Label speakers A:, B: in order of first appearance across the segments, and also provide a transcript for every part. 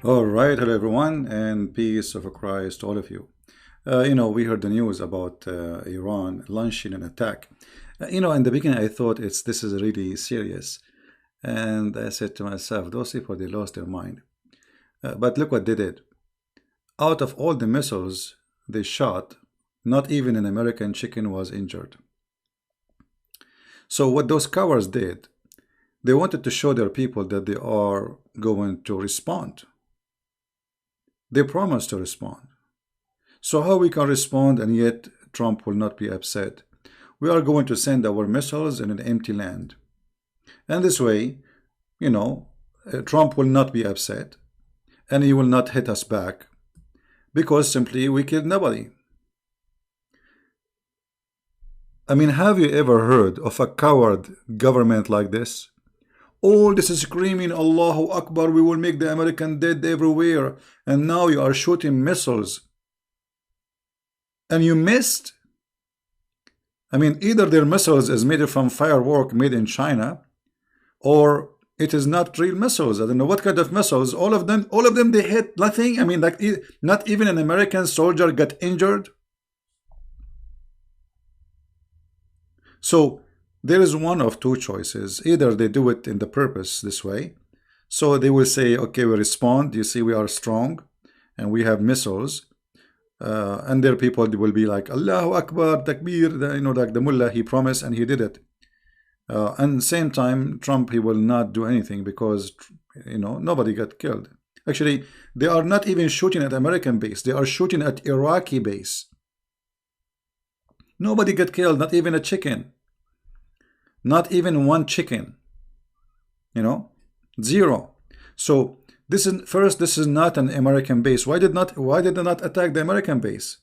A: All right, hello everyone, and peace of Christ to all of you. We heard the news about Iran launching an attack. In the beginning, I thought this is really serious, and I said to myself, those people they lost their mind. But look what they did. Out of all the missiles they shot, not even an American chicken was injured. So what those cowards did, they wanted to show their people that they are going to respond. They promised to respond. So how we can respond and yet Trump will not be upset? We are going to send our missiles in an empty land. And this way, you know, Trump will not be upset and he will not hit us back because simply we killed nobody. I mean, have you ever heard of a coward government like this? All this is screaming, Allahu Akbar, we will make the American dead everywhere. And now you are shooting missiles. And you missed? I mean, either their missiles is made from firework made in China, or it is not real missiles. I don't know what kind of missiles. All of them, they hit nothing. I mean, like not even an American soldier got injured. So there is one of two choices. Either they do it in the purpose this way. So they will say, okay, we respond. You see, we are strong and we have missiles. And their people will be like, Allahu Akbar, Takbir, like the mullah, he promised and he did it. And same time, Trump, he will not do anything because, nobody got killed. Actually, they are not even shooting at American base. They are shooting at Iraqi base. Nobody got killed, not even a chicken. Not even one chicken. Zero. So this is not an American base. Why did they not attack the American base?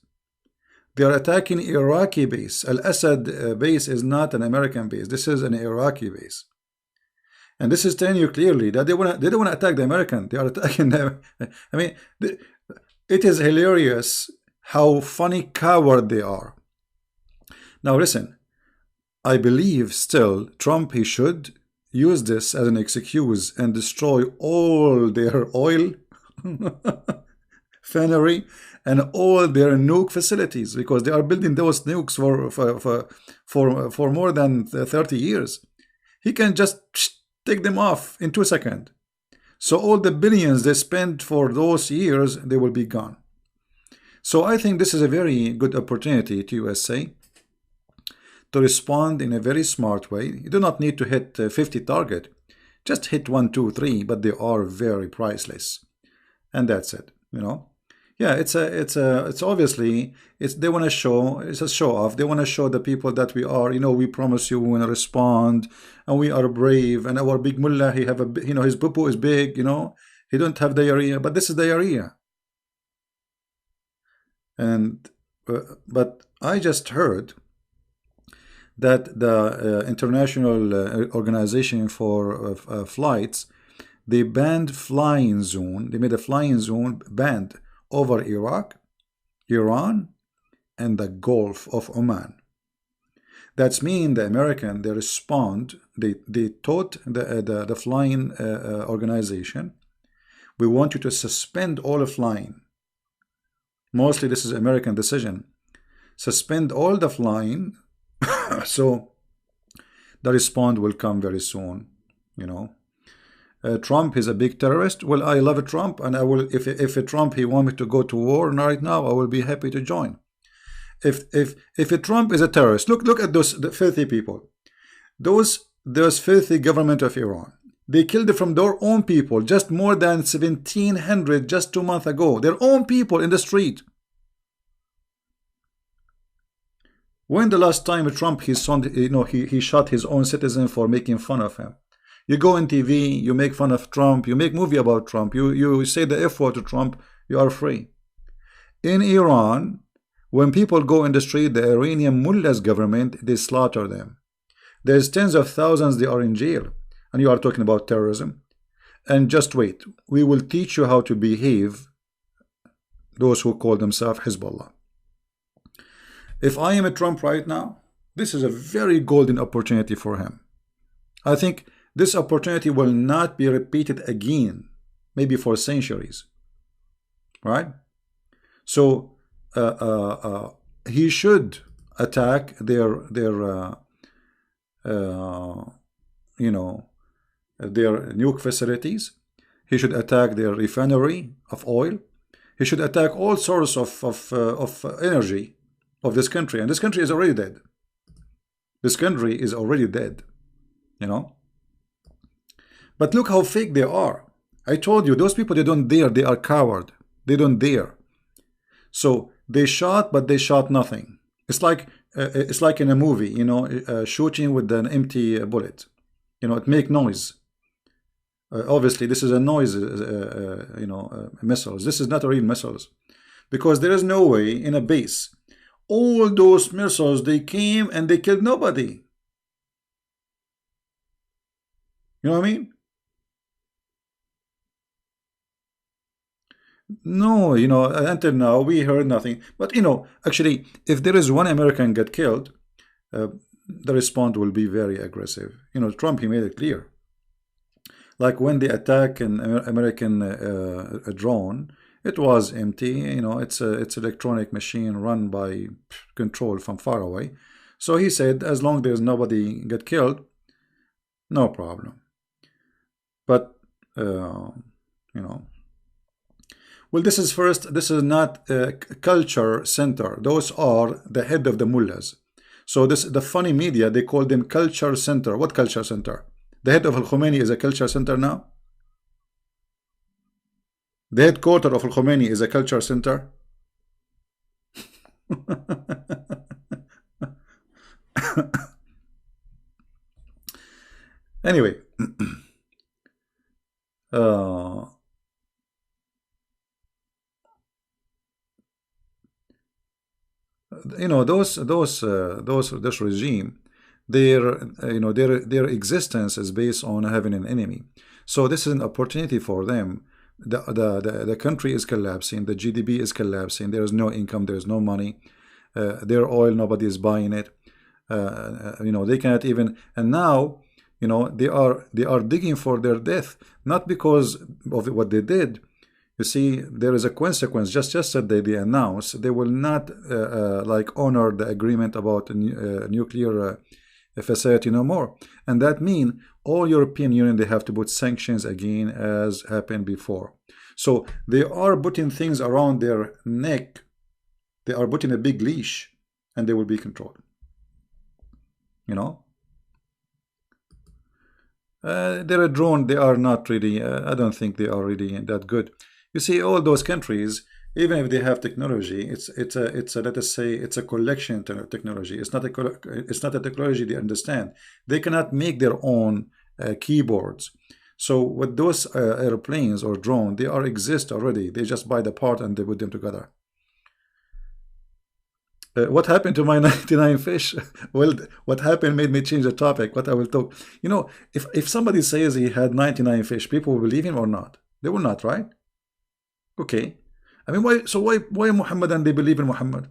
A: They are attacking Iraqi base. Al-Assad base is not an American base. This is an Iraqi base. And this is telling you clearly that they don't want to attack the American. They are attacking them. I mean, it is hilarious how funny coward they are. Now listen, I believe still Trump, he should use this as an excuse and destroy all their oil refinery and all their nuke facilities, because they are building those nukes for more than 30 years. He can just take them off in 2 seconds. So all the billions they spent for those years, they will be gone. So I think this is a very good opportunity to USA to respond in a very smart way. You do not need to hit 50 target. Just hit 1, 2, 3, but they are very priceless. And that's it, Yeah, it's obviously they want to show, it's a show off. They want to show the people that we are, we promise you we're going to respond and we are brave, and our big mullah, he have a, his poo is big, he don't have diarrhea, but this is diarrhea. And but I just heard that the International Organization for Flights, they banned flying zone. They made a flying zone banned over Iraq, Iran, and the Gulf of Oman. That's mean the American, they respond. They told the flying organization, we want you to suspend all of flying. Mostly this is American decision. Suspend all the flying. So the response will come very soon. Trump is a big terrorist. Well, I love Trump, and I will. If Trump he want me to go to war right now, I will be happy to join. If Trump is a terrorist, look at those filthy people. Those filthy government of Iran. They killed from their own people. Just more than 1,700 just 2 months ago. Their own people in the street. When the last time Trump he shot his own citizen for making fun of him? You go on TV, you make fun of Trump, you make movie about Trump, you say the F word to Trump, you are free. In Iran, when people go in the street, the Iranian mullahs government, they slaughter them. There's tens of thousands, they are in jail. And you are talking about terrorism. And just wait, we will teach you how to behave, those who call themselves Hezbollah. If I am a Trump right now, this is a very golden opportunity for him. I think this opportunity will not be repeated again, maybe for centuries. right? So uh, uh, uh, he should attack their uh, you know their nuke facilities. He should attack their refinery of oil. He should attack all source of energy of this country, and this country is already dead. This country is already dead, you know. But look how fake they are. I told you, those people, they don't dare. They are coward. They don't dare. So they shot, but they shot nothing. It's like in a movie, you know, shooting with an empty bullet. You know, it make noise. Obviously, this is a noise, missiles. This is not a real missiles, because there is no way in a base. All those missiles, they came and they killed nobody. You know what I mean? No, you know, until now we heard nothing. But you know, actually, if there is one American get killed, the response will be very aggressive. You know, Trump, he made it clear. Like when they attack an American a drone, it was empty. You know, it's electronic machine run by control from far away. So he said, as long there's nobody get killed, no problem. But you know, well, this is first. This is not a culture center. Those are the head of the mullahs. So this, the funny media, they call them culture center. What culture center? The head of Al Khomeini is a culture center now. The headquarter of Al Khomeini is a culture center. Anyway, uh, you know, this regime, their their existence is based on having an enemy. So this is an opportunity for them. The country is collapsing, the GDP is collapsing, there is no income, there is no money, their oil, nobody is buying it. You know, they cannot even, and now, you know, they are digging for their death, not because of what they did. You see, there is a consequence. Just yesterday they announced they will not like honor the agreement about a nuclear facility no more, and that means all European Union, they have to put sanctions again, as happened before. So they are putting things around their neck. They are putting a big leash, and they will be controlled. You know, they're a drone. They are not really. I don't think they are really that good. You see, all those countries, even if they have technology, it's a let us say it's a collection technology. It's not a technology they understand. They cannot make their own keyboards. So with those airplanes or drone, they are exist already. They just buy the part and they put them together. What happened to my 99 fish? Well, what happened made me change the topic. What I will talk. You know, if somebody says he had 99 fish, people will believe him or not? They will not, right? Okay. I mean, why Muhammad, and they believe in Muhammad?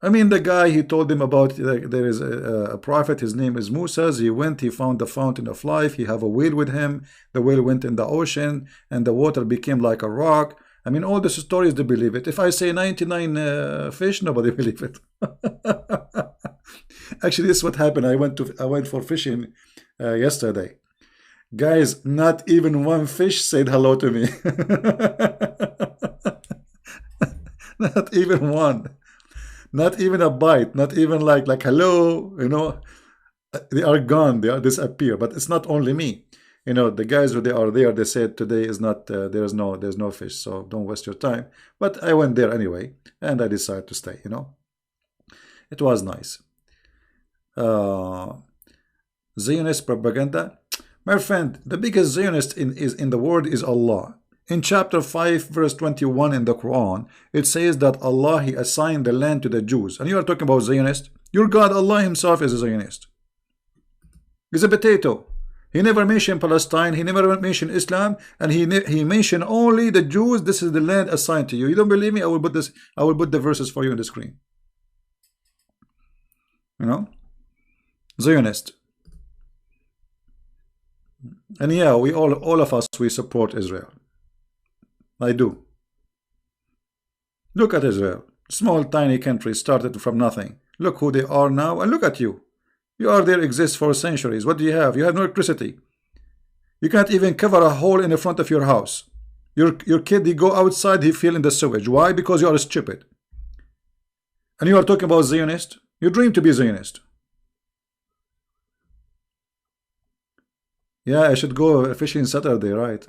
A: I mean, the guy, he told them about there is a prophet, his name is Musa. He went, he found the fountain of life. He have a whale with him. The whale went in the ocean and the water became like a rock. I mean, all these stories, they believe it. If I say 99 fish, nobody believe it. Actually, this is what happened. I went for fishing yesterday. Guys, not even one fish said hello to me. Not even one. Not even a bite. Not even like hello. You know, they are gone. They are disappear. But it's not only me. You know, the guys who they are there, they said today is not there's no fish, so don't waste your time. But I went there anyway, and I decided to stay. You know, it was nice. Zionist propaganda. My friend, the biggest Zionist in the world is Allah. In chapter 5, verse 21 in the Quran, it says that Allah, He assigned the land to the Jews. And you are talking about Zionist? Your God, Allah Himself, is a Zionist. He's a potato. He never mentioned Palestine. He never mentioned Islam. And he mentioned only the Jews. This is the land assigned to you. You don't believe me? I will put this. I will put the verses for you on the screen. You know? Zionist. And yeah, we all of us, we support Israel. I do. Look at Israel. Small, tiny country started from nothing. Look who they are now, and look at you. You are there, exist for centuries. What do you have? You have no electricity. You can't even cover a hole in the front of your house. Your kid, he go outside, he feel in the sewage. Why? Because you are stupid. And you are talking about Zionist? You dream to be Zionist. Yeah, I should go fishing Saturday, right?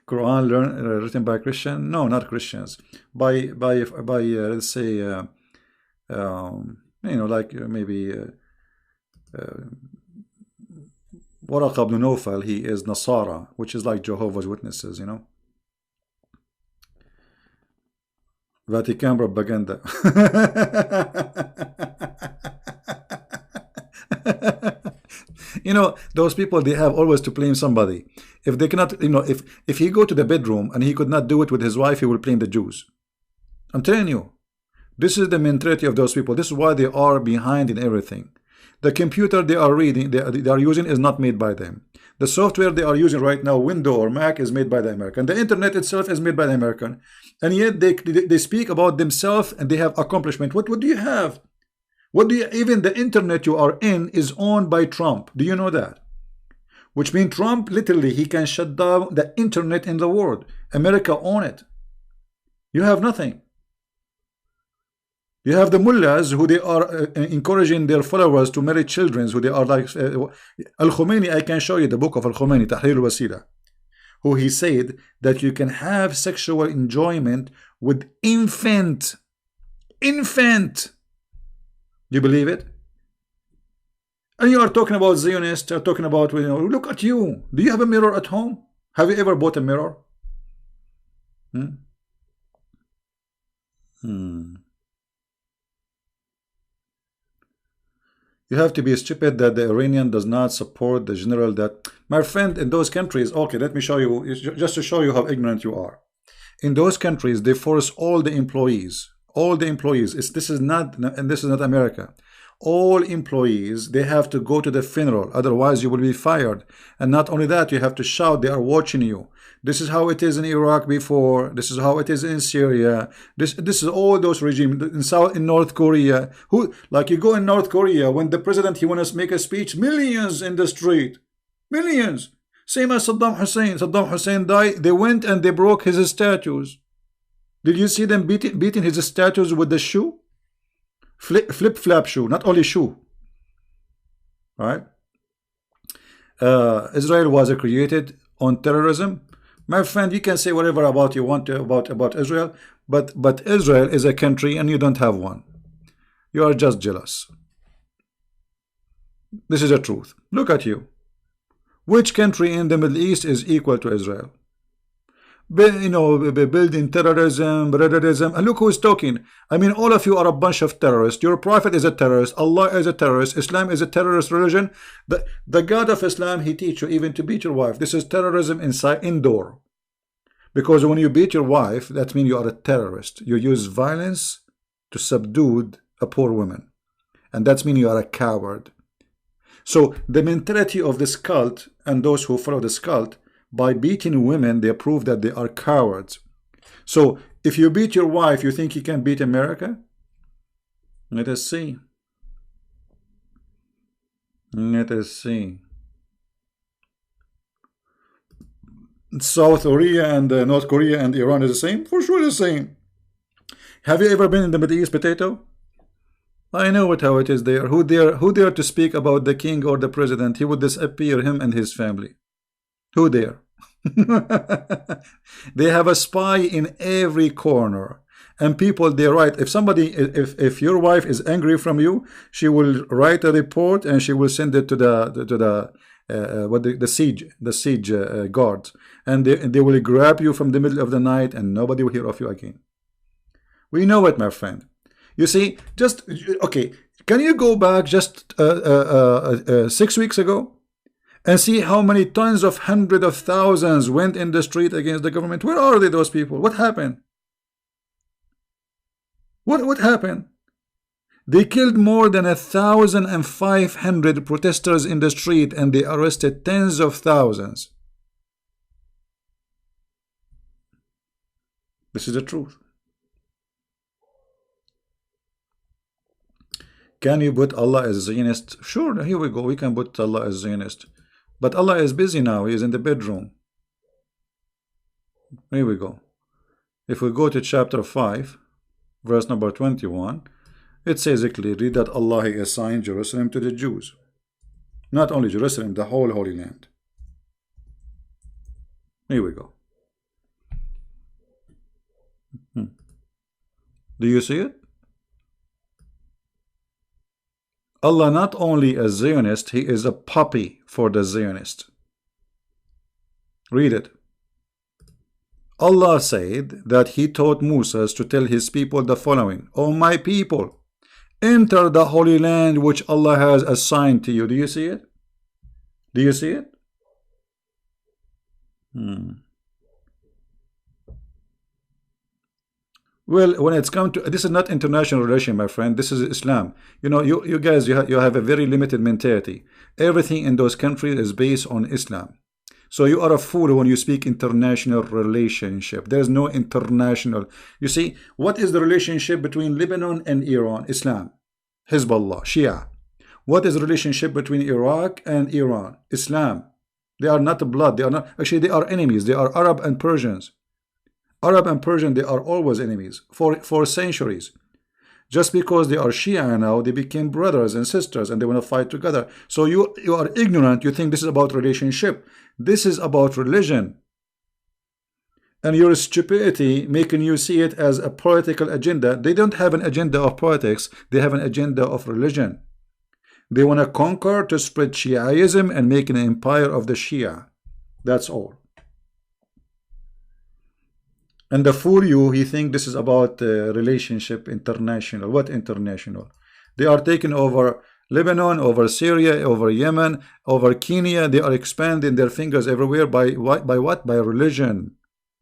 A: Quran written by Christian? No, not Christians. By let's say like maybe Waraq ibn Nawfal. He is Nasara, which is like Jehovah's Witnesses, Vatican propaganda. Those people, they have always to blame somebody. If they cannot, if he go to the bedroom and he could not do it with his wife, he will blame the Jews. I'm telling you, this is the mentality of those people. This is why they are behind in everything. The computer they are reading, they are using is not made by them. The software they are using right now, Windows or Mac, is made by the American. The internet itself is made by the American. And yet they speak about themselves and they have accomplishment. What do you have? Even the internet you are in is owned by Trump. Do you know that? Which means Trump, literally, he can shut down the internet in the world. America own it. You have nothing. You have the mullahs who they are encouraging their followers to marry children who they are like Al-Khomeini. I can show you the book of Al-Khomeini, Tahrir al-Wasila, who he said that you can have sexual enjoyment with infant. You believe it? And you are talking about Zionists, are talking about, look at you. Do you have a mirror at home? Have you ever bought a mirror? You have to be stupid that the Iranian does not support the general that, my friend, in those countries, okay, let me show you, just to show you how ignorant you are. In those countries, they force all the employees, this is not America. All employees, they have to go to the funeral, otherwise you will be fired. And not only that, you have to shout, they are watching you. This is how it is in Iraq before, this is how it is in Syria, this is all those regimes in North Korea. Like you go in North Korea, when the president, he wants to make a speech, millions in the street, millions. Same as Saddam Hussein died, they went and they broke his statues. Did you see them beating his statues with the shoe? Flip-flap shoe, not only shoe. Right? Israel was created on terrorism. My friend, you can say whatever about you want to about Israel, but Israel is a country and you don't have one. You are just jealous. This is the truth. Look at you. Which country in the Middle East is equal to Israel? Building terrorism, and look who's talking. I mean, all of you are a bunch of terrorists. Your prophet is a terrorist, Allah is a terrorist, Islam is a terrorist religion. The God of Islam, he teach you even to beat your wife. This is terrorism indoor. Because when you beat your wife, that means you are a terrorist. You use violence to subdue a poor woman, and that means you are a coward. So the mentality of this cult and those who follow this cult, by beating women, they prove that they are cowards. So if you beat your wife, you think you can beat America? Let us see. Let us see. South Korea and North Korea and Iran is the same? For sure the same. Have you ever been in the Middle East, Potato? I know how it is there. Who dare to speak about the king or the president? He would disappear, him and his family. Who dare? They have a spy in every corner, and people, they write, if your wife is angry from you, she will write a report and she will send it to the siege guards, and they will grab you from the middle of the night and nobody will hear of you again. We know it, my friend. You see, okay, can you go back just 6 weeks ago and see how many tons of hundreds of thousands went in the street against the government? Where are they, those people? What happened? What happened? They killed more than 1,500 protesters in the street and they arrested tens of thousands. This is the truth. Can you put Allah as a Zionist? Sure, here we go. We can put Allah as a Zionist. But Allah is busy now. He is in the bedroom. Here we go. If we go to chapter 5, verse number 21, it says clearly that Allah assigned Jerusalem to the Jews. Not only Jerusalem, the whole Holy Land. Here we go. Do you see it? Allah not only a Zionist, he is a puppy for the Zionist. Read it. Allah said that he taught Moses to tell his people the following: O my people, enter the Holy Land which Allah has assigned to you. Do you see it? Do you see it? Well, when it's come to this is not international relation, my friend. This is Islam. You know, you guys, you have a very limited mentality. Everything in those countries is based on Islam. So you are a fool when you speak international relationship. There is no international. You see, what is the relationship between Lebanon and Iran? Islam. Hezbollah, Shia. What is the relationship between Iraq and Iran? Islam. They are not blood. They are not. Actually, they are enemies. They are Arab and Persians. Arab and Persian, they are always enemies for centuries. Just because they are Shia now, they became brothers and sisters and they want to fight together. So you are ignorant. You think this is about relationship. This is about religion. And your stupidity making you see it as a political agenda. They don't have an agenda of politics. They have an agenda of religion. They want to conquer, to spread Shiaism and make an empire of the Shia. That's all. And the fool you, he think this is about relationship international. What international? They are taking over Lebanon, over Syria, over Yemen, over Kenya. They are expanding their fingers everywhere by what? By religion,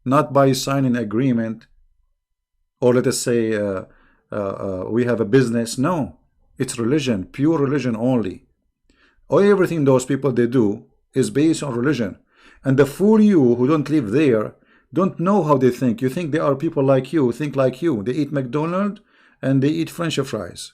A: not by signing agreement, or let us say we have a business. No, it's religion, pure religion only. Everything those people they do is based on religion. And the fool you who don't live there don't know how they think. You think they are people like you, think like you. They eat McDonald's and they eat French fries.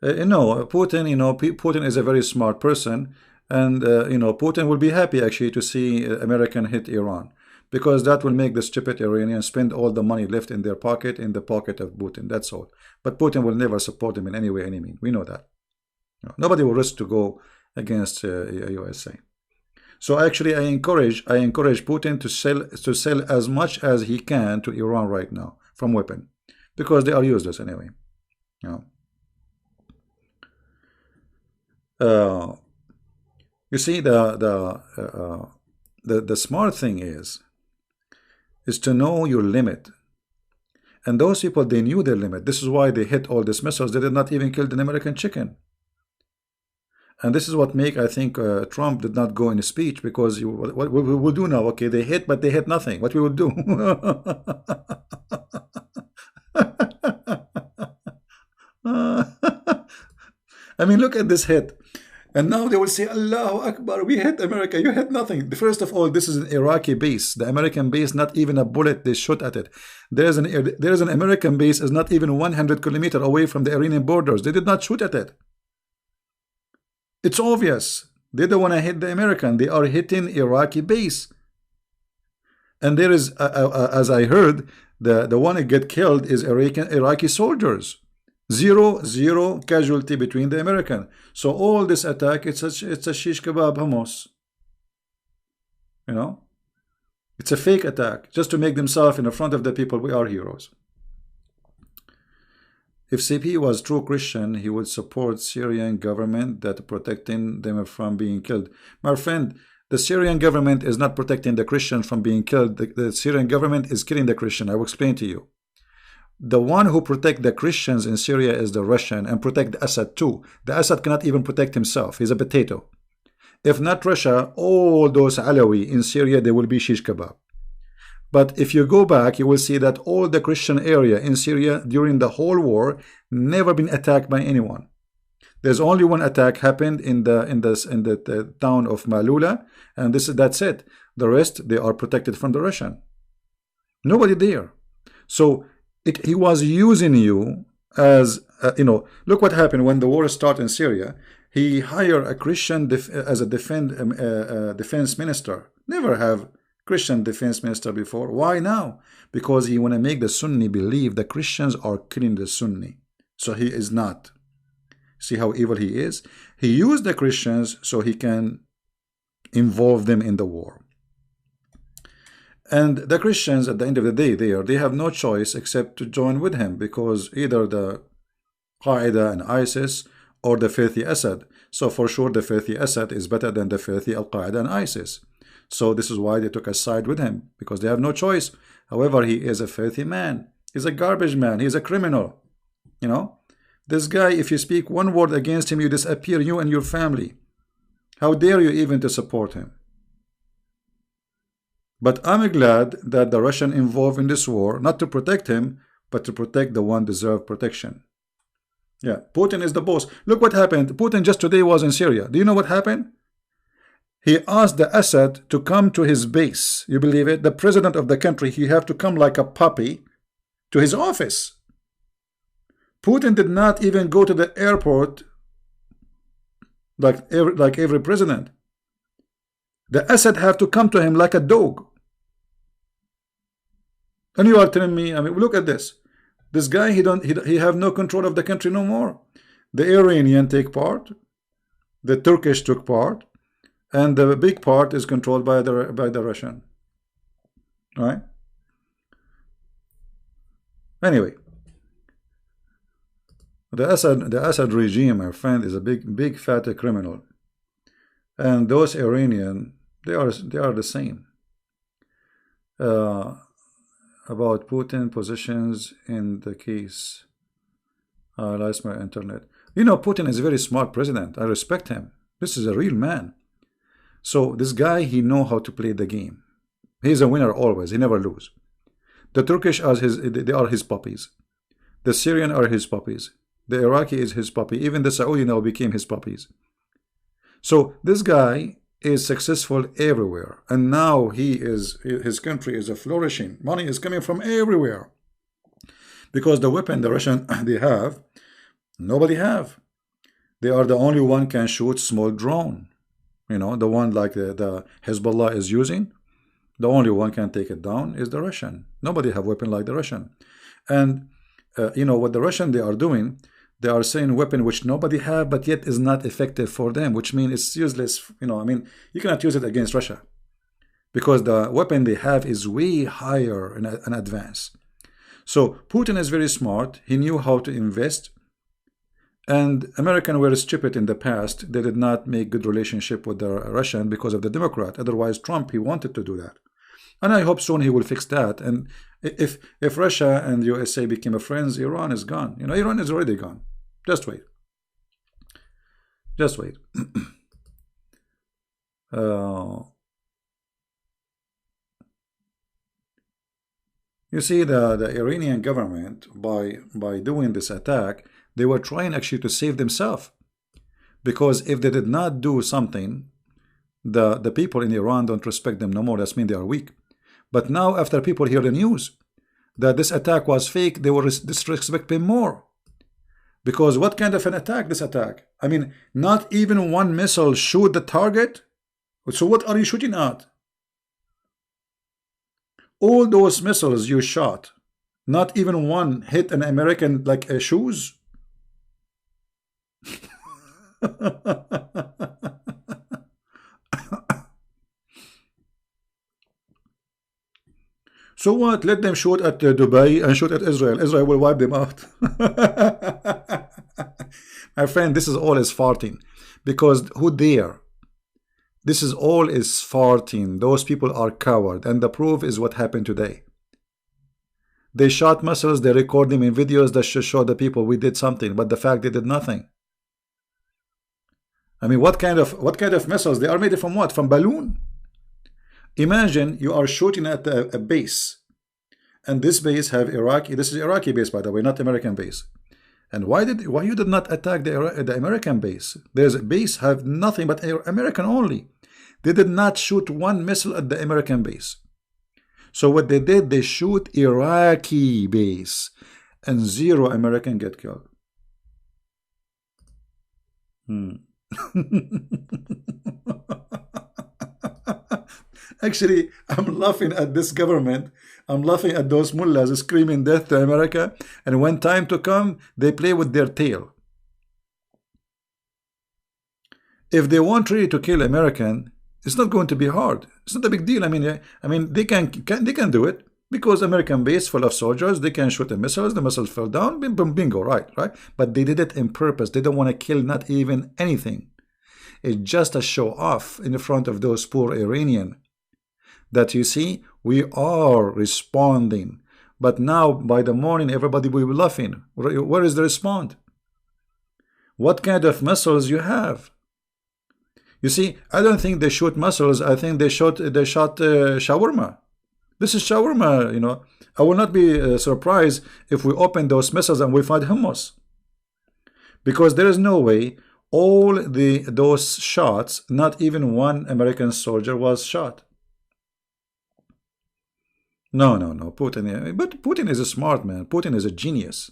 A: Putin is a very smart person, and Putin will be happy actually to see American hit Iran, because that will make the stupid Iranians spend all the money left in their pocket in the pocket of Putin. That's all. But Putin will never support him in any way, any mean. We know that. Nobody will risk to go against USA. So actually, I encourage Putin to sell as much as he can to Iran right now from weapon, because they are useless anyway. You see, the smart thing is to know your limit. And those people, they knew their limit. This is why they hit all these missiles. They did not even kill an American chicken. And this is what make, I think, Trump did not go in a speech, because what we will do now, okay, they hit, but they hit nothing. What we would do? I mean, look at this hit. And now they will say, Allahu Akbar, we hit America, you hit nothing. First of all, this is an Iraqi base. The American base, not even a bullet they shot at it. There is an American base is not even 100 kilometers away from the Iranian borders. They did not shoot at it. It's obvious. They don't want to hit the American. They are hitting Iraqi base. And there is, as I heard, the one that get killed is Iraqi soldiers. Zero casualty between the American. So all this attack, it's a shish kebab hummus. It's a fake attack, just to make themselves in the front of the people, we are heroes. If CP was true Christian, he would support Syrian government that protecting them from being killed. My friend, the Syrian government is not protecting the Christians from being killed. The Syrian government is killing the Christian. I will explain to you. The one who protect the Christians in Syria is the Russian, and protect the Assad too. The Assad cannot even protect himself. He's a potato. If not Russia, all those Alawi in Syria, they will be shish kebab. But if you go back, you will see that all the Christian area in Syria during the whole war never been attacked by anyone. There's only one attack happened in the town of Malula, and that's it. The rest, they are protected from the Russian. Nobody there. So he was using you as look what happened when the war started in Syria. He hired a Christian as a defense minister. Never have Christian defense minister before. Why now? Because he want to make the Sunni believe the Christians are killing the Sunni. So he is not. See how evil he is? He used the Christians so he can involve them in the war. And the Christians, at the end of the day, they have no choice except to join with him, because either the Qaeda and ISIS or the filthy Assad. So for sure the filthy Assad is better than the filthy Al-Qaeda and ISIS. So this is why they took a side with him, because they have no choice. However, he is a filthy man. He's a garbage man. He's a criminal. This guy, if you speak one word against him, you disappear, you and your family. How dare you even to support him? But I'm glad that the Russian involved in this war, not to protect him, but to protect the one deserved protection. Yeah, Putin is the boss. Look what happened. Putin just today was in Syria. Do you know what happened? He asked the Assad to come to his base. You believe it? The president of the country, he have to come like a puppy to his office. Putin did not even go to the airport like every president. The Assad have to come to him like a dog. And you are telling me, I mean, look at this. This guy, he have no control of the country no more. The Iranian take part, the Turkish took part, and the big part is controlled by the Russian. Right? Anyway, the Assad regime, my friend, is a big fat criminal, and those Iranian, they are the same. About Putin positions in the case. I lost my internet. Putin is a very smart president. I respect him. This is a real man. So this guy, he know how to play the game. He's a winner always. He never lose. The Turkish they are his puppies. The Syrian are his puppies. The Iraqi is his puppy. Even the Saudi now became his puppies. So this guy is successful everywhere, and now his country is flourishing. Money is coming from everywhere, because the weapon the Russian they have, nobody have. They are the only one can shoot small drone. The one like the Hezbollah is using. The only one can take it down is the Russian. Nobody have weapon like the Russian. And what the Russian they are doing. They are saying weapon which nobody have, but yet is not effective for them, which means it's useless. You cannot use it against Russia, because the weapon they have is way higher in advance. So Putin is very smart. He knew how to invest, and Americans were stupid in the past. They did not make good relationship with the Russian because of the Democrat. Otherwise, Trump, he wanted to do that, and I hope soon he will fix that. And if Russia and USA became friends, Iran is gone. Iran is already gone. Just wait. Just wait. You see, the Iranian government, by doing this attack, they were trying actually to save themselves. Because if they did not do something, the people in Iran don't respect them no more. That means they are weak. But now, after people hear the news that this attack was fake, they will disrespect them more. Because what kind of an attack, this attack? I mean, not even one missile shoot the target. So what are you shooting at? All those missiles you shot, not even one hit an American like a shoes. So what? Let them shoot at Dubai and shoot at Israel. Israel will wipe them out. My friend, this is all is farting. Because who dare? This is all is farting. Those people are coward. And the proof is what happened today. They shot missiles. They record them in videos that should show the people we did something. But the fact they did nothing. I mean, what kind of missiles? They are made from what? From balloon? Imagine you are shooting at a base, and this base have Iraqi. This is Iraqi base, by the way, not American base. And why you did not attack the American base? There's a base have nothing but American only. They did not shoot one missile at the American base. So what they did, they shoot Iraqi base, and 0 American get killed. Actually, I'm laughing at this government. I'm laughing at those mullahs screaming death to America, and when time to come, they play with their tail. If they want really to kill American, it's not going to be hard. It's not a big deal. I mean, they can do it because American base full of soldiers. They can shoot the missiles. The missiles fell down. Bingo, right? But they did it in purpose. They don't want to kill not even anything. It's just a show off in front of those poor Iranian. That you see, we are responding. But now, by the morning, everybody will be laughing. Where is the response? What kind of missiles you have? You see, I don't think they shoot missiles. I think they shot shawarma. This is shawarma, you know. I will not be surprised if we open those missiles and we find hummus. Because there is no way all those shots, not even one American soldier was shot. No, Putin. But Putin is a smart man. Putin is a genius.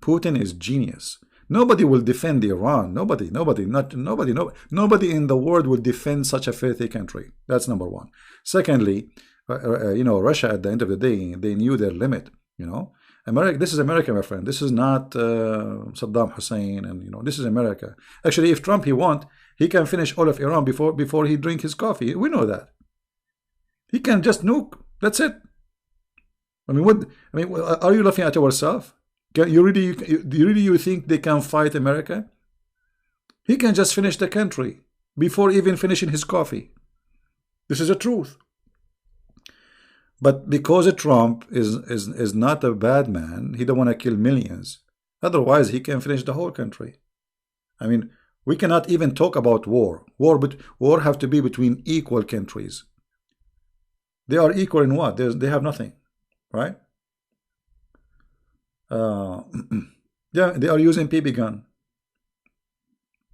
A: Putin is genius. Nobody will defend Iran. Nobody in the world will defend such a filthy country. That's number one. Secondly, you know, Russia at the end of the day, they knew their limit. You know, America. This is America, my friend. This is not Saddam Hussein, and you know, this is America. Actually, if Trump he can finish all of Iran before he drink his coffee. We know that. He can just nuke. That's it. I mean, what? I mean, are you laughing at yourself? You really think they can fight America? He can just finish the country before even finishing his coffee. This is the truth. But because Trump is not a bad man, he don't want to kill millions. Otherwise, he can finish the whole country. I mean, we cannot even talk about war. War have to be between equal countries. They are equal in what? They have nothing, right? Yeah, they are using BB gun.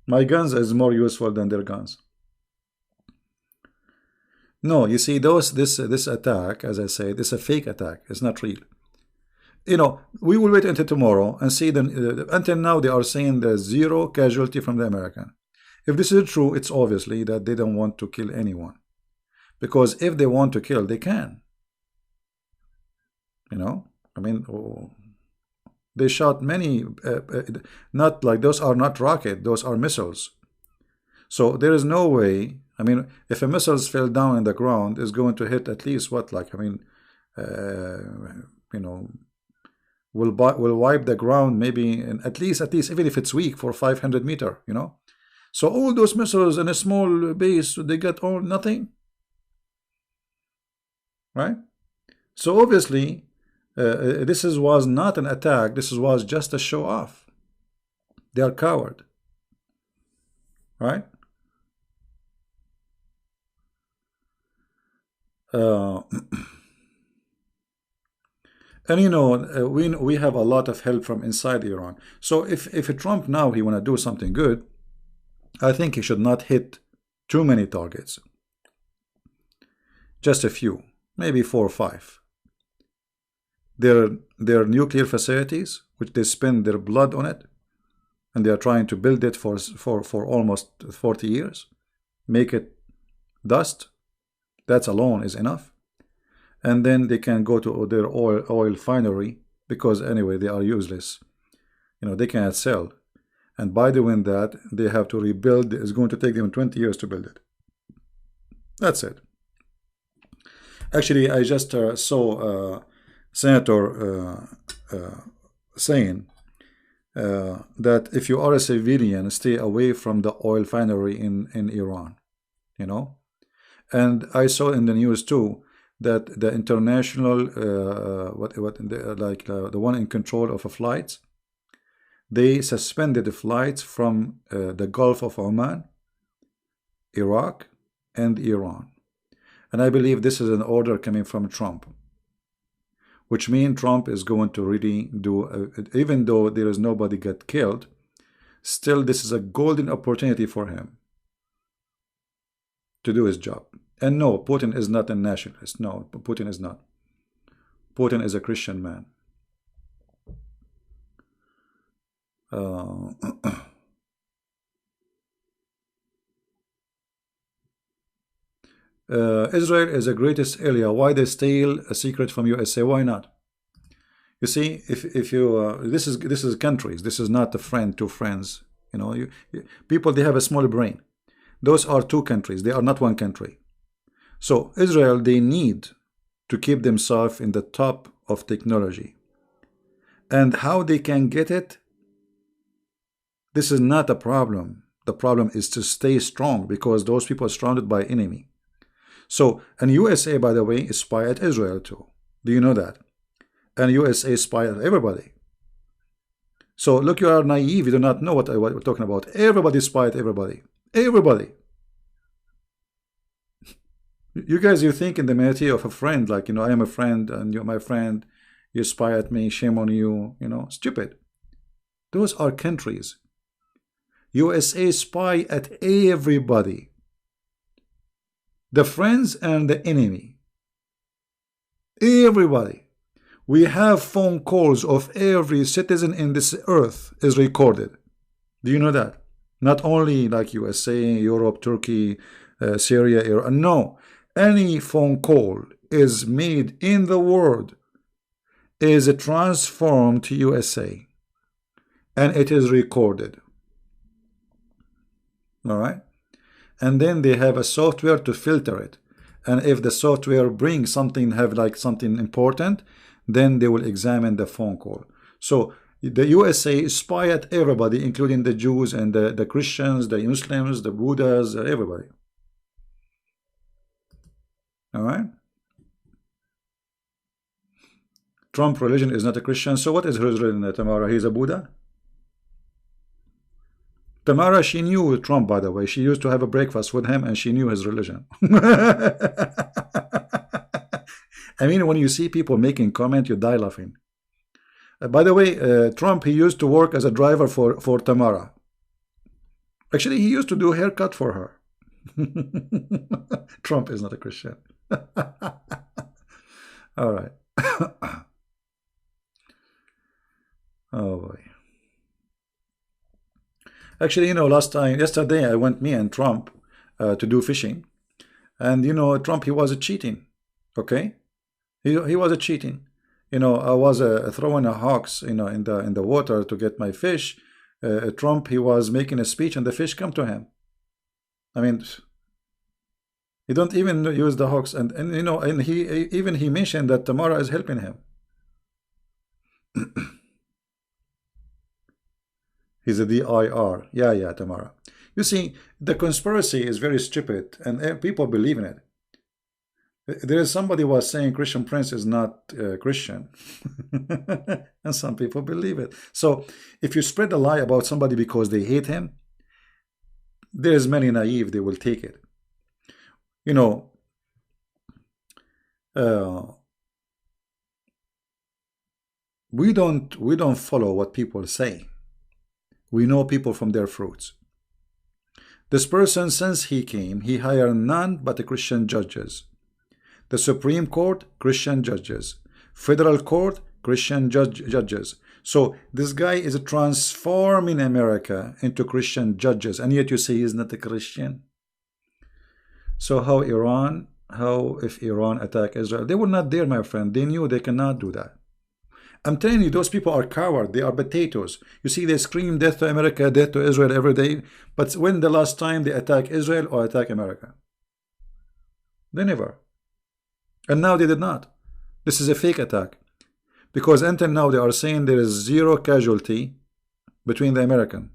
A: My guns is more useful than their guns. No, you see, this attack, as I said, is a fake attack. It's not real. You know, we will wait until tomorrow and see. Until now, they are saying there's 0 casualty from the American. If this is true, it's obviously that they don't want to kill anyone. Because if they want to kill, they can. You know, I mean, they shot many, not like those are not rocket, those are missiles. So there is no way. I mean, if a missile fell down in the ground, it's going to hit at least what, like, I mean, you know, will wipe the ground maybe in at least even if it's weak for 500 meters. You know, so all those missiles in a small base, they get all nothing. Right? So obviously, this was not an attack. This was just a show off. They are coward. Right? And you know, we have a lot of help from inside Iran. So if Trump now he want to do something good, I think he should not hit too many targets. Just a few. Maybe 4 or 5. Their nuclear facilities, which they spend their blood on it, and they are trying to build it for almost 40 years, make it dust. That alone is enough. And then they can go to their oil refinery, because anyway they are useless. You know, they cannot sell. And by doing that, they have to rebuild. It's going to take them 20 years to build it. That's it. Actually, I just saw Senator saying that if you are a civilian, stay away from the oil refinery in Iran, you know. And I saw in the news too that the international, the one in control of flights, they suspended the flights from the Gulf of Oman, Iraq, and Iran. And I believe this is an order coming from Trump. which means Trump is going to really do, even though there is nobody get killed, still this is a golden opportunity for him to do his job. And no, Putin is not a nationalist. No, Putin is not. Putin is a Christian man. Israel is the greatest area. Why they steal a secret from USA? Why not? You see, if you this is countries. This is not a friend, two friends. You know, people, they have a small brain. Those are two countries. They are not one country. So Israel, they need to keep themselves in the top of technology. And how they can get it? This is not a problem. The problem is to stay strong, because those people are surrounded by enemy. So, and USA, by the way, is spy at Israel too. Do you know that? And USA spy at everybody. So look, you are naive. You do not know what we're talking about. Everybody spy at everybody. Everybody. You guys, you think in the mentality of a friend, like, you know, I am a friend and you're my friend. You spy at me. Shame on you. You know, stupid. Those are countries. USA spy at everybody. The friends and the enemy. Everybody. We have phone calls of every citizen in this earth is recorded. Do you know that? Not only like USA, Europe, Turkey, Syria, Iran. No. Any phone call is made in the world is transformed to USA. And it is recorded. All right? And then they have a software to filter it. And if the software brings something, have like something important, then they will examine the phone call. So the USA spy at everybody, including the Jews and the Christians, the Muslims, the Buddhas, everybody. All right? Trump religion is not a Christian. So what is his religion, Tamara? He's a Buddha? Tamara, she knew Trump, by the way. She used to have a breakfast with him and she knew his religion. I mean, when you see people making comment, you die laughing. By the way, Trump, he used to work as a driver for Tamara. Actually, he used to do a haircut for her. Trump is not a Christian. All right. Oh boy. Actually, you know, yesterday, I went, me and Trump, to do fishing. And, you know, Trump, he was cheating. Okay? He was cheating. You know, I was throwing a hawks, you know, in the water to get my fish. Trump, he was making a speech and the fish come to him. I mean, he don't even use the hawks. And you know, and he mentioned that Tamara is helping him. He's a DIR. Yeah, Tamara. You see, the conspiracy is very stupid, and people believe in it. There is somebody was saying Christian Prince is not Christian, and some people believe it. So, if you spread a lie about somebody because they hate him, there's many naive, they will take it. You know, we don't follow what people say. We know people from their fruits. This person, since he came, he hired none but the Christian judges. The Supreme Court, Christian judges. Federal Court, Christian judges. So this guy is transforming America into Christian judges, and yet you say he's not a Christian. So how if Iran attack Israel? They were not there, my friend. They knew they cannot do that. I'm telling you, those people are cowards. They are potatoes. You see, they scream death to America, death to Israel every day. But when the last time they attack Israel or attack America? They never. And now they did not. This is a fake attack. Because until now they are saying there is zero casualty between the American.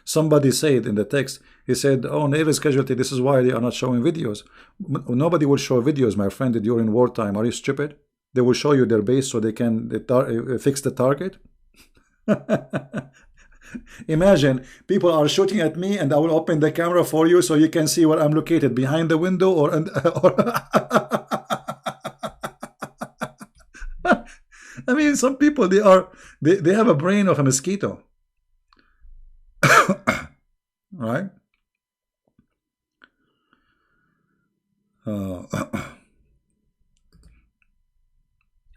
A: Somebody said in the text, he said, oh, there is casualty. This is why they are not showing videos. Nobody will show videos, my friend, during wartime. Are you stupid? They will show you their base so they can fix the target. Imagine people are shooting at me and I will open the camera for you so you can see where I'm located, behind the window or I mean, some people they have a brain of a mosquito, right? Uh,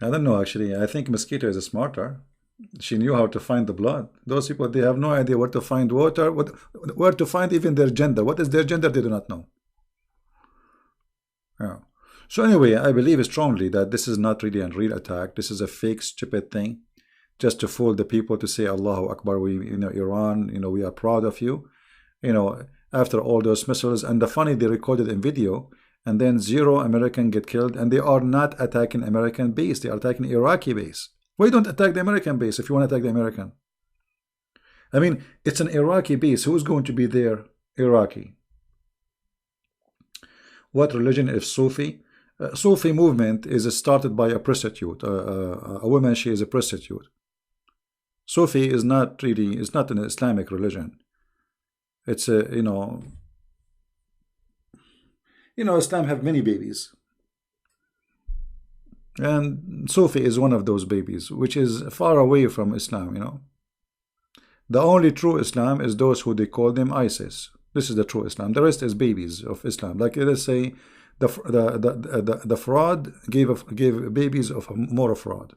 A: I don't know actually. I think mosquito is smarter. She knew how to find the blood. Those people, they have no idea where to find water, where to find even their gender. What is their gender? They do not know. Yeah. So anyway, I believe strongly that this is not really a real attack. This is a fake, stupid thing, just to fool the people to say Allahu Akbar. We, Iran, we are proud of you. After all those missiles, and the funny, they recorded in video, and then 0 American get killed, and they are not attacking American base. They are attacking Iraqi base. Why don't attack the American base if you want to attack the American? I mean, it's an Iraqi base. Who's going to be there? Iraqi. What religion is Sufi? Sufi movement is started by a prostitute, a woman. She is a prostitute. Sufi is not really, it's not an Islamic religion. It's a, Islam have many babies, and Sufi is one of those babies, which is far away from Islam. The only true Islam is those who they call them ISIS. This is the true Islam. The rest is babies of Islam. Like, let's say the fraud gave babies of more fraud.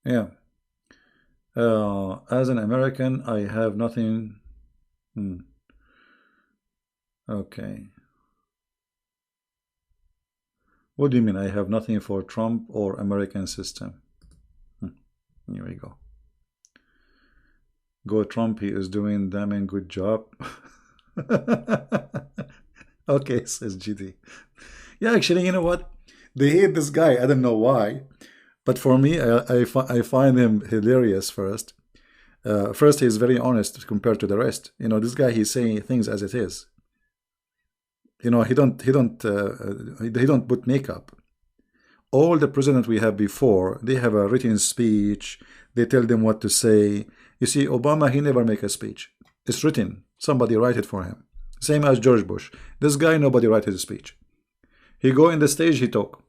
A: Yeah. As an American, I have nothing. Okay. What do you mean? I have nothing for Trump or American system. Here we go. Go Trump, he is doing damn a good job. Okay, says GD. Yeah, actually, you know what? They hate this guy. I don't know why. But for me, I find him hilarious first. First, he's very honest compared to the rest. This guy, he's saying things as it is. He don't put makeup. All the presidents we have before, they have a written speech. They tell them what to say. You see, Obama, he never make a speech. It's written. Somebody write it for him. Same as George Bush. This guy, nobody write his speech. He go in the stage, he talk.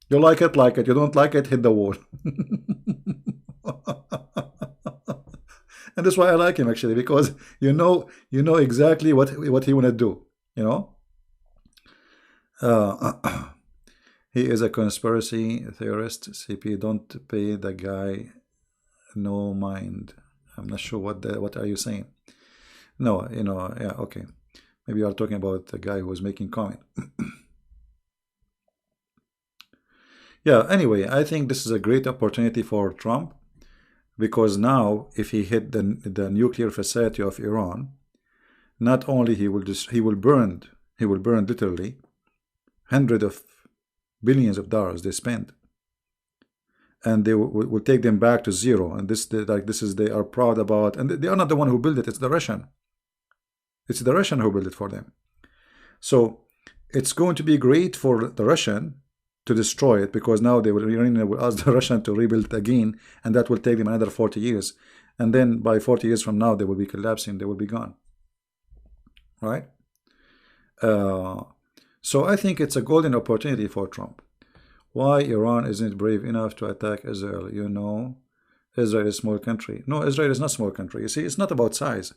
A: You like it, like it. You don't like it, hit the wall. And that's why I like him, actually, because you know exactly what he wanna do. He is a conspiracy theorist. CP, don't pay the guy no mind. I'm not sure what are you saying. No, yeah, okay. Maybe you are talking about the guy who was making comment. Yeah, anyway, I think this is a great opportunity for Trump, because now if he hit the nuclear facility of Iran, not only he will burn literally hundreds of billions of dollars they spend, and they will take them back to zero. And they are proud about, and they are not the one who built it. It's the Russian. It's the Russian who built it for them. So it's going to be great for the Russian to destroy it, because now they will ask the Russian to rebuild it again, and that will take them another 40 years. And then by 40 years from now, they will be collapsing. They will be gone. Right? So I think it's a golden opportunity for Trump. Why Iran isn't brave enough to attack Israel? Israel is a small country. No, Israel is not a small country. You see, it's not about size.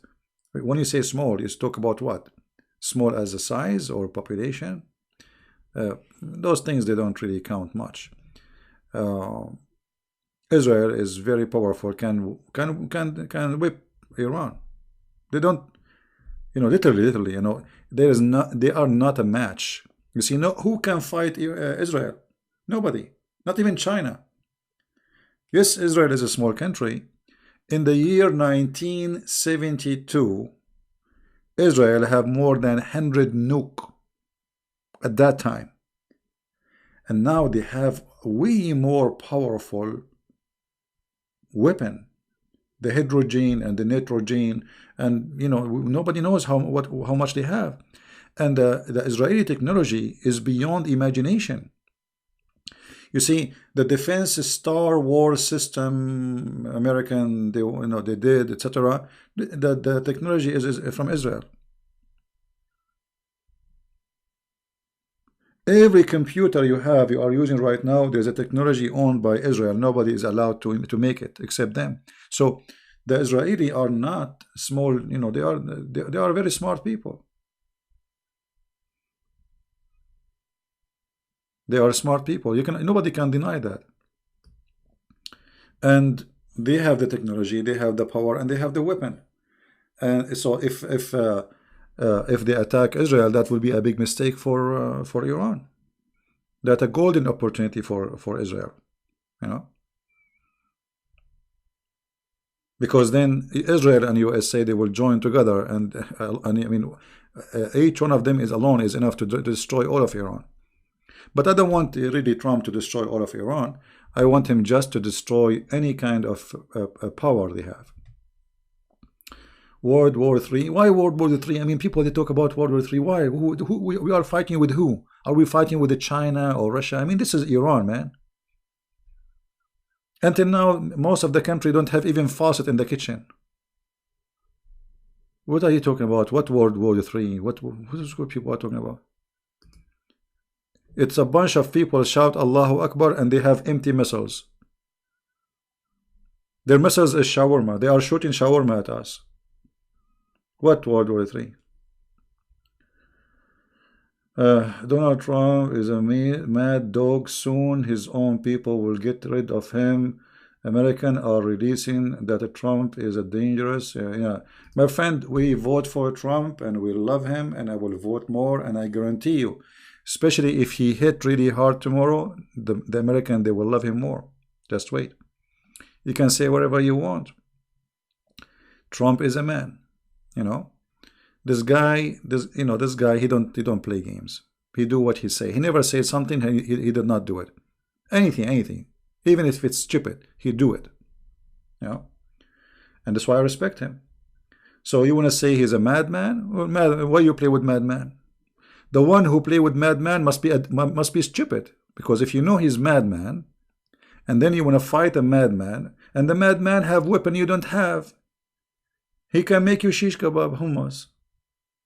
A: When you say small, you talk about what? Small as a size or population? Those things, they don't really count much. Israel is very powerful, can whip Iran. They don't, literally, they are not a match. You see, who can fight Israel? Nobody, not even China. Yes, Israel is a small country. In the year 1972, Israel had more than 100 nuke at that time. And now they have way more powerful weapon, the hydrogen and the nitrogen, and nobody knows how much they have. And the Israeli technology is beyond imagination. You see, the defense Star Wars system, American, they did, etc. The technology is from Israel. Every computer you are using right now, there's a technology owned by Israel. Nobody is allowed to make it except them. So the Israeli are not small, they are very smart people. They are smart people. Nobody can deny that. And they have the technology, they have the power, and they have the weapon. And so if they attack Israel, that will be a big mistake for Iran. That's a golden opportunity for Israel, you know, because then Israel and USA, they will join together, and I mean, each one of them is alone is enough to destroy all of Iran. But I don't want really Trump to destroy all of Iran. I want him just to destroy any kind of power they have. World War III. Why World War III? I mean, people, they talk about World War III. Why? We are fighting with who? Are we fighting with China or Russia? I mean, this is Iran, man. Until now, most of the country don't have even faucet in the kitchen. What are you talking about? What World War III? What is what people are talking about? It's a bunch of people shout Allahu Akbar and they have empty missiles. Their missiles is shawarma. They are shooting shawarma at us. What World War III? Donald Trump is a mad dog. Soon his own people will get rid of him. Americans are releasing that Trump is a dangerous. Yeah, my friend, we vote for Trump and we love him, and I will vote more. And I guarantee you, especially if he hit really hard tomorrow, the American, they will love him more. Just wait. You can say whatever you want. Trump is a man. You know, this guy, he don't play games. He do what he say. He never says something. He did not do it. Anything, even if it's stupid, he do it. You know, and that's why I respect him. So you want to say he's a madman? Well, why you play with madman? The one who play with madman must be stupid, because if you know he's madman, and then you want to fight a madman, and the madman have weapon you don't have. He can make you shish kebab hummus,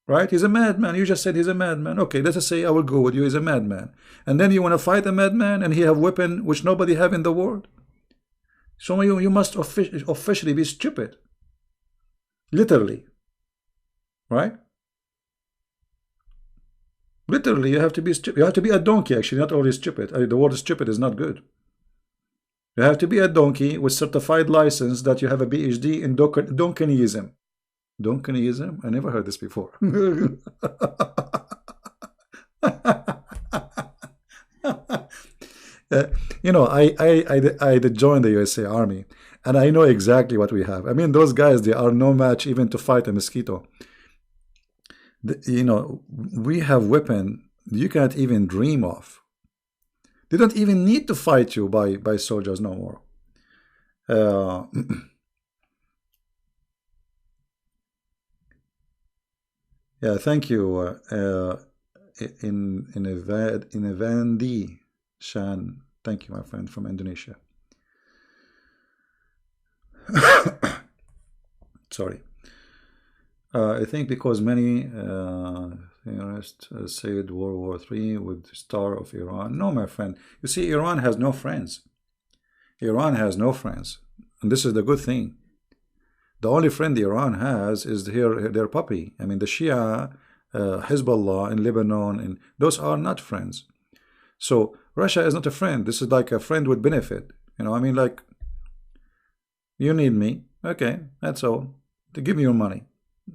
A: right? He's a madman. You just said he's a madman. Okay, let us say I will go with you. He's a madman, and then you want to fight a madman, and he have weapon which nobody have in the world. So you must officially be stupid, literally, right? Literally, you have to be stupid. You have to be a donkey. Actually, not only stupid. The word stupid is not good. You have to be a donkey with certified license that you have a PhD in Donkinism. Donkinism? I never heard this before. I did join the USA Army, and I know exactly what we have. I mean, those guys, they are no match even to fight a mosquito. We have weapon you can't even dream of. They don't even need to fight you by soldiers no more. Yeah, thank you. In Evandi Shan, thank you, my friend from Indonesia. Sorry. I think because many said World War III with the star of Iran. No, my friend. You see, Iran has no friends. Iran has no friends. And this is the good thing. The only friend Iran has is their puppy. I mean, the Shia, Hezbollah in Lebanon, and those are not friends. So Russia is not a friend. This is like a friend with benefit. I mean, like, you need me. Okay, that's all. To give me your money.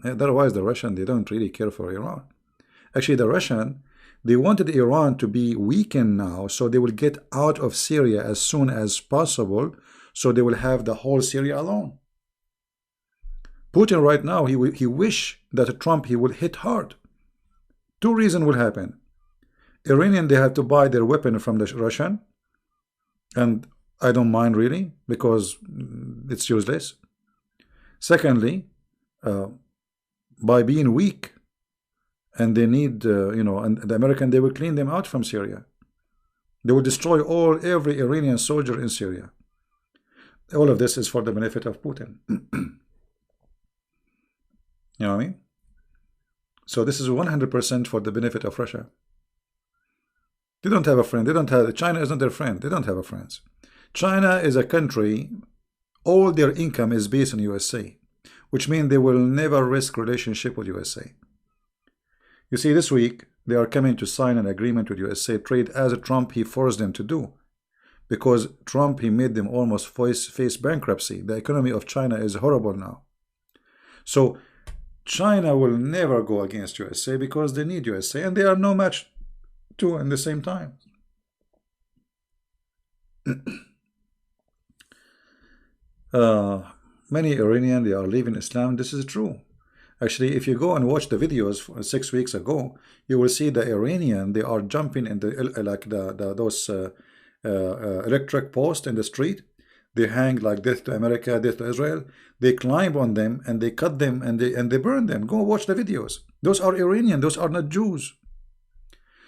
A: Otherwise, the Russian, they don't really care for Iran. Actually, the Russian, they wanted Iran to be weakened now, so they will get out of Syria as soon as possible, so they will have the whole Syria alone. Putin right now, he wish that Trump, he will hit hard. Two reasons will happen. Iranian, they have to buy their weapon from the Russian, and I don't mind really, because it's useless. Secondly, by being weak, and they need, and the American, they will clean them out from Syria. They will destroy every Iranian soldier in Syria. All of this is for the benefit of Putin. You know what I mean? So this is 100% for the benefit of Russia. They don't have a friend. They don't have, China is not their friend. They don't have a friends. China is a country, all their income is based on USA, which means they will never risk relationship with USA. You see, this week, they are coming to sign an agreement with USA trade as Trump, he forced them to do. Because Trump, he made them almost face bankruptcy. The economy of China is horrible now. So China will never go against USA because they need USA and they are no match to in the same time. Many Iranians, they are leaving Islam. This is true. Actually, if you go and watch the videos 6 weeks ago, you will see the Iranian, they are jumping in the like those electric posts in the street. They hang like death to America, death to Israel. They climb on them and they cut them and they burn them. Go watch the videos. Those are Iranian. Those are not Jews.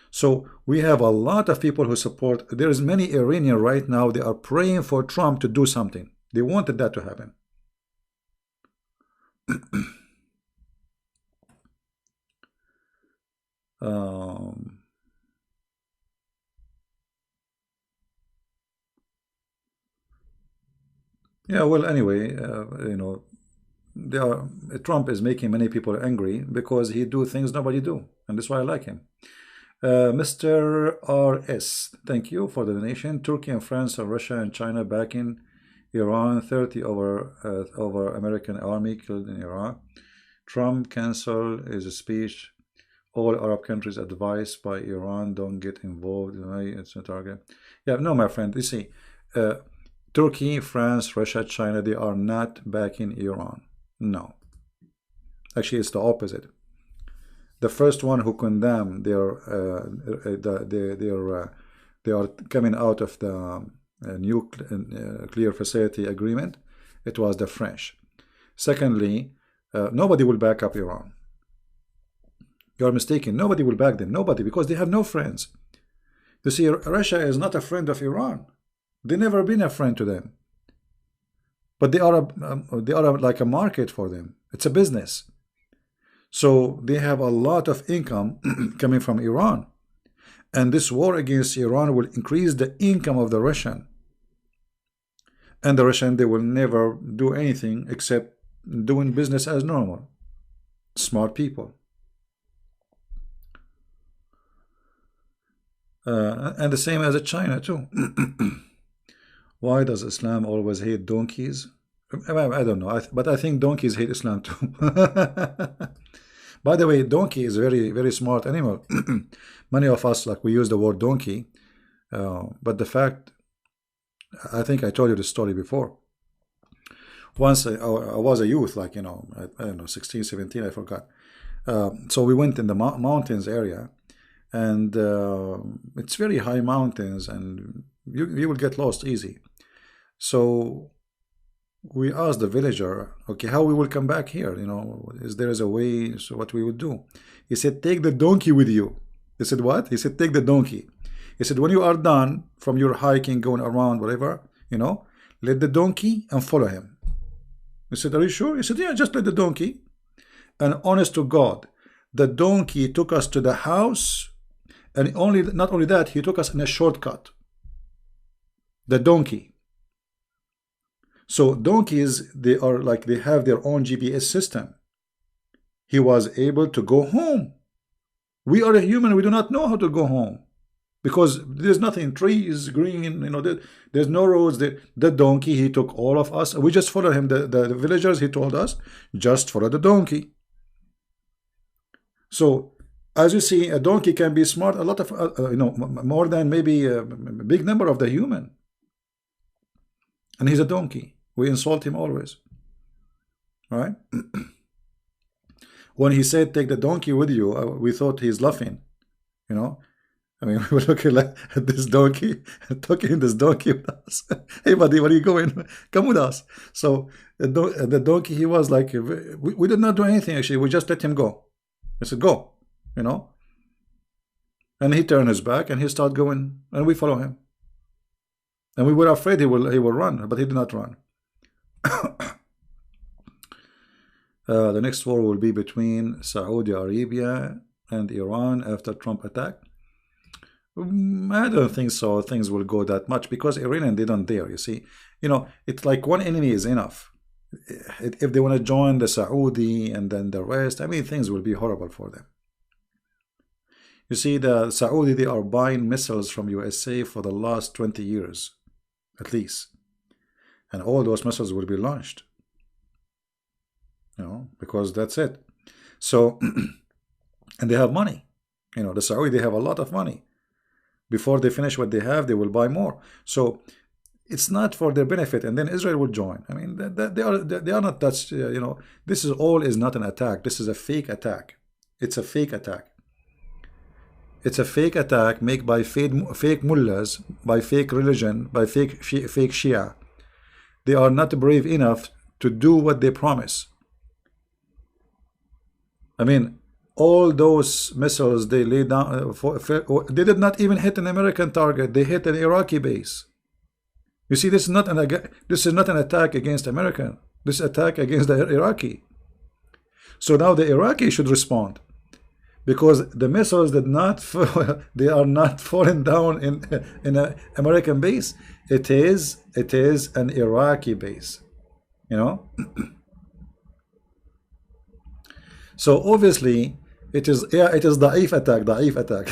A: So we have a lot of people who support. There is many Iranian right now. They are praying for Trump to do something. They wanted that to happen. Yeah, well, anyway, you know, Trump is making many people angry because he do things nobody do, and that's why I like him. Mr. RS, thank you for the donation. Turkey and France and Russia and China backing Iran. 30 over American army killed in Iraq. Trump cancel his speech. All Arab countries advised by Iran don't get involved. It's a target. Yeah, no, my friend. You see, Turkey, France, Russia, China, they are not backing Iran. No. Actually, it's the opposite. The first one who condemned they are coming out of the nuclear facility agreement. It was the French. Secondly, nobody will back up Iran. You are mistaken. Nobody will back them. Nobody, because they have no friends. You see, Russia is not a friend of Iran. They never been a friend to them. But they are like a market for them. It's a business. So they have a lot of income coming from Iran. And this war against Iran will increase the income of the Russian. And the Russian, they will never do anything except doing business as normal. Smart people. And the same as China too. Why does Islam always hate donkeys? I don't know, but I think donkeys hate Islam too. By the way, donkey is a very smart animal. Many of us, like, we use the word donkey, but the fact, I think I told you the story before. Once I was a youth, like, you know, I don't know, 16, 17, I forgot. So we went in the mountains area, and it's very high mountains, and you will get lost easy. So we asked the villager, okay, how we will come back here? You know, is there a way? So what we would do? He said, take the donkey with you. He said, what? He said, take the donkey. He said, when you are done from your hiking, going around, whatever, you know, let the donkey and follow him. He said, are you sure? He said, yeah, just let the donkey. And honest to God, the donkey took us to the house, and not only that, he took us in a shortcut. The donkey. So donkeys, they have their own GPS system. He was able to go home. We are a human, we do not know how to go home. Because there's nothing, trees, green, you know, there's no roads. The donkey, he took all of us. We just followed him. The villagers, he told us, just follow the donkey. So, as you see, a donkey can be smart a lot of, you know, more than maybe a big number of the human. And he's a donkey. We insult him always. Right? When he said, take the donkey with you, we thought he's laughing. You know? I mean, we were looking at this donkey, talking this donkey with us. Hey, buddy, where are you going? Come with us. So the donkey, he was like, we did not do anything, actually. We just let him go. I said, go, you know. And he turned his back and he started going, and we follow him. And we were afraid he will run, but he did not run. The next war will be between Saudi Arabia and Iran after Trump attack. I don't think so. Things will go that much because Iranian they don't dare. You see, it's like one enemy is enough. If they want to join the Saudi and then the rest, I mean, things will be horrible for them. You see, the Saudi they are buying missiles from USA for the last 20 years, at least, and all those missiles will be launched. Because that's it. So, and they have money. The Saudi they have a lot of money. Before they finish what they have, they will buy more. So it's not for their benefit, and then Israel will join. I mean, they are not that. This is not an attack. This is a fake attack. It's a fake attack. It's a fake attack made by fake mullahs, by fake religion, by fake Shia. They are not brave enough to do what they promise. I mean, all those missiles they laid down, they did not even hit an American target. They hit an Iraqi base. You see, this is not an attack against American. This is an attack against the Iraqi. So now the Iraqi should respond, because the missiles did not they are not falling down in an American base. It is an Iraqi base. So obviously it is da'if attack.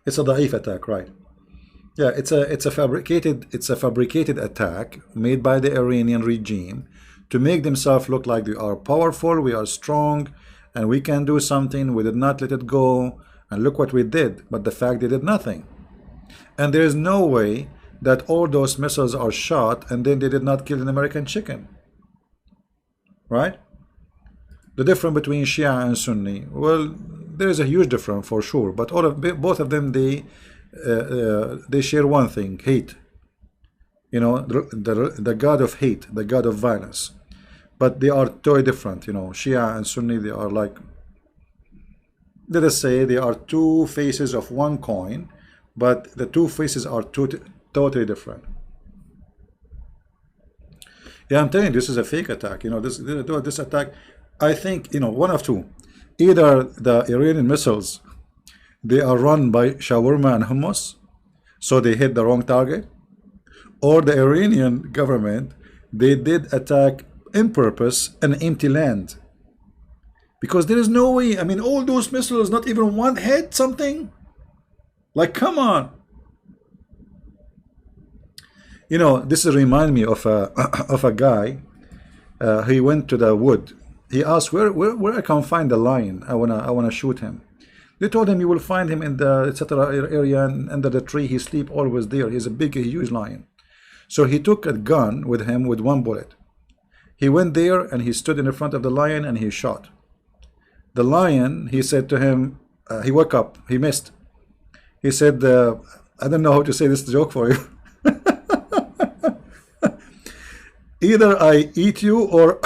A: It's a da'if attack, right? Yeah, it's a fabricated attack made by the Iranian regime to make themselves look like they are powerful, we are strong, and we can do something. We did not let it go, and look what we did. But the fact they did nothing. And there is no way that all those missiles are shot and then they did not kill an American chicken. Right? The difference between Shia and Sunni, well, there is a huge difference for sure, but both of them they share one thing: hate. The god of hate, the god of violence. But they are totally different. Shia and Sunni, they are like, let us say, they are two faces of one coin, but the two faces are totally different. Yeah, I'm telling you, this is a fake attack. This attack, I think, one of two. Either the Iranian missiles, they are run by shawarma and hummus, so they hit the wrong target, or the Iranian government, they did attack in purpose an empty land. Because there is no way, I mean, all those missiles, not even one hit something? Like, come on. This remind me of a guy. He went to the wood. He asked where I can find the lion. I wanna shoot him. They told him you will find him in the etc. area, and under the tree. He sleep always there. He's a big, huge lion. So he took a gun with him with one bullet. He went there and he stood in the front of the lion and he shot. The lion, he said to him, he woke up. He missed. He said, I don't know how to say this joke for you. Either I eat you or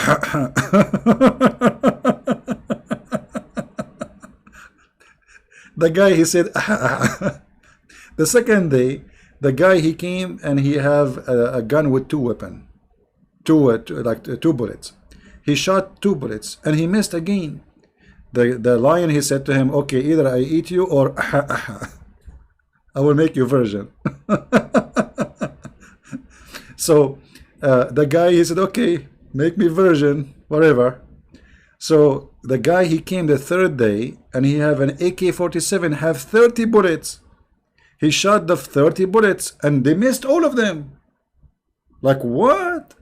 A: the guy, he said, the second day, the guy, he came and he have a gun with two weapons, two bullets. He shot two bullets and he missed again. The lion, he said to him, okay, either I eat you or I will make you virgin. So the guy, he said, okay, make me virgin, whatever. So the guy, he came the third day and he have an AK-47, have 30 bullets. He shot the 30 bullets and they missed all of them. Like, what?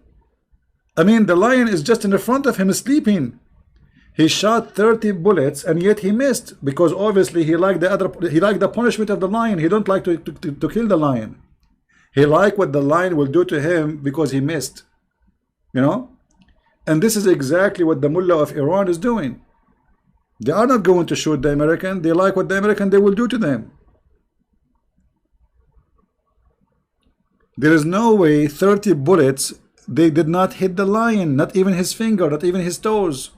A: I mean, the lion is just in the front of him sleeping. He shot 30 bullets and yet he missed, because obviously he liked the punishment of the lion. He don't like to kill the lion. He liked what the lion will do to him because he missed. And this is exactly what the mullah of Iran is doing. They are not going to shoot the American. They like what the American they will do to them. There is no way 30 bullets, they did not hit the lion, not even his finger, not even his toes.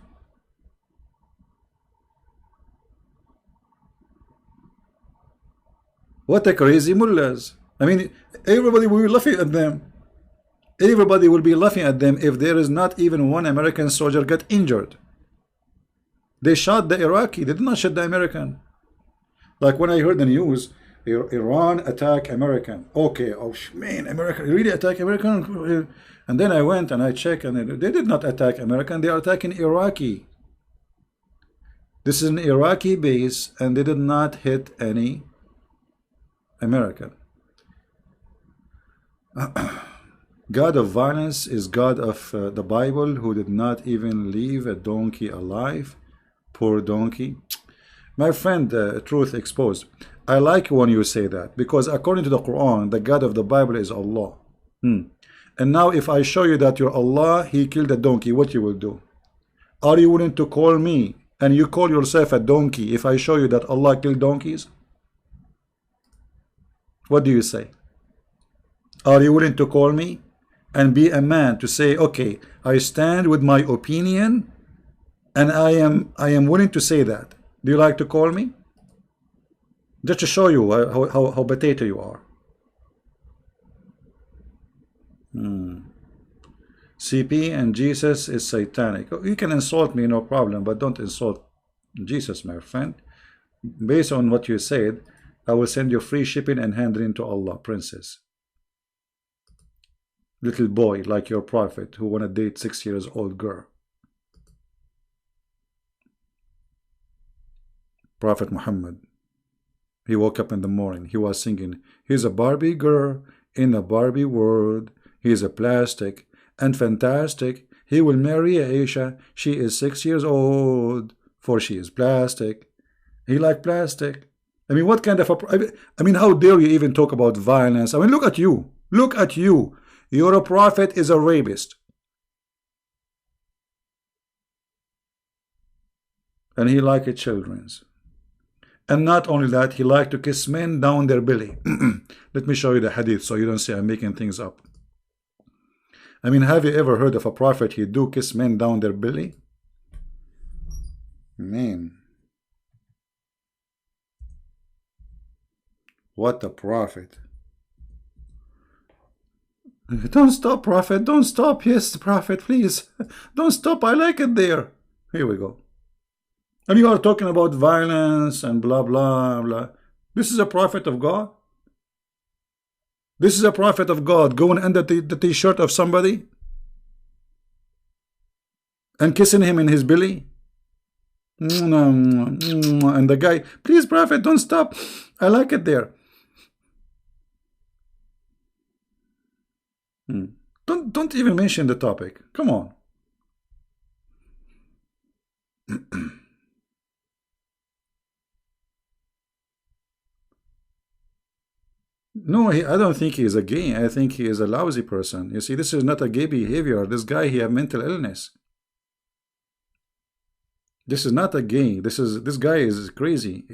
A: What a crazy mullahs. I mean, everybody will be laughing at them. Everybody will be laughing at them if there is not even one American soldier get injured. They shot the Iraqi. They did not shoot the American. Like when I heard the news, Iran attack American. Okay, oh man, American really attack American? And then I went and I checked, and they did not attack American. They are attacking Iraqi. This is an Iraqi base, and they did not hit any American. God of violence is God of the Bible, who did not even leave a donkey alive. Poor donkey. My friend, truth exposed. I like when you say that, because according to the Quran, the God of the Bible is Allah. And now if I show you that you're Allah, he killed a donkey, what you will do? Are you willing to call me and you call yourself a donkey if I show you that Allah killed donkeys? What do you say? Are you willing to call me and be a man to say, okay, I stand with my opinion and I am willing to say that? Do you like to call me? Just to show you how potato you are. CP and Jesus is satanic. You can insult me, no problem, but don't insult Jesus, my friend. Based on what you said, I will send you free shipping and handling to Allah, princess. Little boy like your prophet who wanna date 6 years old girl. Prophet Muhammad, he woke up in the morning, he was singing, he's a Barbie girl in a Barbie world, he's a plastic and fantastic, he will marry Aisha, she is 6 years old, for she is plastic. He like plastic. I mean, what kind of a, I mean, how dare you even talk about violence? I mean, look at you, you're a prophet is a rapist. And he like children's. And not only that, he liked to kiss men down their belly. Let me show you the hadith so you don't say I'm making things up. I mean, have you ever heard of a prophet he do kiss men down their belly? Man. What a prophet. Don't stop, prophet. Don't stop. Yes, prophet, please. Don't stop. I like it there. Here we go. And you are talking about violence and blah, blah, blah. This is a prophet of God? This is a prophet of God going under the t-shirt of somebody and kissing him in his belly? And the guy, please, prophet, don't stop. I like it there. Don't even mention the topic. Come on. No, I don't think he is a gay. I think he is a lousy person. You see, this is not a gay behavior. This guy, he have mental illness. This is not a gay. This guy is crazy.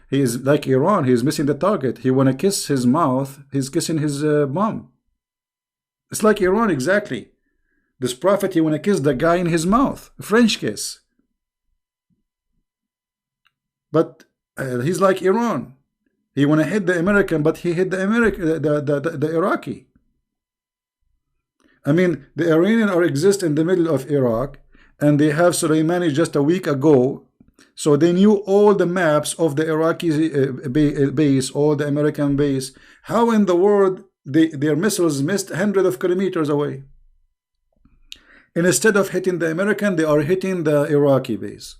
A: He is like Iran. He is missing the target. He wanna kiss his mouth. He's kissing his mom. It's like Iran exactly. This prophet, he wanna kiss the guy in his mouth, a French kiss. But he's like Iran. He wanna hit the American, but he hit the Iraqi. I mean, the Iranians exist in the middle of Iraq, and they have Soleimani just a week ago, so they knew all the maps of the Iraqi base, all the American base. How in the world their missiles missed hundreds of kilometers away? And instead of hitting the American, they are hitting the Iraqi base.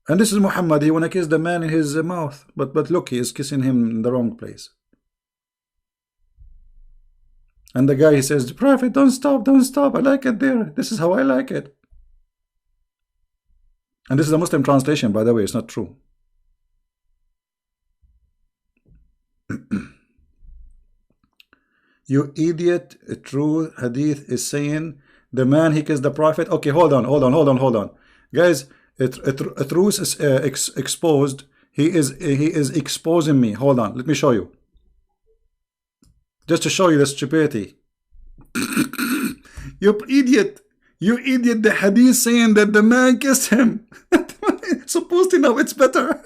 A: And this is Muhammad. He wanna kiss the man in his mouth, but look, he is kissing him in the wrong place. And the guy, he says, prophet, don't stop, don't stop. I like it there. This is how I like it. And this is a Muslim translation, by the way. It's not true. You idiot. A true hadith is saying the man he kissed the prophet. Okay, hold on. Guys, Truth is exposed. He is exposing me. Hold on, let me show you. Just to show you the stupidity. You idiot. The hadith saying that the man kissed him. Supposed to know it's better.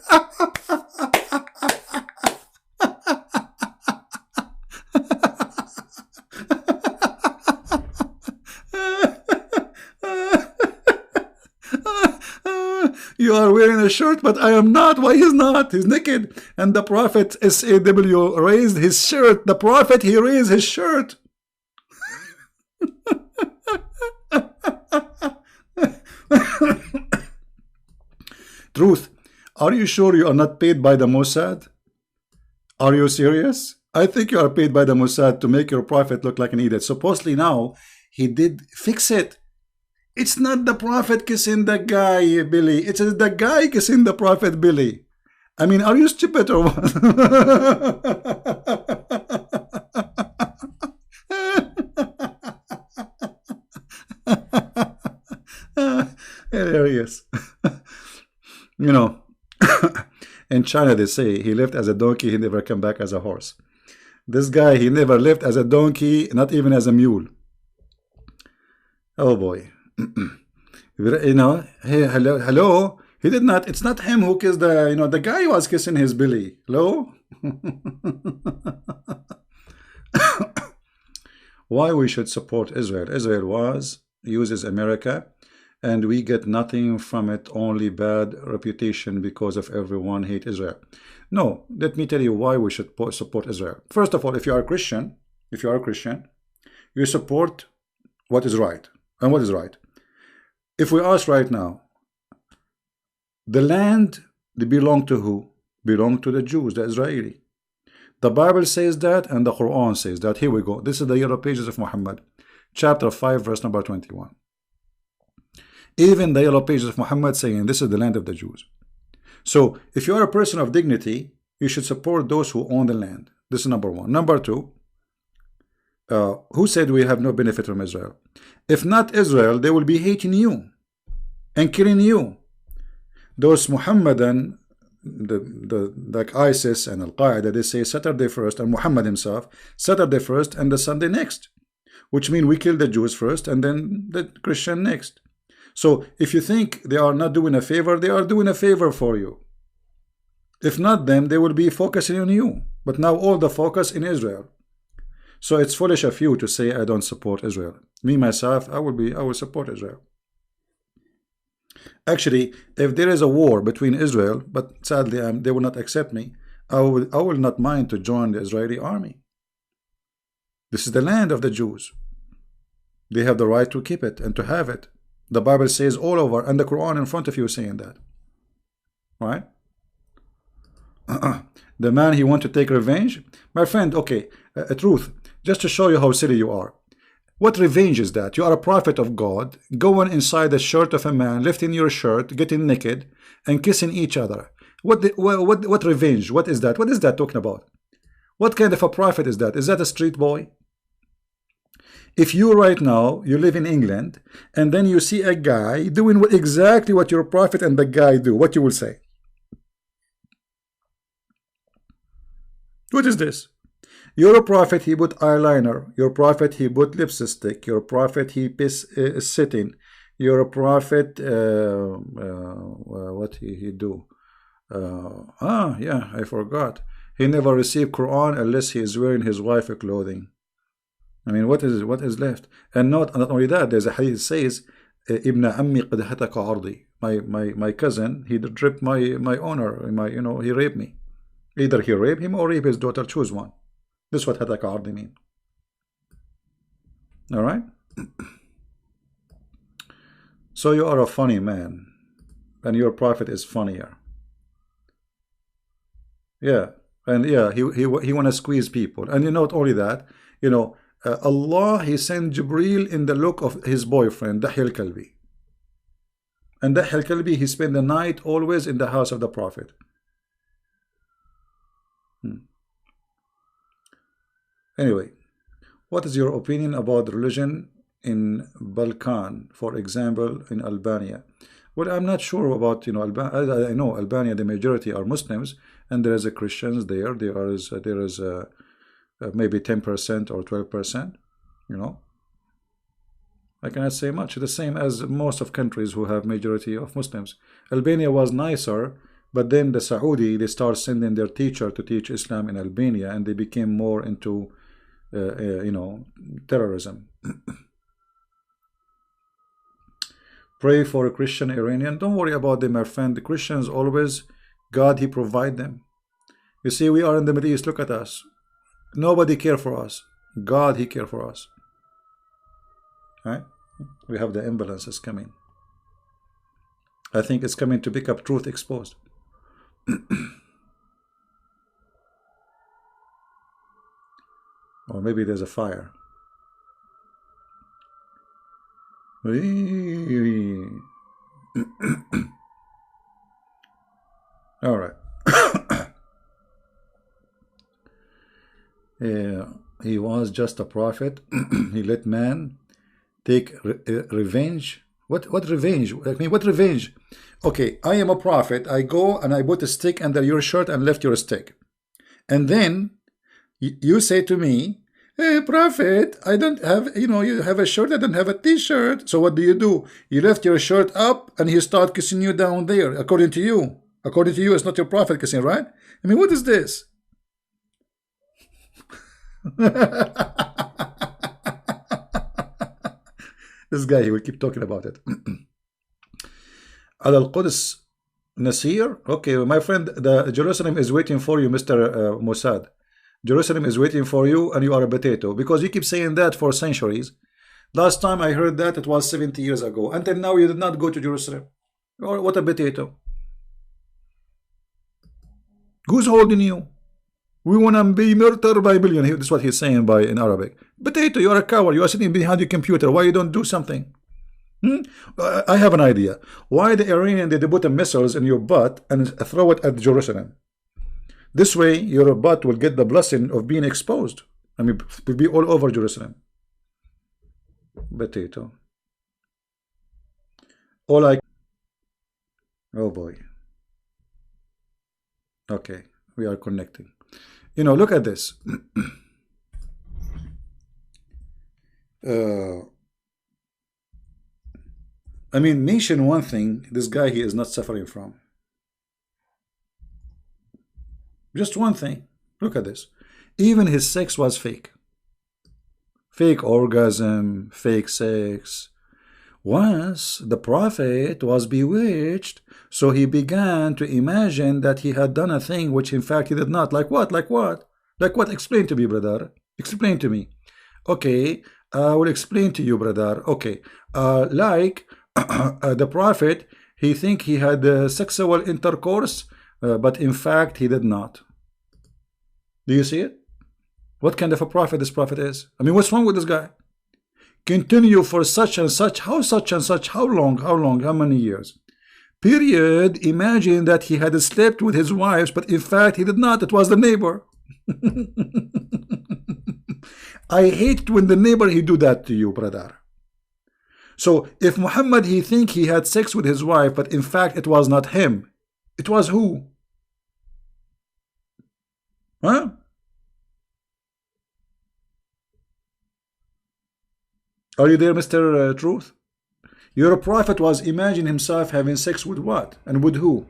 A: You are wearing a shirt, but I am not. Why he's not? He's naked. And the Prophet SAW raised his shirt. The Prophet, he raised his shirt. Truth, are you sure you are not paid by the Mossad? Are you serious? I think you are paid by the Mossad to make your Prophet look like an idiot. Supposedly now, he did fix it. It's not the Prophet kissing the guy, Billy. It's the guy kissing the Prophet, Billy. I mean, are you stupid or what? Hilarious. You know, in China they say he lived as a donkey, he never came back as a horse. This guy, he never lived as a donkey, not even as a mule. Oh boy. You know, hey, hello. He did not, it's not him who kissed the, you know, the guy was kissing his Billy. Hello? Why we should support Israel? Israel uses America, and we get nothing from it, only bad reputation because of everyone hate Israel. No, let me tell you why we should support Israel. First of all, if you are a Christian, you support what is right. And what is right? If we ask right now, the land, they belong to who? Belong to the Jews, the Israeli. The Bible says that, and the Quran says that. Here we go. This is the Yellow Pages of Muhammad, chapter 5, verse number 21. Even the Yellow Pages of Muhammad saying this is the land of the Jews. So if you are a person of dignity, you should support those who own the land. This is number one. Number two, who said we have no benefit from Israel? If not Israel, they will be hating you and killing you. Those Muhammadan, like ISIS and Al-Qaeda, they say Saturday first, and Muhammad himself, Saturday first and the Sunday next, which means we kill the Jews first and then the Christian next. So if you think they are not doing a favor, they are doing a favor for you. If not them, they will be focusing on you. But now all the focus in Israel. So it's foolish of you to say I don't support Israel. Me myself, I will support Israel. Actually, if there is a war between Israel, but sadly they will not accept me, I will not mind to join the Israeli army. This is the land of the Jews. They have the right to keep it and to have it. The Bible says all over, and the Quran in front of you saying that. Right? The man, he want to take revenge? My friend, okay, truth, just to show you how silly you are. What revenge is that? You are a prophet of God, going inside the shirt of a man, lifting your shirt, getting naked, and kissing each other. What revenge? What is that? What is that talking about? What kind of a prophet is that? Is that a street boy? If you right now, you live in England, and then you see a guy doing exactly what your prophet and the guy do, what you will say? What is this? Your prophet, he put eyeliner. Your prophet, he put lipstick. Your prophet, he is sitting. Your prophet, what he do? Yeah, I forgot. He never received Quran unless he is wearing his wife's clothing. I mean, what is left? And not only that, there's a hadith that says, Ibn Ammi qad hataka ardi. My cousin, he ripped my honor, he raped me. Either he raped him or rape his daughter, choose one. This is what hataka ardi mean. All right? So you are a funny man, and your prophet is funnier. Yeah, and yeah, he want to squeeze people. And not only that, Allah, he sent Jibreel in the look of his boyfriend, Dahya al-Kalbi. And Dahya al-Kalbi, he spent the night always in the house of the Prophet. Anyway, what is your opinion about religion in Balkan, for example, in Albania? Well, I'm not sure about, Albania. I know Albania, the majority are Muslims, and there is a Christians there. There is maybe 10% or 12%, I cannot say much. The same as most of countries who have majority of Muslims. Albania was nicer, but then the Saudi, they start sending their teacher to teach Islam in Albania, and they became more into, terrorism. Pray for a Christian Iranian. Don't worry about them, my friend. The Christians always, God, He provide them. You see, we are in the Middle East. Look at us. Nobody care for us. God, He care for us. Right? We have the imbalances coming. I think it's coming to pick up Truth Exposed. Or maybe there's a fire. All right. He was just a prophet. He let man take revenge. What revenge? I mean, what revenge? Okay, I am a prophet. I go and I put a stick under your shirt and left your stick. And then you say to me, hey, prophet, I don't have, you have a shirt, I don't have a t-shirt. So what do? You left your shirt up and he start kissing you down there, according to you. According to you, it's not your prophet kissing, right? I mean, what is this? This guy, he will keep talking about it. Al-Quds Nasir. Okay, my friend, the Jerusalem is waiting for you, Mr. Mossad. Jerusalem is waiting for you and you are a potato. Because you keep saying that for centuries. Last time I heard that, it was 70 years ago. Until now, you did not go to Jerusalem. Or what a potato. Who's holding you? We want to be murdered by billion. That's what he's saying in Arabic. Potato, you are a coward. You are sitting behind your computer. Why you don't do something? I have an idea. Why the Iranian, they put the missiles in your butt and throw it at Jerusalem? This way, your butt will get the blessing of being exposed. I mean, will be all over Jerusalem. Potato. Oh boy. Okay, we are connecting. Look at this. I mean, mention one thing this guy he is not suffering from. Just one thing. Look at this. Even his sex was fake. Fake orgasm, fake sex. Once the prophet was bewitched, so he began to imagine that he had done a thing which in fact he did not. Like what? Like what? Like what? Explain to me, brother. Explain to me. Okay, I will explain to you, brother. Okay, the prophet, he think he had sexual intercourse, but in fact he did not. Do you see it? What kind of a prophet this prophet is? I mean, what's wrong with this guy? Continue for such and such, how long, how many years? Period. Imagine that he had slept with his wives, but in fact he did not. It was the neighbor. I hate when the neighbor he do that to you, brother. So if Muhammad he think he had sex with his wife, but in fact it was not him, it was who? Huh? Are you there, Mr. Truth? Your prophet was imagining himself having sex with what? And with who?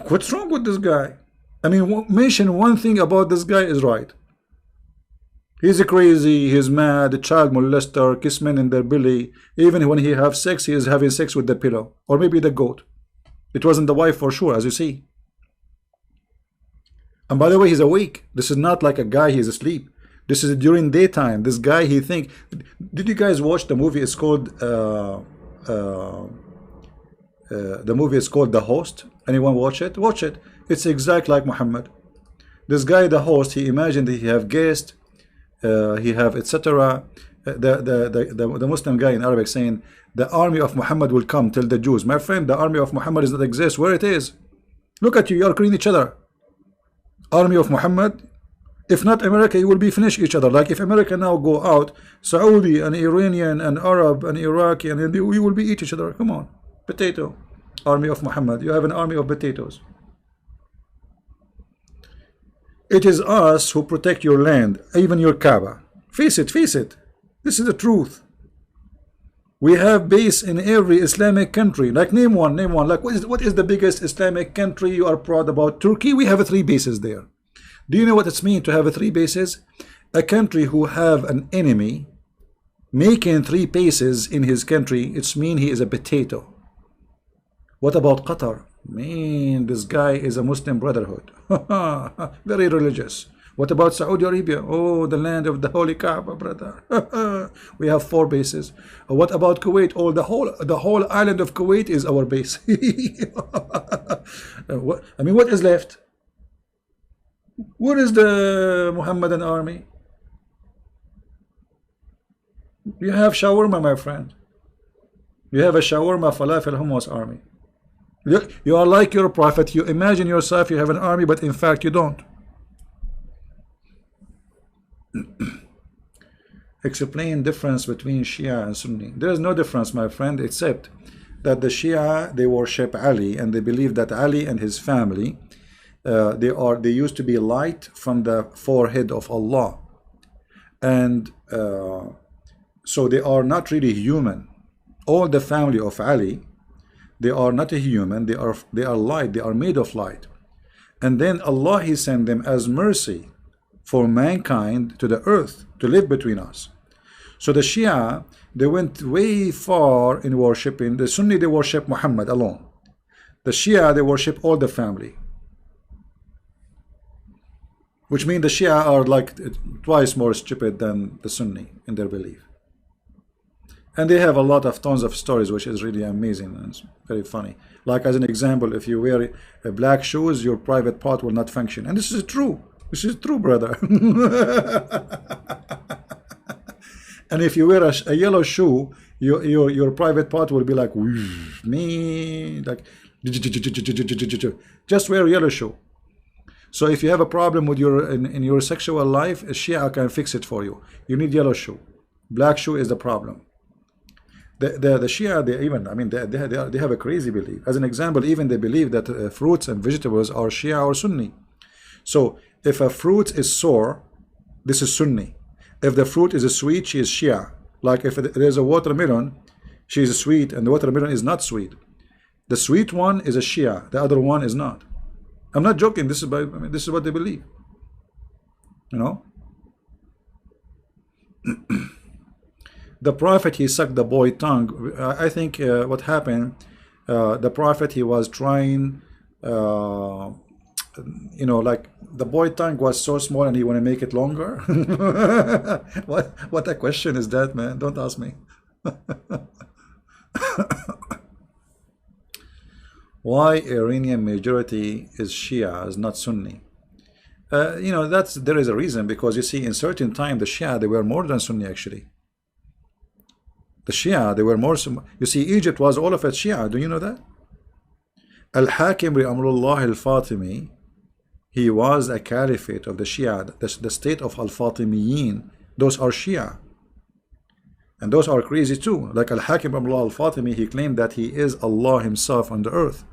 A: What's wrong with this guy? I mean, mention one thing about this guy is right. He's crazy, he's mad, a child molester, kiss men in their belly. Even when he have sex, he is having sex with the pillow. Or maybe the goat. It wasn't the wife for sure, as you see. And by the way, he's awake. This is not like a guy he's asleep. This is during daytime. This guy, he think. Did you guys watch the movie? It's called the movie is called The Host. Anyone watch it? Watch it. It's exact like Muhammad. This guy, the host, he imagined he have guests, he have etc. The Muslim guy in Arabic saying the army of Muhammad will come till the Jews. My friend, the army of Muhammad does not exist. Where it is? Look at you. You are killing each other. Army of Muhammad. If not America, you will be finish each other. Like if America now go out, Saudi and Iranian and Arab and Iraqi, and we will be each other. Come on, potato. Army of Muhammad. You have an army of potatoes. It is us who protect your land, even your Kaaba. Face it, face it. This is the truth. We have base in every Islamic country. Like name one, name one. Like what is the biggest Islamic country you are proud about? Turkey. We have 3 bases there. Do you know what it means to have 3 bases? A country who have an enemy making 3 paces in his country, it's mean he is a potato. What about Qatar? Man, this guy is a Muslim Brotherhood. Very religious. What about Saudi Arabia? Oh, the land of the Holy Kaaba, brother. We have 4 bases. What about Kuwait? Oh, the whole island of Kuwait is our base. What is left? Where is the Muhammadan army? You have shawarma, my friend. You have a shawarma, falafel, hummus army. You are like your prophet. You imagine yourself you have an army, but in fact you don't. Explain difference between Shia and Sunni. There is no difference, my friend, except that the Shia, they worship Ali, and they believe that Ali and his family, they used to be light from the forehead of Allah, and so they are not really human. All the family of Ali, they are not a human. They are light. They are made of light, and then Allah, he sent them as mercy for mankind to the earth to live between us. So the Shia, they went way far in worshiping. The Sunni, they worship Muhammad alone. The Shia, they worship all the family, which means the Shia are like twice more stupid than the Sunni in their belief. And they have a lot of tons of stories, which is really amazing and it's very funny. Like as an example, if you wear black shoes, your private part will not function. And this is true. This is true, brother. And if you wear a yellow shoe, your private part will be like me, like just wear a yellow shoe. So if you have a problem with your in your sexual life, a Shia can fix it for you. You need yellow shoe. Black shoe is the problem. The Shia, they even, they have a crazy belief. As an example, even they believe that fruits and vegetables are Shia or Sunni. So if a fruit is sour, this is Sunni. If the fruit is sweet, she is Shia. Like if there's a watermelon, she is sweet and the watermelon is not sweet. The sweet one is a Shia, the other one is not. I'm not joking. This is this is what they believe. You know. The prophet, he sucked the boy tongue. I think what happened, the prophet, he was trying, like the boy tongue was so small and he want to make it longer. What a question is that, man? Don't ask me. Why Iranian majority is Shia, is not Sunni? There is a reason, because you see, in certain time the Shia, they were more than Sunni actually. The Shia, they were more. You see, Egypt was all of it Shia. Do you know that? Al-Hakim Amrullah al-Fatimi, he was a caliphate of the Shia, the state of Al-Fatimiyin. Those are Shia. And those are crazy too. Like Al-Hakim Amrullah al-Fatimi, he claimed that he is Allah himself on the earth.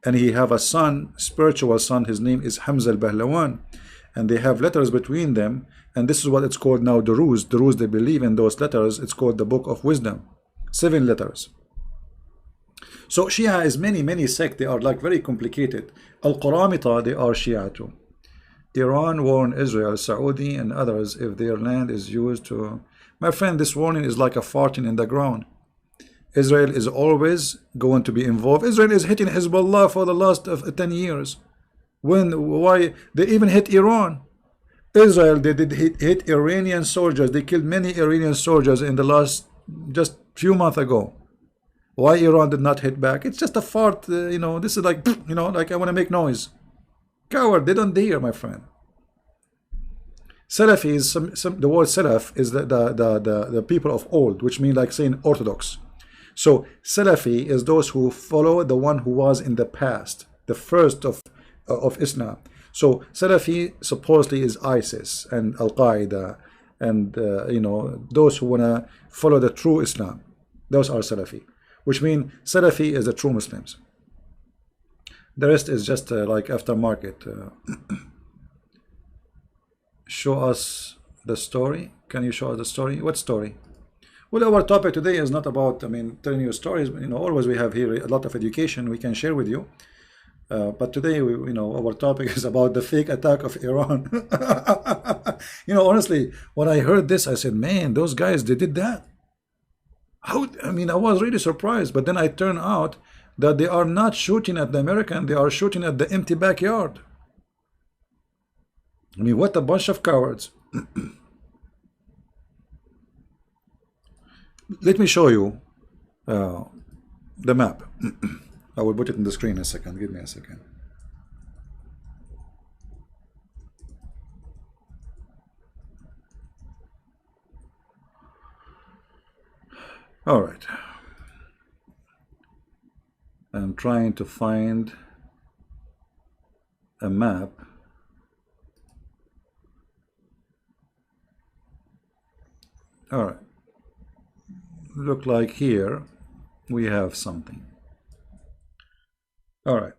A: And he have a son, spiritual son, his name is Hamza al-Bahlawan. And they have letters between them. And this is what it's called now, Duruz. Duruz, they believe in those letters. It's called the Book of Wisdom. 7 letters. So Shia is many sects. They are like very complicated. Al-Qaramita, they are Shia too. Iran warned Israel, Saudi and others if their land is used to... My friend, this warning is like a farting in the ground. Israel is always going to be involved. Israel is hitting Hezbollah for the last 10 years. Why? They even hit Iran. Israel, they did hit Iranian soldiers. They killed many Iranian soldiers in the last, just few months ago. Why Iran did not hit back? It's just a fart, this is like, like I want to make noise. Coward, they don't dare, my friend. Salafis, the word Salaf is the people of old, which means like saying Orthodox. So Salafi is those who follow the one who was in the past, the first of Islam. So Salafi supposedly is ISIS and Al-Qaeda and those who want to follow the true Islam. Those are Salafi, which means Salafi is the true Muslims. The rest is just like aftermarket. Show us the story. Can you show us the story? What story? Well, our topic today is not about, telling you stories. Always we have here a lot of education we can share with you. But today, our topic is about the fake attack of Iran. Honestly, when I heard this, I said, man, those guys, they did that. How? I mean, I was really surprised. But then I turned out that they are not shooting at the American, they are shooting at the empty backyard. I mean, what a bunch of cowards. Let me show you the map. I will put it in the screen in a second. Give me a second. All right. I'm trying to find a map. All right. Look like here we have something. All right.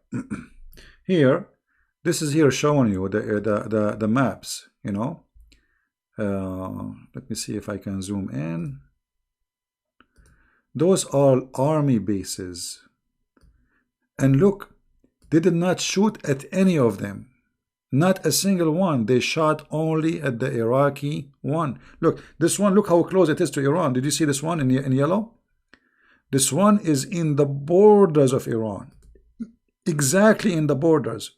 A: Here, this is here showing you the maps, let me see if I can zoom in. Those are army bases. And look, they did not shoot at any of them. Not a single one. They shot only at the Iraqi one. Look, this one, look how close it is to Iran. Did you see this one in yellow? This one is in the borders of Iran. Exactly in the borders.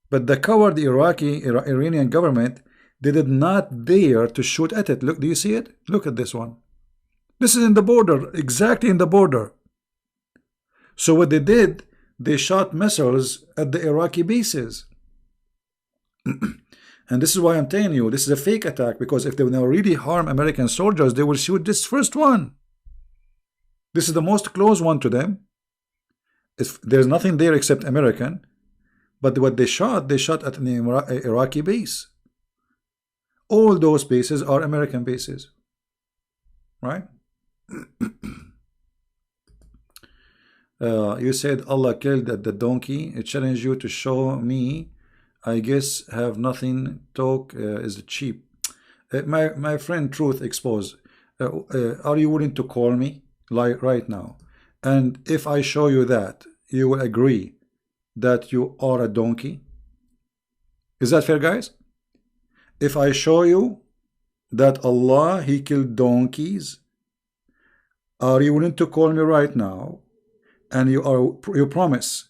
A: But the coward Iranian government, they did not dare to shoot at it. Look, do you see it? Look at this one. This is in the border, exactly in the border. So what they did, they shot missiles at the Iraqi bases. And this is why I'm telling you, this is a fake attack, because if they will really harm American soldiers, they will shoot this first one. This is the most close one to them. There's nothing there except American. But what they shot at an Iraqi base. All those bases are American bases. Right? You said Allah killed at the donkey. It challenged you to show me. I guess have nothing. Talk is cheap. My friend, Truth Exposed. Are you willing to call me like right now? And if I show you that, you will agree that you are a donkey? Is that fair, guys? If I show you that Allah, He killed donkeys, are you willing to call me right now? And you promise,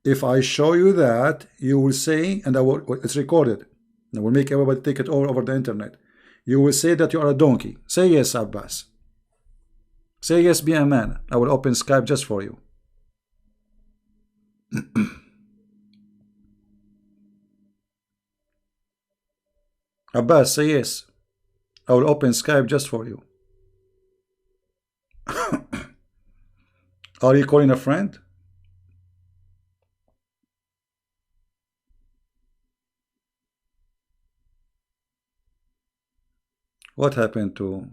A: if I show you that, you will say, and it's recorded, I will make everybody take it all over the internet. You will say that you are a donkey. Say yes, Abbas. Say yes, be a man. I will open Skype just for you. Abbas, say yes. I will open Skype just for you. Are you calling a friend? What happened to...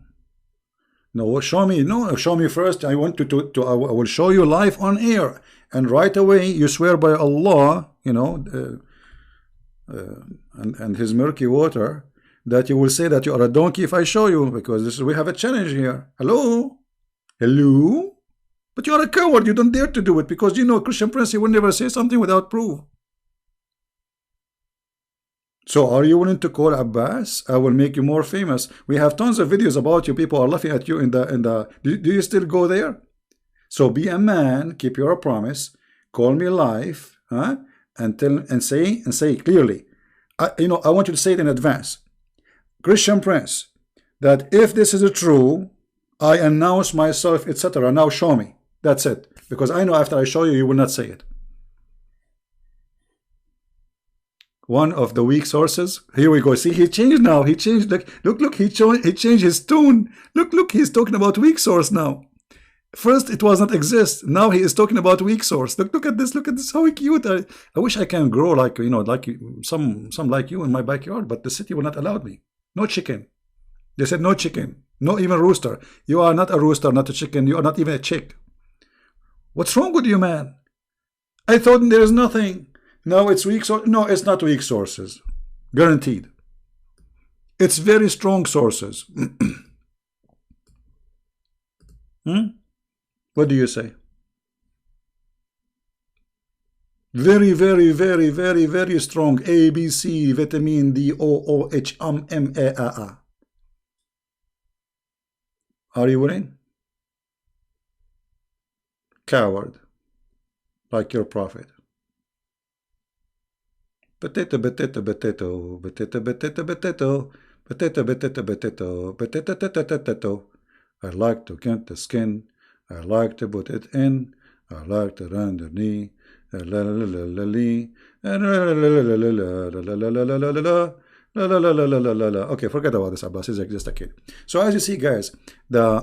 A: No, show me. No, show me first. I want I will show you live on air. And right away, you swear by Allah, and His murky water, that you will say that you are a donkey if I show you, because we have a challenge here. Hello? Hello? But you are a coward. You don't dare to do it, because Christian Prince, he will never say something without proof. So are you willing to call Abbas? I will make you more famous. We have tons of videos about you. People are laughing at you in the do you still go there? So be a man, keep your promise, call me live, huh? And say clearly. I want you to say it in advance. Christian Prince, that if this is true, I announce myself, etc. Now show me. That's it. Because I know after I show you, you will not say it. One of the weak sources. Here we go. See, he changed now. He changed. Look. He changed his tune. Look. He's talking about weak source now. First, it was not exist. Now he is talking about weak source. Look at this. Look at this. How cute. I wish I can grow like some like you in my backyard, but the city will not allow me. No chicken. They said no chicken. No even rooster. You are not a rooster, not a chicken. You are not even a chick. What's wrong with you, man? I thought there is nothing. No, it's weak sources. No, it's not weak sources. Guaranteed. It's very strong sources. What do you say? Very, very, very, very, very strong. A, B, C, vitamin D, O, O, H, M, A, A. Are you willing? Coward, like your prophet. Potato, potato, potato, potato, potato, potato, potato, potato, potato, potato, potato, potato. I like to get the skin. I like to put it in. I like to run the knee. La la la la la la. Okay, forget about this, Abbas. He's just a kid. So as you see, guys, the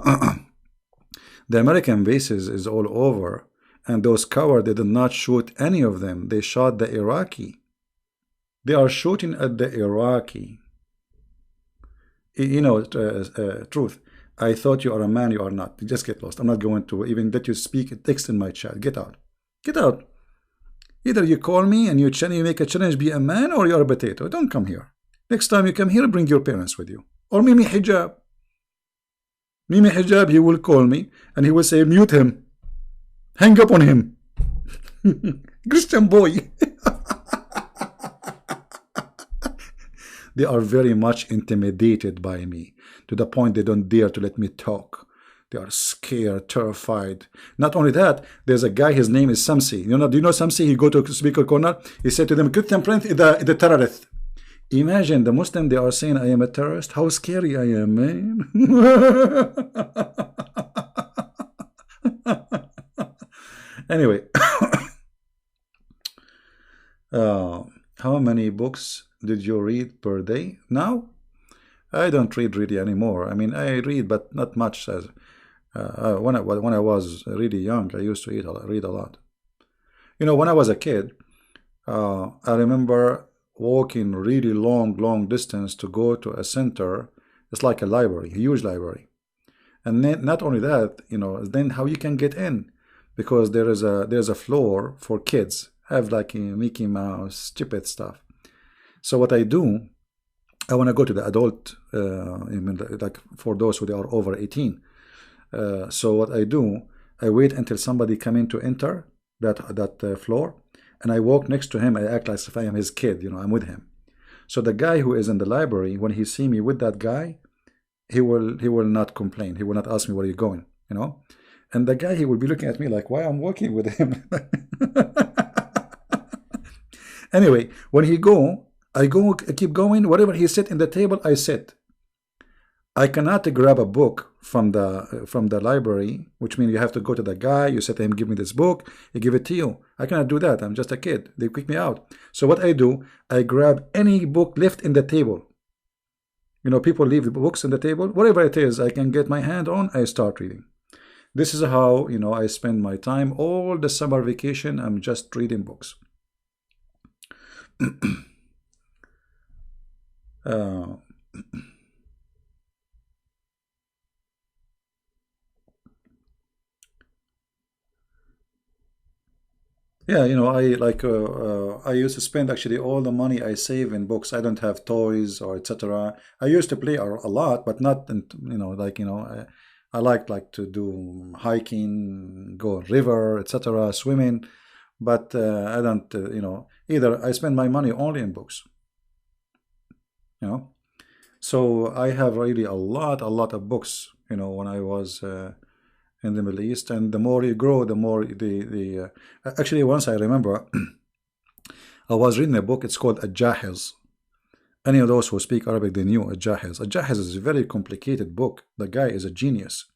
A: the American bases is all over, and those cowards, they did not shoot any of them. They shot the Iraqi. They are shooting at the Iraqi. You know, truth. I thought you are a man, you are not. You just get lost. I'm not going to even let you speak text in my chat. Get out. Get out. Either you call me and you make a challenge, be a man, or you're a potato. Don't come here. Next time you come here, bring your parents with you. Or Mimi Hijab. Mimi Hijab, he will call me and he will say, mute him. Hang up on him. Christian boy. They are very much intimidated by me, to the point they don't dare to let me talk. They are scared, terrified. Not only that, there's a guy, his name is Samsi. Do you know Samsi? He go to speaker corner. He said to them, Christian Prince is the terrorist. Imagine the Muslim, they are saying, I am a terrorist. How scary I am, man. Anyway. How many books did you read per day? Now, I don't read really anymore. I mean, I read, but not much. As when I was really young, I used to read a lot. When I was a kid, I remember walking really long distance to go to a center. It's like a library, a huge library. And then, not only that, then how you can get in, because there's a floor for kids. Have like a Mickey Mouse, stupid stuff. So what I do, I want to go to the adult, like for those who are over 18. So what I do, I wait until somebody come in to enter that floor, and I walk next to him. I act like if I am his kid, I'm with him. So the guy who is in the library, when he see me with that guy, he will not complain. He will not ask me where you're going, And the guy, he will be looking at me like, why I'm walking with him. Anyway, when he go, I keep going. Whatever he sit in the table, I sit. I cannot grab a book from the library, which means you have to go to the guy. You say to him, give me this book. He give it to you. I cannot do that. I'm just a kid. They kick me out. So what I do, I grab any book left in the table. People leave the books in the table. Whatever it is, I can get my hand on, I start reading. This is how, I spend my time. All the summer vacation, I'm just reading books. Yeah, I used to spend actually all the money I save in books. I don't have toys or etc. I used to play a lot, but not, I like to do hiking, go river, etc., swimming, but I don't, either I spend my money only in books, So I have really a lot of books, when I was in the Middle East, and the more you grow, the more actually, once I remember, I was reading a book. It's called Al-Jahiz. Any of those who speak Arabic, they knew Al-Jahiz. Al-Jahiz is a very complicated book. The guy is a genius.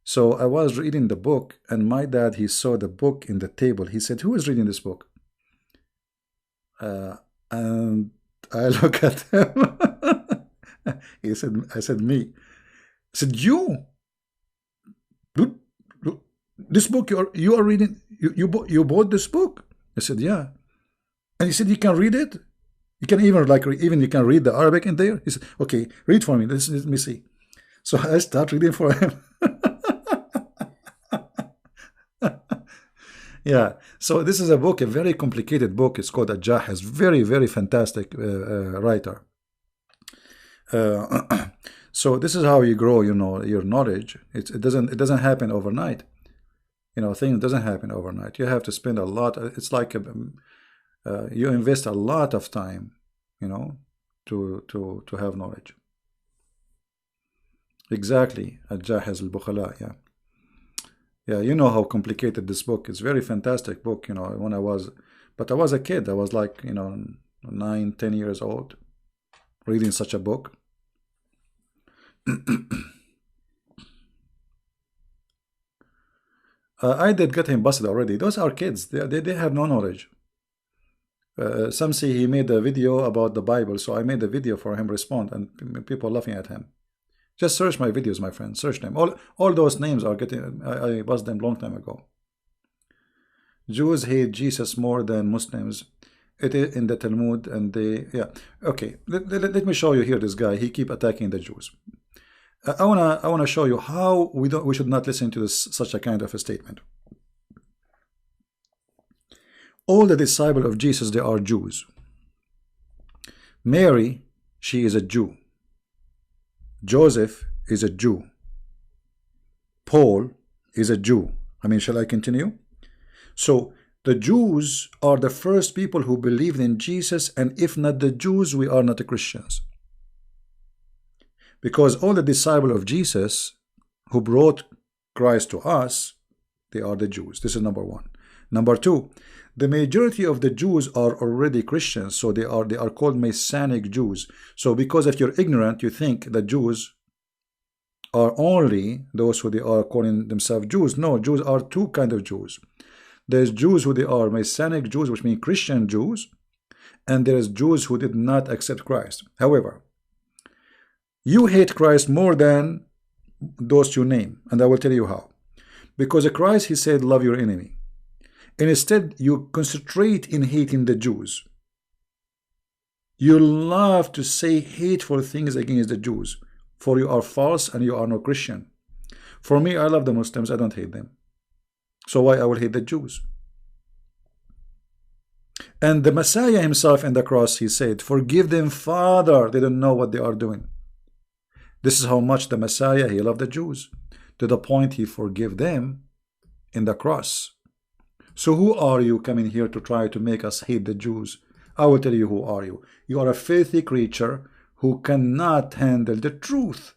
A: So I was reading the book, and my dad, he saw the book in the table. He said, who is reading this book? And I look at him. I said, me. I said, you? This book you are reading, you bought this book? I said, yeah. And he said, you can read it? You can even you can read the Arabic in there? He said, okay, read for me. Let me see. So I start reading for him. Yeah. So this is a book, a very complicated book. It's called Al-Jahiz. Very, very fantastic writer. So this is how you grow, your knowledge. It doesn't happen overnight. You know, things doesn't happen overnight. You have to spend a lot. It's like you invest a lot of time, you know, to have knowledge. Exactly. Al-Jahiz al-Bukhala. Yeah. Yeah, you know how complicated this book is. Very fantastic book, you know, when I was, but I was a kid. I was like, you know, 9, 10 years old, reading such a book. I did get him busted already. Those are kids. They have no knowledge. Some say he made a video about the Bible, so I made a video for him respond, and people laughing at him. Just search my videos, my friend. Search them. All those names are getting. I buzzed them long time ago. Jews hate Jesus more than Muslims. It is in the Talmud, and they, yeah. Okay, let me show you here. This guy, he keep attacking the Jews. I wanna show you how we should not listen to such a kind of a statement. All the disciples of Jesus, they are Jews. Mary, she is a Jew. Joseph is a Jew. Paul is a Jew. I mean, shall I continue? So the Jews are the first people who believed in Jesus, and if not the Jews, we are not Christians. Because all the disciples of Jesus who brought Christ to us, they are the Jews. This is number one. Number two, the majority of the Jews are already Christians, so they are called Messianic Jews. So because if you're ignorant, you think that Jews are only those who they are calling themselves Jews. No, Jews are two kinds of Jews. There's Jews who they are Messianic Jews, which mean Christian Jews, and there's Jews who did not accept Christ. However, you hate Christ more than those you name, and I will tell you how. Because Christ, he said, love your enemy. And instead, you concentrate in hating the Jews. You love to say hateful things against the Jews, for you are false and you are no Christian. For me, I love the Muslims, I don't hate them. So why I will hate the Jews? And the Messiah himself in the cross, he said, forgive them, Father, they don't know what they are doing. This is how much the Messiah, he loved the Jews, to the point he forgave them in the cross. So who are you coming here to try to make us hate the Jews? I will tell you who are you. You are a filthy creature who cannot handle the truth.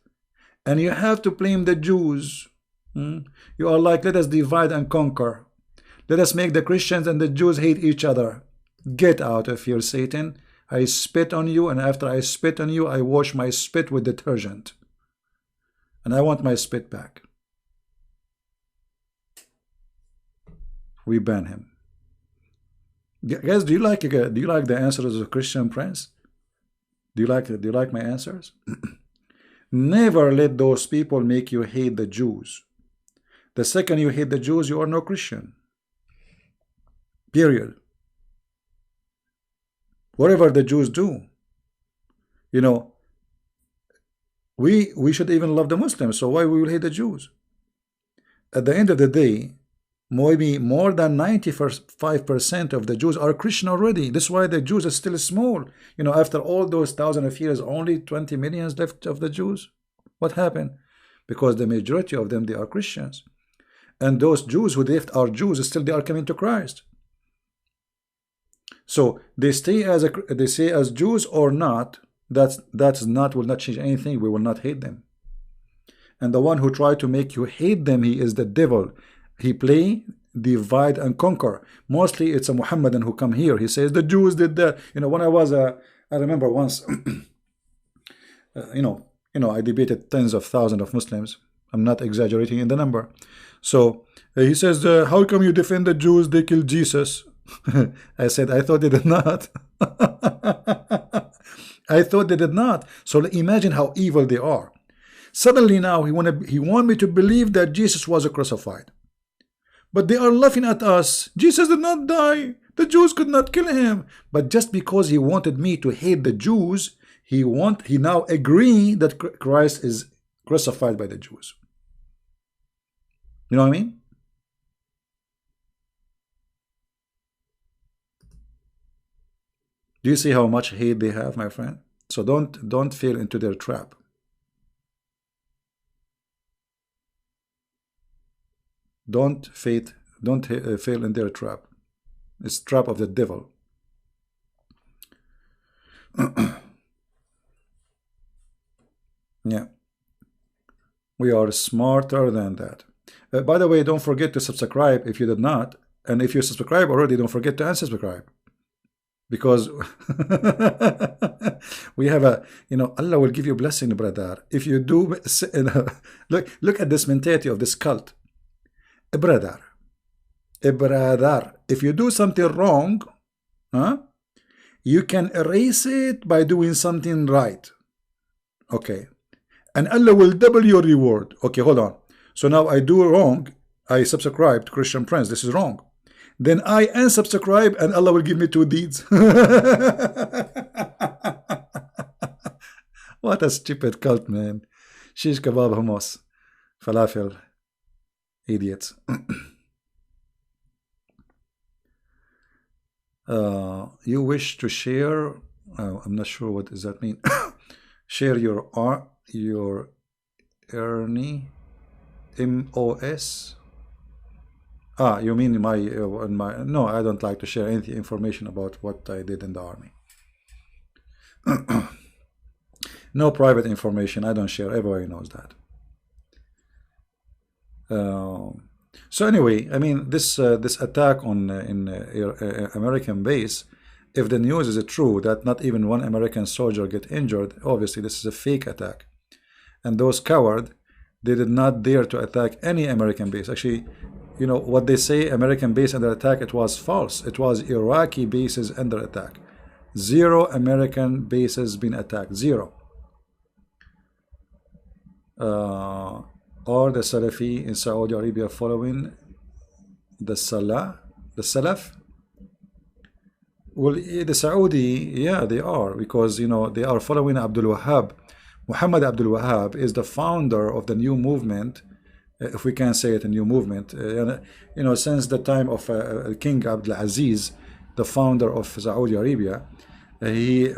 A: And you have to blame the Jews. You are like, let us divide and conquer. Let us make the Christians and the Jews hate each other. Get out of here, Satan. I spit on you, and after I spit on you, I wash my spit with detergent. And I want my spit back. We ban him. Guys, do you like the answers of the Christian Prince? Do you like my answers? Never let those people make you hate the Jews. The second you hate the Jews, you are no Christian. Period. Whatever the Jews do, you know, we should even love the Muslims. So why we will hate the Jews? At the end of the day, maybe more than 95% of the Jews are Christian already. That's why the Jews are still small. You know, after all those thousands of years, only 20 million left of the Jews. What happened? Because the majority of them, they are Christians. And those Jews who left are Jews, still they are coming to Christ. So they stay as Jews or not. That's not will not change anything. We will not hate them. And the one who tried to make you hate them, he is the devil. He play divide and conquer. Mostly it's a Muhammadan who come here. He says the Jews did that. You know, when I was I remember once, you know, I debated tens of thousands of Muslims. I'm not exaggerating in the number. So he says, how come you defend the Jews? They killed Jesus. I said, I thought they did not. I thought they did not. So imagine how evil they are. Suddenly now he want me to believe that Jesus was crucified. But they are laughing at us. Jesus did not die. The Jews could not kill him. But just because he wanted me to hate the Jews, he now agree that Christ is crucified by the Jews. You know what I mean? Do you see how much hate they have, my friend? So don't fall into their trap. Don't fail in their trap. It's trap of the devil. Yeah, we are smarter than that. By the way, don't forget to subscribe if you did not, and if you subscribe already, don't forget to unsubscribe, because we have a, Allah will give you blessing, brother, if you do. Look at this mentality of this cult. Brother, if you do something wrong, you can erase it by doing something right. Okay, and Allah will double your reward. Okay, hold on. So now I do wrong, I subscribe to Christian Prince, this is wrong. Then I unsubscribe and Allah will give me 2 deeds. What a stupid cult, man. Shish kebab, hummus, falafel, idiots. You wish to share, I'm not sure what does that mean. Share your Ernie MOS. You mean my no, I don't like to share any information about what I did in the army. No private information, I don't share. Everybody knows that. So anyway, I mean, this attack on in American base, if the news is true that not even one American soldier get injured, obviously this is a fake attack. And those cowards, they did not dare to attack any American base. Actually, what they say, American base under attack, it was false. It was Iraqi bases under attack. 0 American bases been attacked. 0. Are the Salafi in Saudi Arabia following the Salaf? Well, the Saudi, yeah, they are, because they are following Abdul Wahhab. Muhammad Abdul Wahhab is the founder of the new movement, if we can say it, a new movement. Since the time of King Abdul Aziz, the founder of Saudi Arabia, he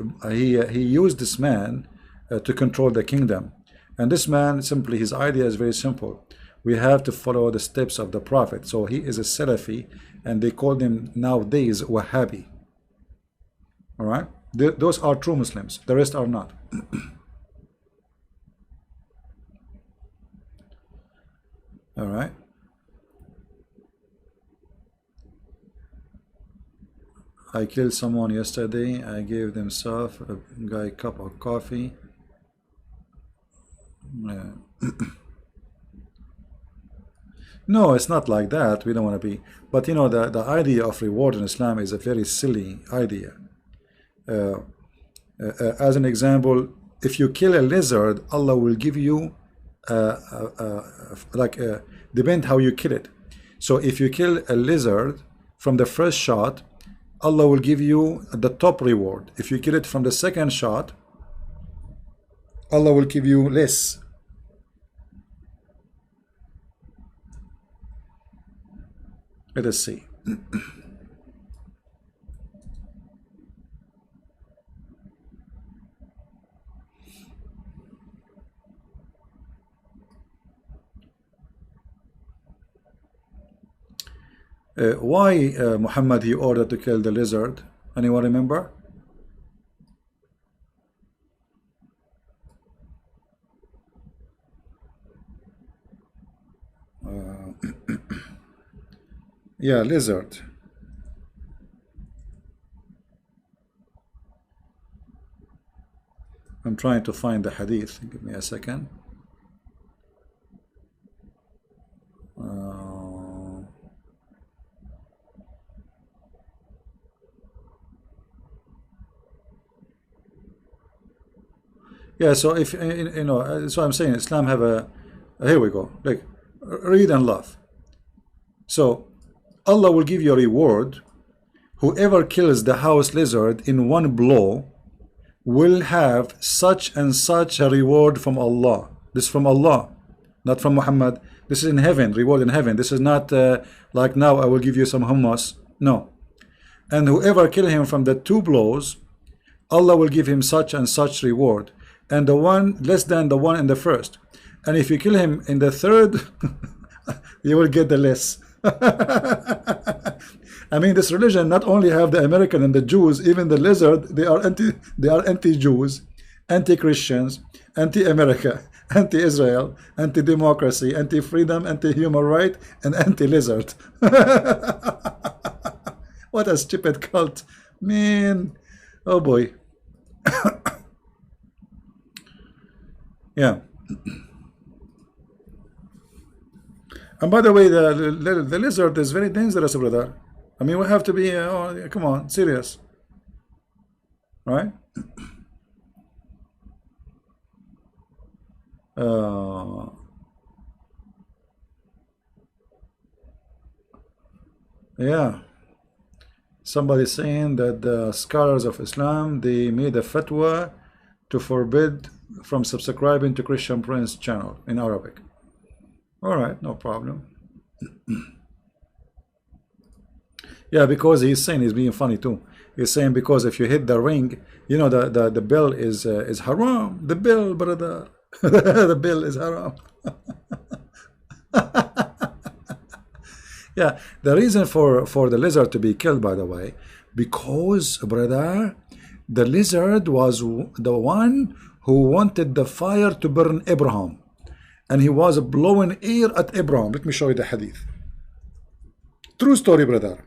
A: used this man to control the kingdom. And this man, simply, his idea is very simple. We have to follow the steps of the Prophet. So he is a Salafi, and they call them nowadays Wahhabi. All right? Those are true Muslims. The rest are not. All right. I killed someone yesterday. I gave them a guy cup of coffee. No, it's not like that. We don't want to be. But the idea of reward in Islam is a very silly idea. As an example, if you kill a lizard, Allah will give you depend how you kill it. So if you kill a lizard from the first shot, Allah will give you the top reward. If you kill it from the second shot, Allah will give you less. Let us see. Why Muhammad he ordered to kill the lizard? Anyone remember? Yeah, lizard. I'm trying to find the hadith. Give me a second. Yeah, so if so I'm saying Islam have a here we go. Like, read and love. So Allah will give you a reward. Whoever kills the house lizard in one blow will have such and such a reward from Allah. This is from Allah, not from Muhammad. This is in heaven, reward in heaven. This is not like now I will give you some hummus. No. And whoever kill him from the 2 blows, Allah will give him such and such reward, and the one less than the one in the first. And if you kill him in the third you will get the less. I mean, this religion not only have the American and the Jews, even the lizard, they are anti-Jews, anti-Christians, anti-America, anti-Israel, anti-democracy, anti-freedom, anti-human right, and anti-lizard. What a stupid cult, man. Oh boy. Yeah. And by the way, the lizard is very dangerous, brother. I mean, we have to be, oh, come on, serious, right? Uh, yeah. Somebody saying that the scholars of Islam, they made a fatwa to forbid from subscribing to Christian Prince channel in Arabic. All right, no problem. Yeah, because he's saying, he's being funny too. He's saying because if you hit the ring, you know, the bill is haram. The bill, brother. The bill is haram. Yeah, the reason for the lizard to be killed, by the way, because, brother, the lizard was the one who wanted the fire to burn Abraham, and he was blowing air at Abraham. Let me show you the hadith. True story, brother.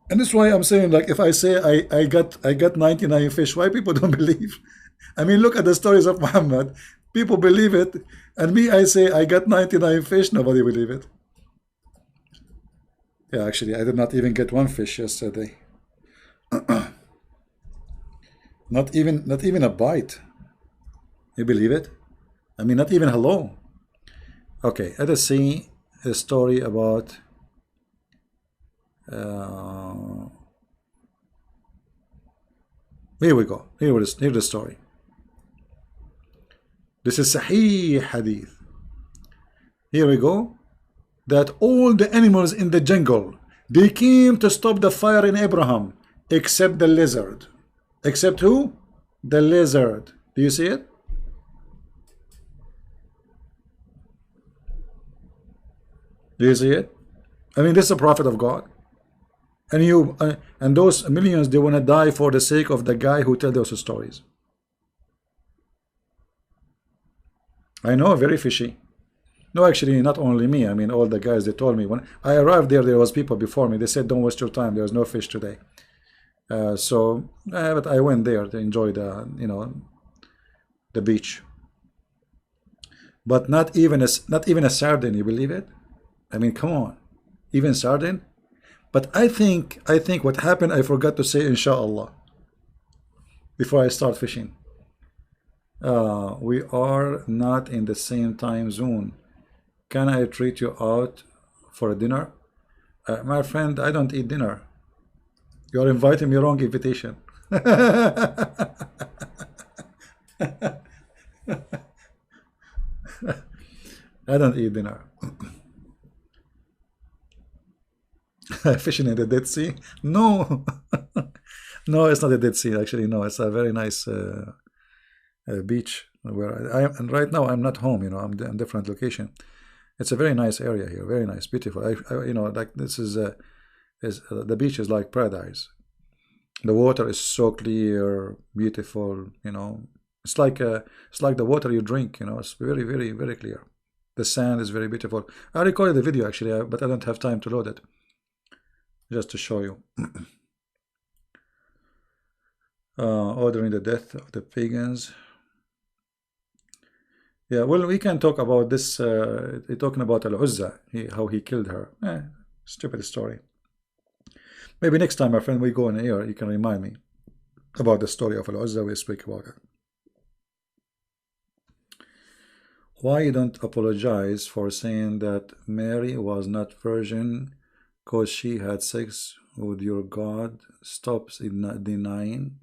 A: And this is why I'm saying, like, if I say I got 99 fish, why people don't believe? I mean, look at the stories of Muhammad. People believe it, and me, I say I got 99 fish, nobody believe it. Yeah, actually, I did not even get one fish yesterday. Not even a bite. You believe it? I mean, not even hello. Okay, let us see a story about here we go. Here's the story. This is Sahih Hadith. Here we go. That all the animals in the jungle, they came to stop the fire in Abraham, except the lizard. Except who? The lizard. Do you see it? Do you see it? I mean, this is a prophet of God. And you and those millions, they want to die for the sake of the guy who tells those stories. I know, very fishy. No, actually, not only me. I mean, all the guys, they told me. When I arrived there, there was people before me. They said, don't waste your time. There's no fish today. But I went there to enjoy the, you know, the beach. But not even a sardine, you believe it? I mean, come on. Even sardine? But I think what happened, I forgot to say inshallah before I start fishing. We are not in the same time zone. Can I treat you out for a dinner? My friend, I don't eat dinner. You are inviting me wrong invitation. I don't eat dinner. Fishing in the Dead Sea? No. No, it's not a Dead Sea, actually. No, it's a very nice beach where I am. And right now, I'm not home, you know, I'm in a different location. It's a very nice area here, very nice, beautiful. You know, like this is the beach is like paradise. The water is so clear, beautiful. You know, it's like the water you drink. You know, it's very, very, very clear. The sand is very beautiful. I recorded the video actually, but I don't have time to load it. Just to show you. Ordering the death of the pagans. Yeah, well, we can talk about this. Talking about Al-Uzza, how he killed her. Stupid story. Maybe next time, my friend, we go in here, you can remind me about the story of Al-Uzza. We speak about it. Why you don't apologize for saying that Mary was not virgin because she had sex with your God? Stop denying.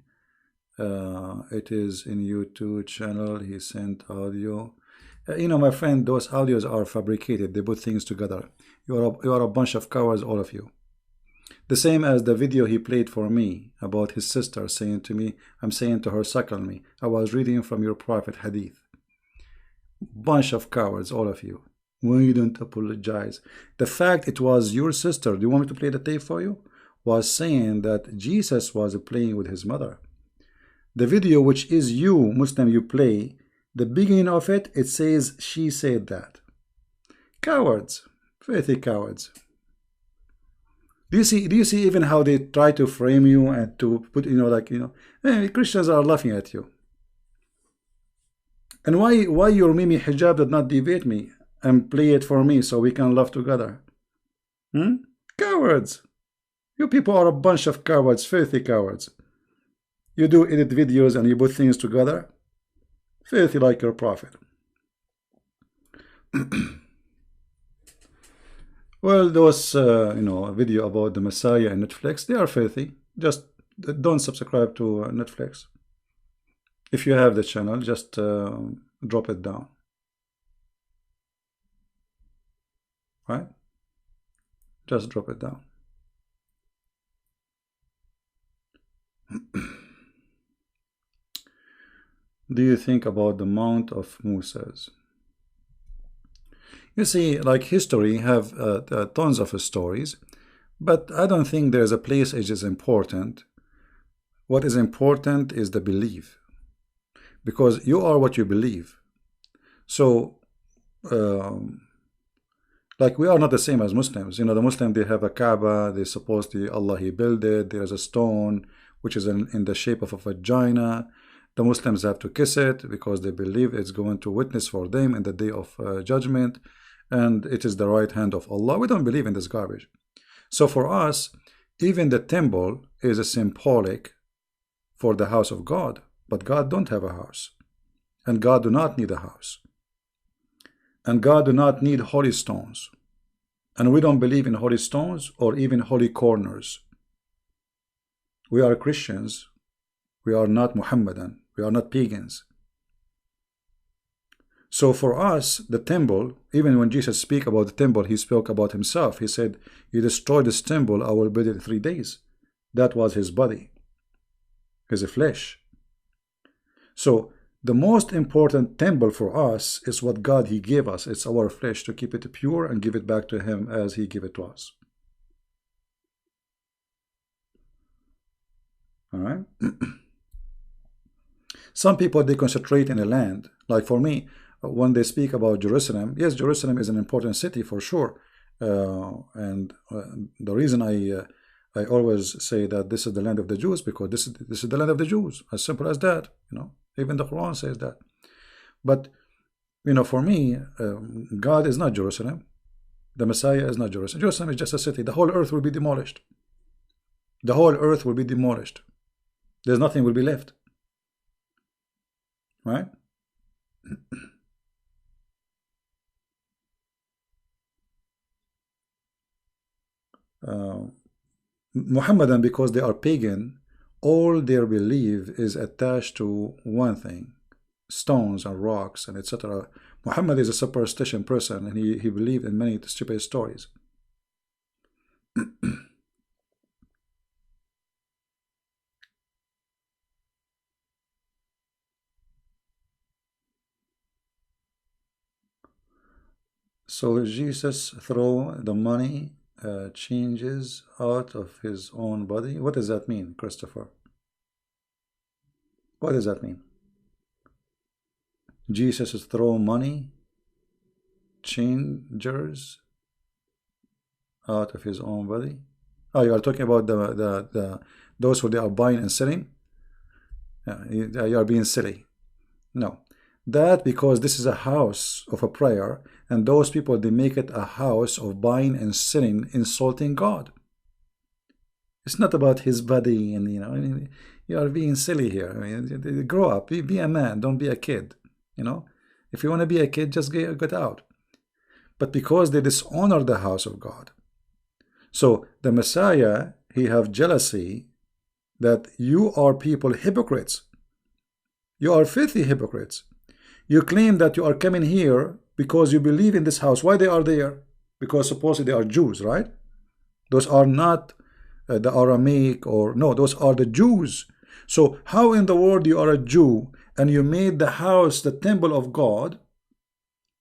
A: It is in YouTube channel. He sent audio. You know, my friend, those audios are fabricated. They put things together. You are a bunch of cowards, all of you. The same as the video he played for me about his sister saying to me, I'm saying to her, suckle me. I was reading from your prophet hadith. Bunch of cowards, all of you. Why you don't apologize? The fact it was your sister, do you want me to play the tape for you? Was saying that Jesus was playing with his mother. The video, which is you, Muslim, you play, the beginning of it, it says she said that. Cowards, filthy cowards. Do you see even how they try to frame you and to put, hey, Christians are laughing at you. And why your Mimi hijab did not deviate me and play it for me so we can laugh together? Cowards. You people are a bunch of cowards, filthy cowards. You do edit videos and you put things together. Filthy like your prophet. Well, those, video about the Messiah and Netflix, they are filthy. Just don't subscribe to Netflix. If you have the channel, just drop it down. Right? Just drop it down. Do you think about the Mount of Moses? You see, like history have tons of stories, but I don't think there's a place which is important. What is important is the belief, because you are what you believe. So, like we are not the same as Muslims. The Muslims, they have a Kaaba, they supposedly Allah He built it. There's a stone which is in the shape of a vagina. The Muslims have to kiss it because they believe it's going to witness for them in the day of judgment, and it is the right hand of Allah. We don't believe in this garbage. So for us, even the temple is a symbolic for the house of God, but God don't have a house, and God do not need a house, and God do not need holy stones, and we don't believe in holy stones or even holy corners. We are Christians. We are not Muhammadan. We are not pagans. So for us, the temple, even when Jesus spoke about the temple, he spoke about himself. He said, you destroy this temple, I will build it in 3 days. That was his body, his flesh. So the most important temple for us is what God He gave us. It's our flesh, to keep it pure and give it back to Him as He gave it to us. All right. Some people, they concentrate in a land. Like for me, when they speak about Jerusalem, yes, Jerusalem is an important city for sure. And the reason I always say that this is the land of the Jews, because this is the land of the Jews. As simple as that. Even the Quran says that. But for me, God is not Jerusalem. The Messiah is not Jerusalem. Jerusalem is just a city. The whole earth will be demolished. The whole earth will be demolished. There's nothing will be left. Right? Muhammadan, because they are pagan, all their belief is attached to one thing: stones and rocks and etc. Muhammad is a superstition person, and he believed in many stupid stories. So Jesus throw the money changes out of his own body. What does that mean, Christopher? What does that mean? Jesus throw money changers out of his own body. Oh, you are talking about those who they are buying and selling. Yeah, you are being silly. No, that because this is a house of a prayer, and those people, they make it a house of buying and selling, insulting God. It's not about his body, and you are being silly here. I mean, grow up, be a man, don't be a kid. If you want to be a kid, just get out. But because they dishonor the house of God, so the Messiah, he have jealousy that you are people hypocrites. You are filthy hypocrites. You claim that you are coming here because you believe in this house. Why they are there? Because supposedly they are Jews, right? Those are not the Aramaic, or no, those are the Jews. So how in the world you are a Jew and you made the house the temple of God,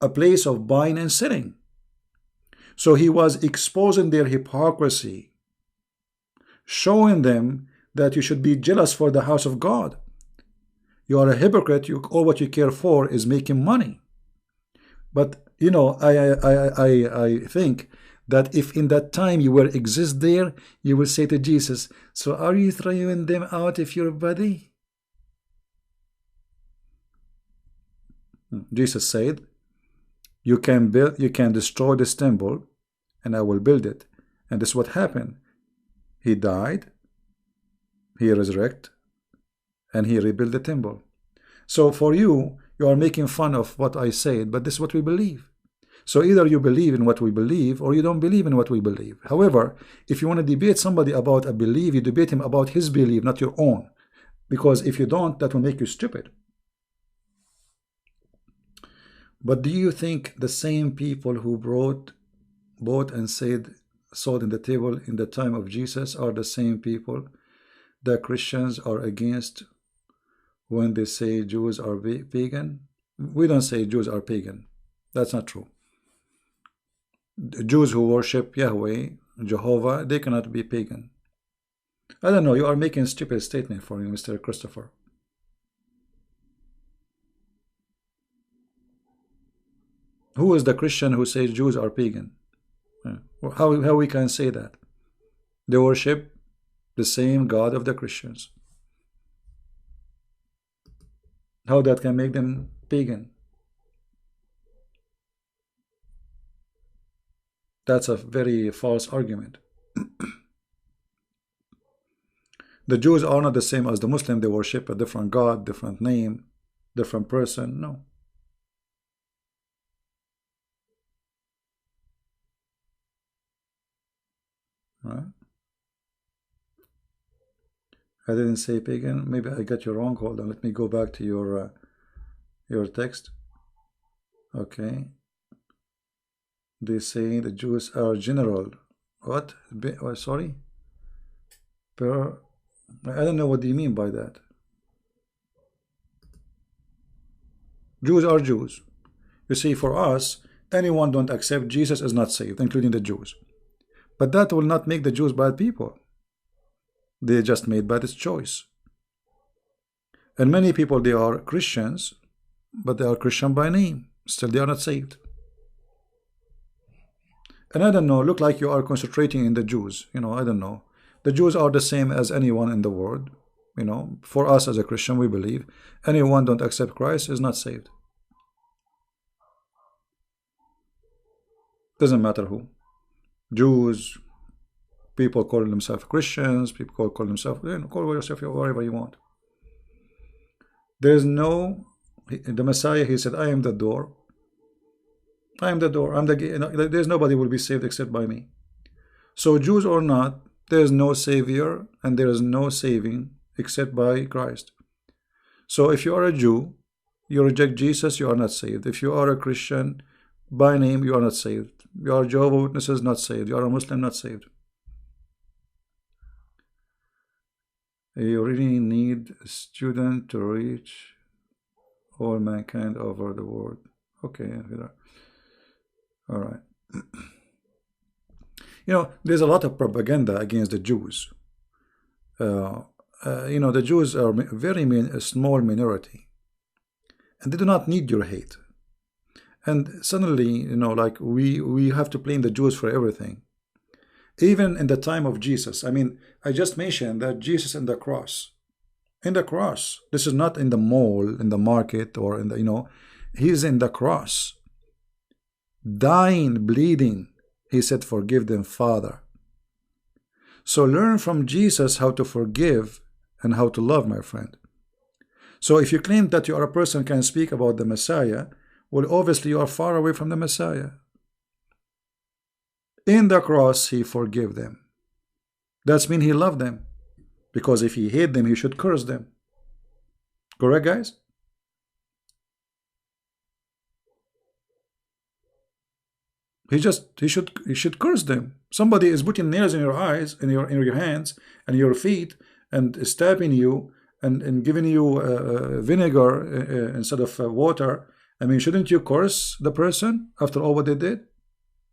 A: a place of buying and selling. So he was exposing their hypocrisy, showing them that you should be jealous for the house of God. You are a hypocrite. All what you care for is making money. But you know, I think that if in that time you will exist there, you will say to Jesus, so are you throwing them out of your body? Jesus said, you can destroy this temple, and I will build it. And this is what happened. He died, he resurrected, and he rebuilt the temple. So for you, you are making fun of what I said, but this is what we believe. So either you believe in what we believe, or you don't believe in what we believe. However, if you want to debate somebody about a belief, you debate him about his belief, not your own. Because if you don't, that will make you stupid. But do you think the same people who bought and sold in the table in the time of Jesus are the same people that Christians are against when they say Jews are pagan? We don't say Jews are pagan. That's not true. The Jews who worship Yahweh, Jehovah, they cannot be pagan. I don't know, you are making a stupid statement for you, Mr. Christopher. Who is the Christian who says Jews are pagan? How we can say that? They worship the same God of the Christians. How that can make them pagan? That's a very false argument. The Jews are not the same as the Muslim. They worship a different God, different name, different person. No. Right? I didn't say pagan. Maybe I got you wrong. Hold on. Let me go back to your text. Okay. They say the Jews are general. What? Oh, sorry. I don't know what do you mean by that. Jews are Jews. You see, for us, anyone don't accept Jesus is not saved, including the Jews. But that will not make the Jews bad people. They just made bad choice. And many people, they are Christians, but they are Christian by name. Still, they are not saved. And I don't know, look like you are concentrating in the Jews. You know, I don't know. The Jews are the same as anyone in the world. You know, for us as a Christian, we believe anyone don't accept Christ is not saved. Doesn't matter who. Jews, people call themselves Christians, people call themselves, you know, call yourself whatever you want. There's no, the Messiah, he said, I am the door. I am the door. I'm the gate. You know, there's nobody will be saved except by me. So Jews or not, there's no savior and there is no saving except by Christ. So if you are a Jew, you reject Jesus, you are not saved. If you are a Christian by name, you are not saved. You are Jehovah's Witnesses, not saved. You are a Muslim, not saved. You really need a student to reach all mankind over the world. Okay, all right. You know, there's a lot of propaganda against the Jews. You know, the Jews are a small minority, and they do not need your hate. And suddenly, you know, like we have to blame the Jews for everything. Even in the time of Jesus, I mean, I just mentioned that Jesus in the cross. In the cross. This is not in the mall, in the market, or in the, you know, he's in the cross. Dying, bleeding. He said, forgive them, Father. So learn from Jesus how to forgive and how to love, my friend. So if you claim that you are a person who can speak about the Messiah, well, obviously you are far away from the Messiah. In the cross, he forgave them. That means he loved them. Because if he hate them, he should curse them. Correct, guys? He should curse them. Somebody is putting nails in your eyes, in your hands, and your feet, and stabbing you, and giving you vinegar instead of water, I mean, shouldn't you curse the person after all what they did?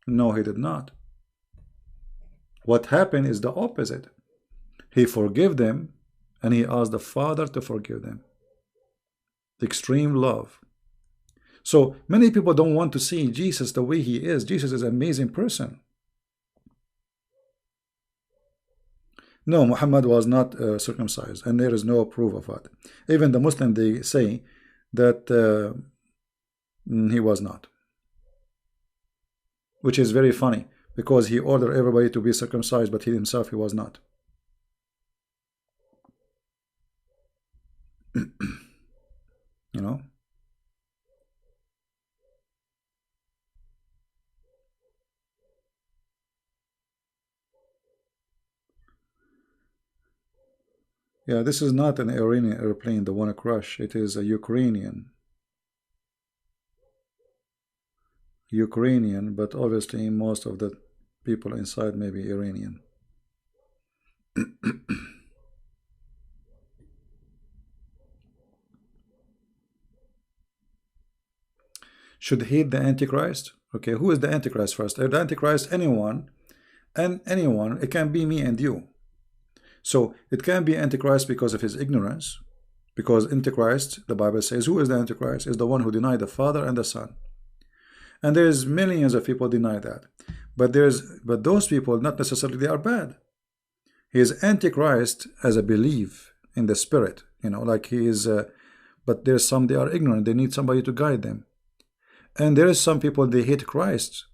A: No, he did not. What happened is the opposite. He forgave them, and he asked the Father to forgive them. Extreme love. So many people don't want to see Jesus the way he is. Jesus is an amazing person. No, Muhammad was not circumcised, and there is no proof of that. Even the Muslim, they say that he was not, which is very funny because he ordered everybody to be circumcised, but he himself, he was not. You know? Yeah, this is not an Iranian airplane, the one crash. It is a Ukrainian. Ukrainian, but obviously most of the people inside may be Iranian. Should hate the Antichrist? Okay, who is the Antichrist first? The Antichrist, anyone, and anyone, it can be me and you. So it can be Antichrist because of his ignorance, because Antichrist, the Bible says, who is the Antichrist? Is the one who denied the Father and the Son. And there's millions of people deny that. But those people, not necessarily they are bad. He is Antichrist as a belief in the spirit, you know, like he is, but there's some, they are ignorant, they need somebody to guide them. And there is some people, they hate Christ.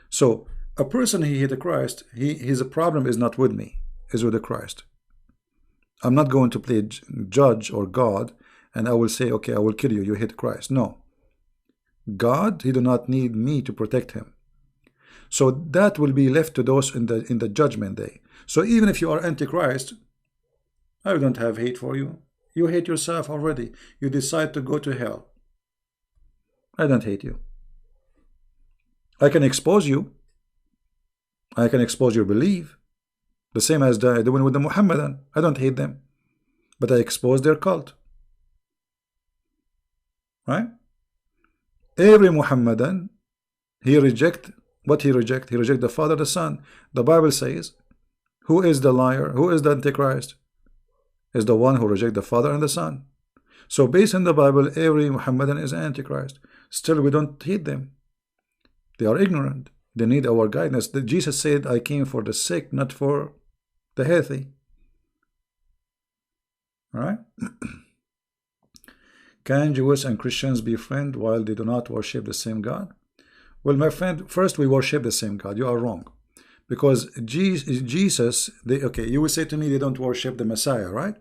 A: So a person he hate Christ, his problem is not with me, is with the Christ. I'm not going to play judge or God, and I will say, okay, I will kill you, you hate Christ. No. God, he do not need me to protect him. So that will be left to those in the judgment day. So even if you are Antichrist, I don't have hate for you. You hate yourself already. You decide to go to hell. I don't hate you. I can expose you. I can expose your belief. The same as doing with the Muhammadan. I don't hate them. But I expose their cult. Right? Every Muhammadan, he reject what he reject. He reject the Father, the Son. The Bible says, who is the liar? Who is the Antichrist? Is the one who reject the Father and the Son. So based on the Bible, every Muhammadan is Antichrist. Still, we don't hate them. They are ignorant. They need our guidance. Jesus said, I came for the sick, not for the healthy. All right? Can Jews and Christians be friends while they do not worship the same God? Well, my friend, first we worship the same God. You are wrong. Because Jesus, okay, you will say to me they don't worship the Messiah, right?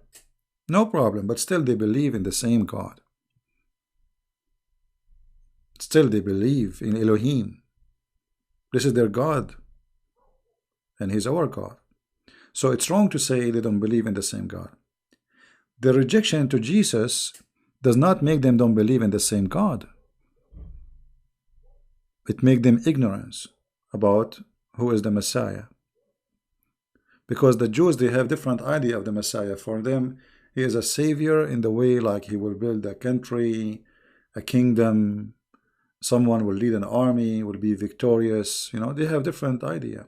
A: No problem, but still they believe in the same God. Still they believe in Elohim. This is their God. And he's our God. So it's wrong to say they don't believe in the same God. The rejection to Jesus does not make them don't believe in the same God. It makes them ignorance about who is the Messiah. Because the Jews, they have different idea of the Messiah. For them, he is a savior in the way like he will build a country, a kingdom, someone will lead an army, will be victorious. You know, they have different idea.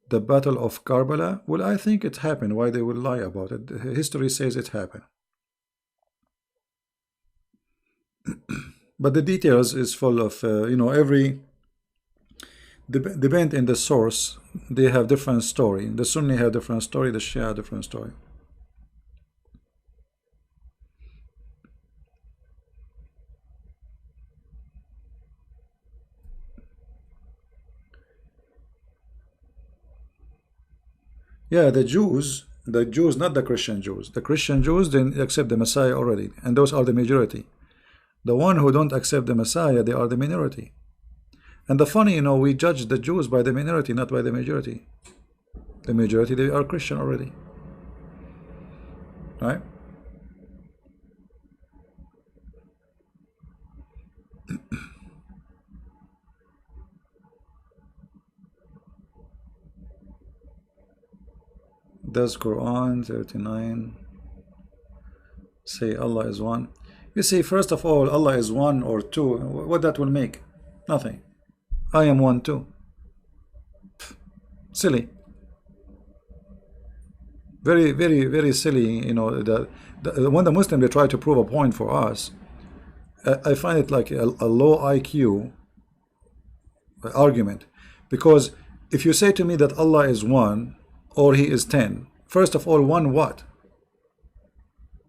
A: The Battle of Karbala, well, I think it happened. Why they will lie about it? History says it happened. But the details is full of, you know, every depend in the source, they have different story. The Sunni have different story, the Shia different story. Yeah, the Jews, not the Christian Jews. The Christian Jews didn't accept the Messiah already, and those are the majority. The one who don't accept the Messiah, they are the minority. And the funny, you know, we judge the Jews by the minority, not by the majority. The majority, they are Christian already. Right? Does Quran 39 Say Allah is one. You see, first of all, Allah is one or two. What that will make? Nothing. I am one too. Silly. Very, very, very silly. You know, when the Muslim they try to prove a point for us, I find it like a low IQ argument. Because if you say to me that Allah is one or He is 10, first of all, one what?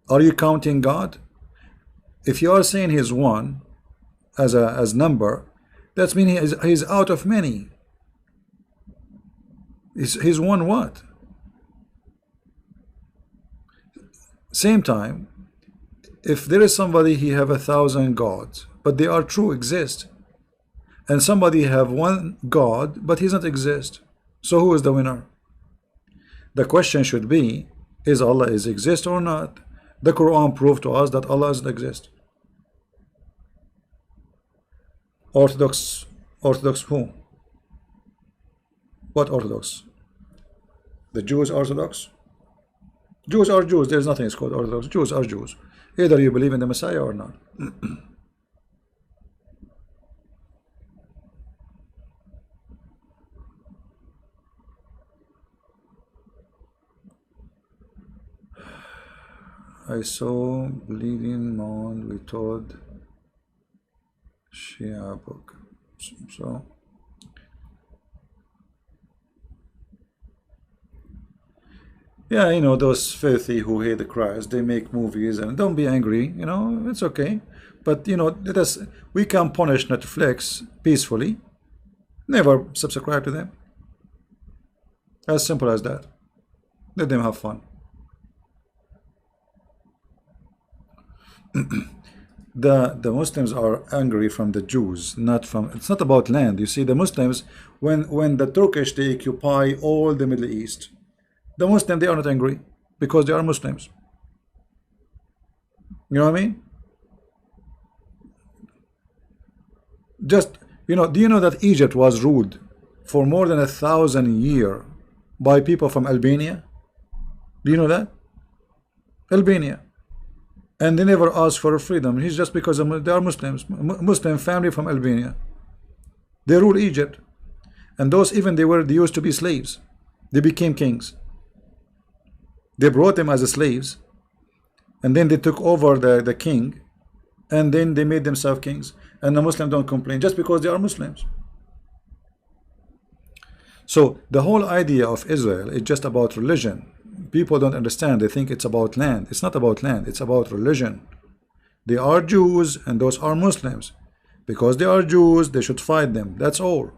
A: Are you counting God? If you are saying He is one as number, that means he's out of many. He's one what? Same time, if there is somebody he have 1,000 gods, but they are true, exist, and somebody have one God, but he doesn't exist, so who is the winner? The question should be, is Allah is exist or not? The Quran proved to us that Allah doesn't exist. Orthodox who? What Orthodox? The Jews Orthodox? Jews are Jews. There's nothing is called Orthodox. Jews are Jews. Either you believe in the Messiah or not. I saw Bleeding Mound. We told Shia book. So yeah, you know, those filthy who hate the Christ, they make movies, and don't be angry, you know, it's okay. But you know, we can punish Netflix peacefully. Never subscribe to them. As simple as that. Let them have fun. The Muslims are angry from the Jews, not from. It's not about land. You see, the Muslims, when the Turkish they occupy all the Middle East, the Muslims they are not angry because they are Muslims. You know what I mean? Just, you know, do you know that Egypt was ruled for more than 1,000 years by people from Albania? Do you know that? Albania. And they never asked for freedom. It's just because they are Muslims. Muslim family from Albania. They rule Egypt. And those even they used to be slaves. They became kings. They brought them as slaves. And then they took over the king. And then they made themselves kings. And the Muslims don't complain just because they are Muslims. So the whole idea of Israel is just about religion. People don't understand. They think it's about land. It's not about land. It's about religion. They are Jews and those are Muslims. Because they are Jews, they should fight them. That's all.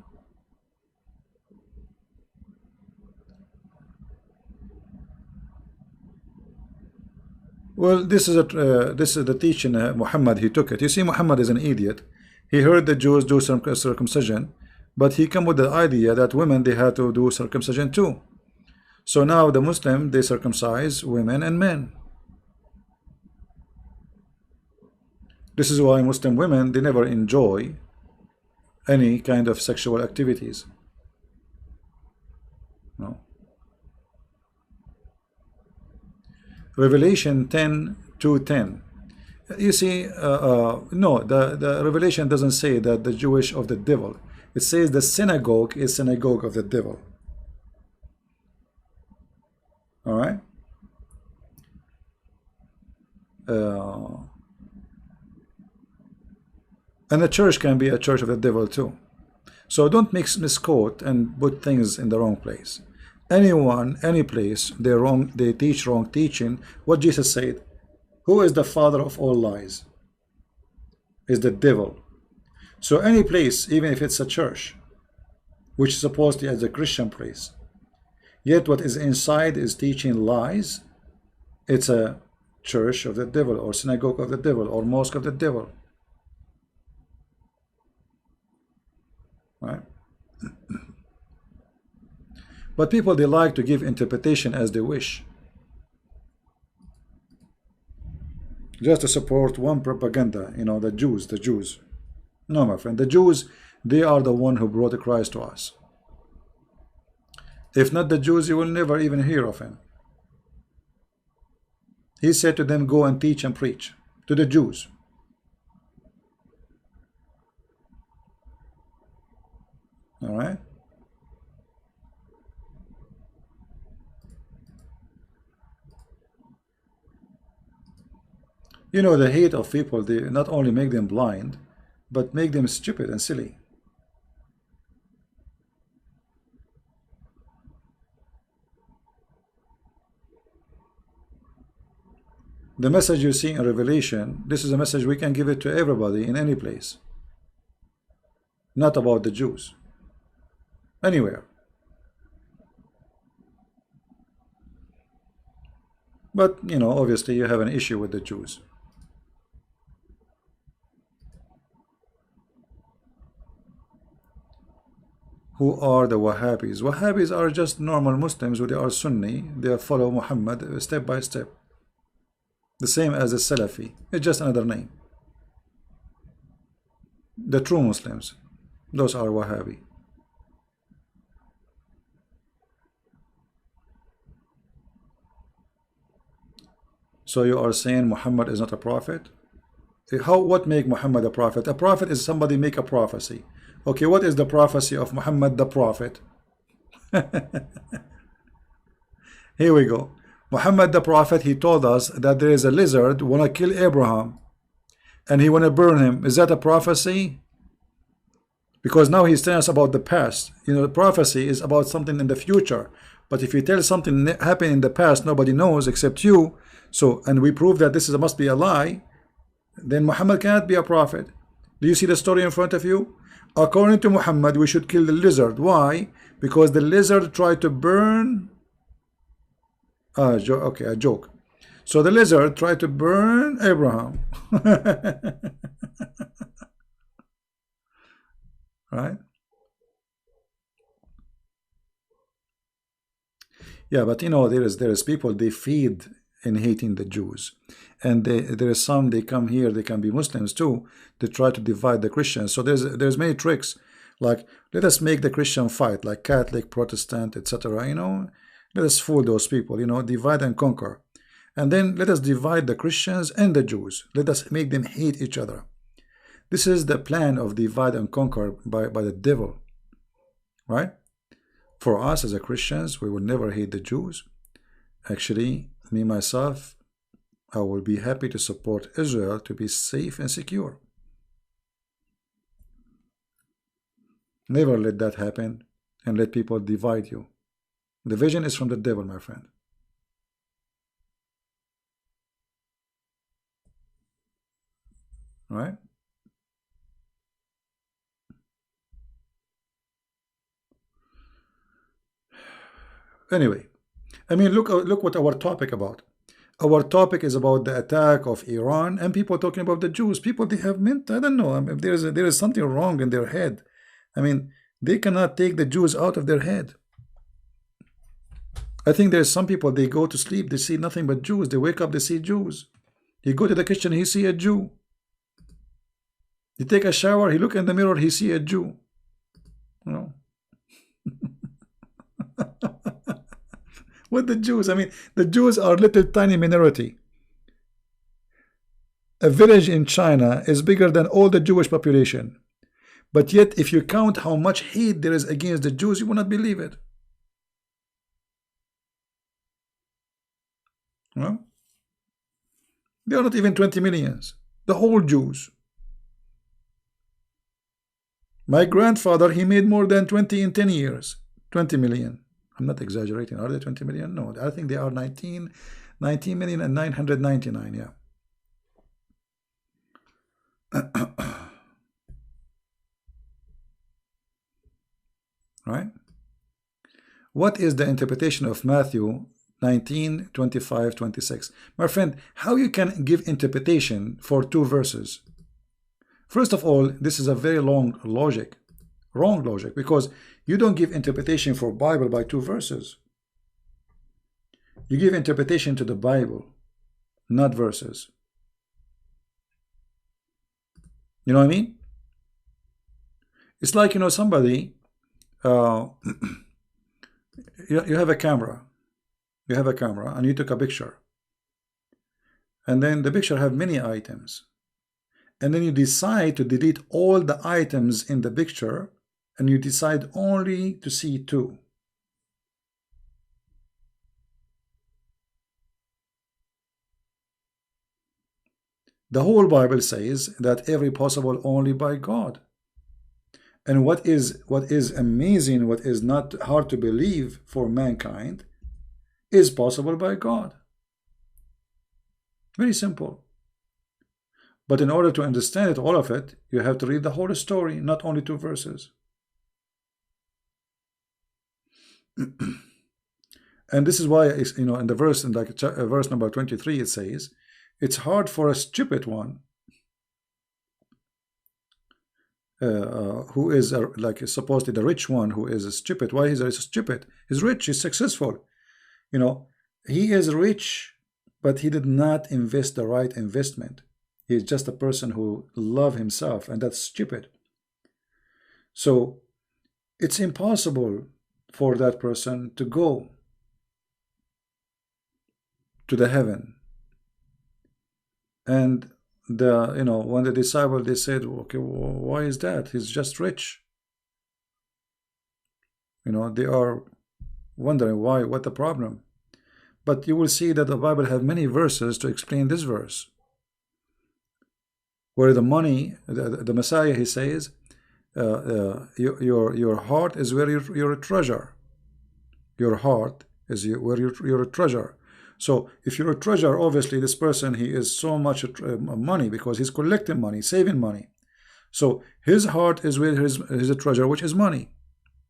A: Well, this is the teaching Muhammad. He took it. You see, Muhammad is an idiot. He heard the Jews do some circumcision, but he came with the idea that women they had to do circumcision too. So now the Muslim they circumcise women and men. This is why Muslim women they never enjoy any kind of sexual activities. No. Revelation 10:2-10. You see, no, the Revelation doesn't say that the Jewish of the devil. It says the synagogue is synagogue of the devil. All right. And the church can be a church of the devil too. So don't misquote and put things in the wrong place. Anyone, any place, they teach wrong teaching. What Jesus said, who is the father of all lies? Is the devil. So any place, even if it's a church, which is supposedly as a Christian place, yet what is inside is teaching lies, it's a church of the devil, or synagogue of the devil, or mosque of the devil. Right? But people, they like to give interpretation as they wish, just to support one propaganda. You know, the Jews. No, my friend, the Jews, they are the one who brought Christ to us. If not the Jews, you will never even hear of him. He said to them, go and teach and preach to the Jews. All right. You know, the hate of people, they not only make them blind, but make them stupid and silly. The message you see in Revelation, this is a message we can give it to everybody in any place. Not about the Jews. Anywhere. But, you know, obviously you have an issue with the Jews. Who are the Wahhabis? Wahhabis are just normal Muslims who they are Sunni. They follow Muhammad step by step. The same as the Salafi. It's just another name. The true Muslims, those are Wahhabi. So you are saying Muhammad is not a prophet? What make Muhammad a prophet? A prophet is somebody make a prophecy. Okay, what is the prophecy of Muhammad the prophet? Here we go. Muhammad the prophet, he told us that there is a lizard want to kill Abraham and he want to burn him. Is that a prophecy? Because now he's telling us about the past. You know, the prophecy is about something in the future. But if you tell something happened in the past, nobody knows except you. So, and we prove that this must be a lie, then Muhammad cannot be a prophet. Do you see the story in front of you? According to Muhammad, we should kill the lizard. Why? Because the lizard tried to burn. Okay, a joke. So the lizard tried to burn Abraham. Right? Yeah, but you know, there is people, they feed in hating the Jews, and there is some, they come here, they can be Muslims too, they try to divide the Christians. So there's many tricks, like let us make the Christian fight, like Catholic, Protestant, etc. You know, let us fool those people, you know, divide and conquer. And then let us divide the Christians and the Jews. Let us make them hate each other. This is the plan of divide and conquer by the devil, right? For us as a Christians, we will never hate the Jews. Actually, me myself, I will be happy to support Israel to be safe and secure. Never let that happen and let people divide you. Division is from the devil, my friend. All right? Anyway, I mean, look what our topic about. Our topic is about the attack of Iran, and people talking about the Jews. People, they have meant, I don't know, I mean, there is something wrong in their head. I mean, they cannot take the Jews out of their head. I think there's some people, they go to sleep, they see nothing but Jews. They wake up, they see Jews. He go to the kitchen, he see a Jew. He take a shower, he look in the mirror, he see a Jew. You know. What the Jews? I mean, the Jews are little tiny minority. A village in China is bigger than all the Jewish population. But yet, if you count how much hate there is against the Jews, you will not believe it. Well, they are not even 20 millions. The whole Jews. My grandfather, he made more than 20 in 10 years. 20 million. I'm not exaggerating. Are they 20 million? No, I think they are 19 million and 999. Yeah. Right? What is the interpretation of Matthew 19, 25, 26? My friend, how you can give interpretation for 2 verses? First of all, this is a very long logic. Wrong logic, because you don't give interpretation for Bible by 2 verses. You give interpretation to the Bible, not verses. You know what I mean? It's like, you know, somebody, you have a camera. You have a camera and you took a picture. and then the picture have many items, and then you decide to delete all the items in the picture, and you decide only to see two. The whole Bible says that every possible only by God. And what is amazing, what is not hard to believe for mankind, is possible by God. Very simple. But in order to understand it, all of it, you have to read the whole story, not only 2 verses. And this is why, you know, in the verse, in like verse number 23, it says, it's hard for a stupid one who is like supposedly the rich one who is stupid. Why is he stupid? He's rich, he's successful. You know, he is rich, but he did not invest the right investment. He's just a person who loves himself, and that's stupid. So it's impossible for that person to go to the heaven. And the, you know, when the disciple, they said, okay, why is that? He's just rich. You know, they are wondering why, what the problem. But you will see that the Bible has many verses to explain this verse, where the money, the Messiah, he says, your heart is where your treasure. Your heart is where your treasure. So if you're a treasure, obviously this person, he is so much money, because he's collecting money, saving money. So his heart is where his treasure, which is money.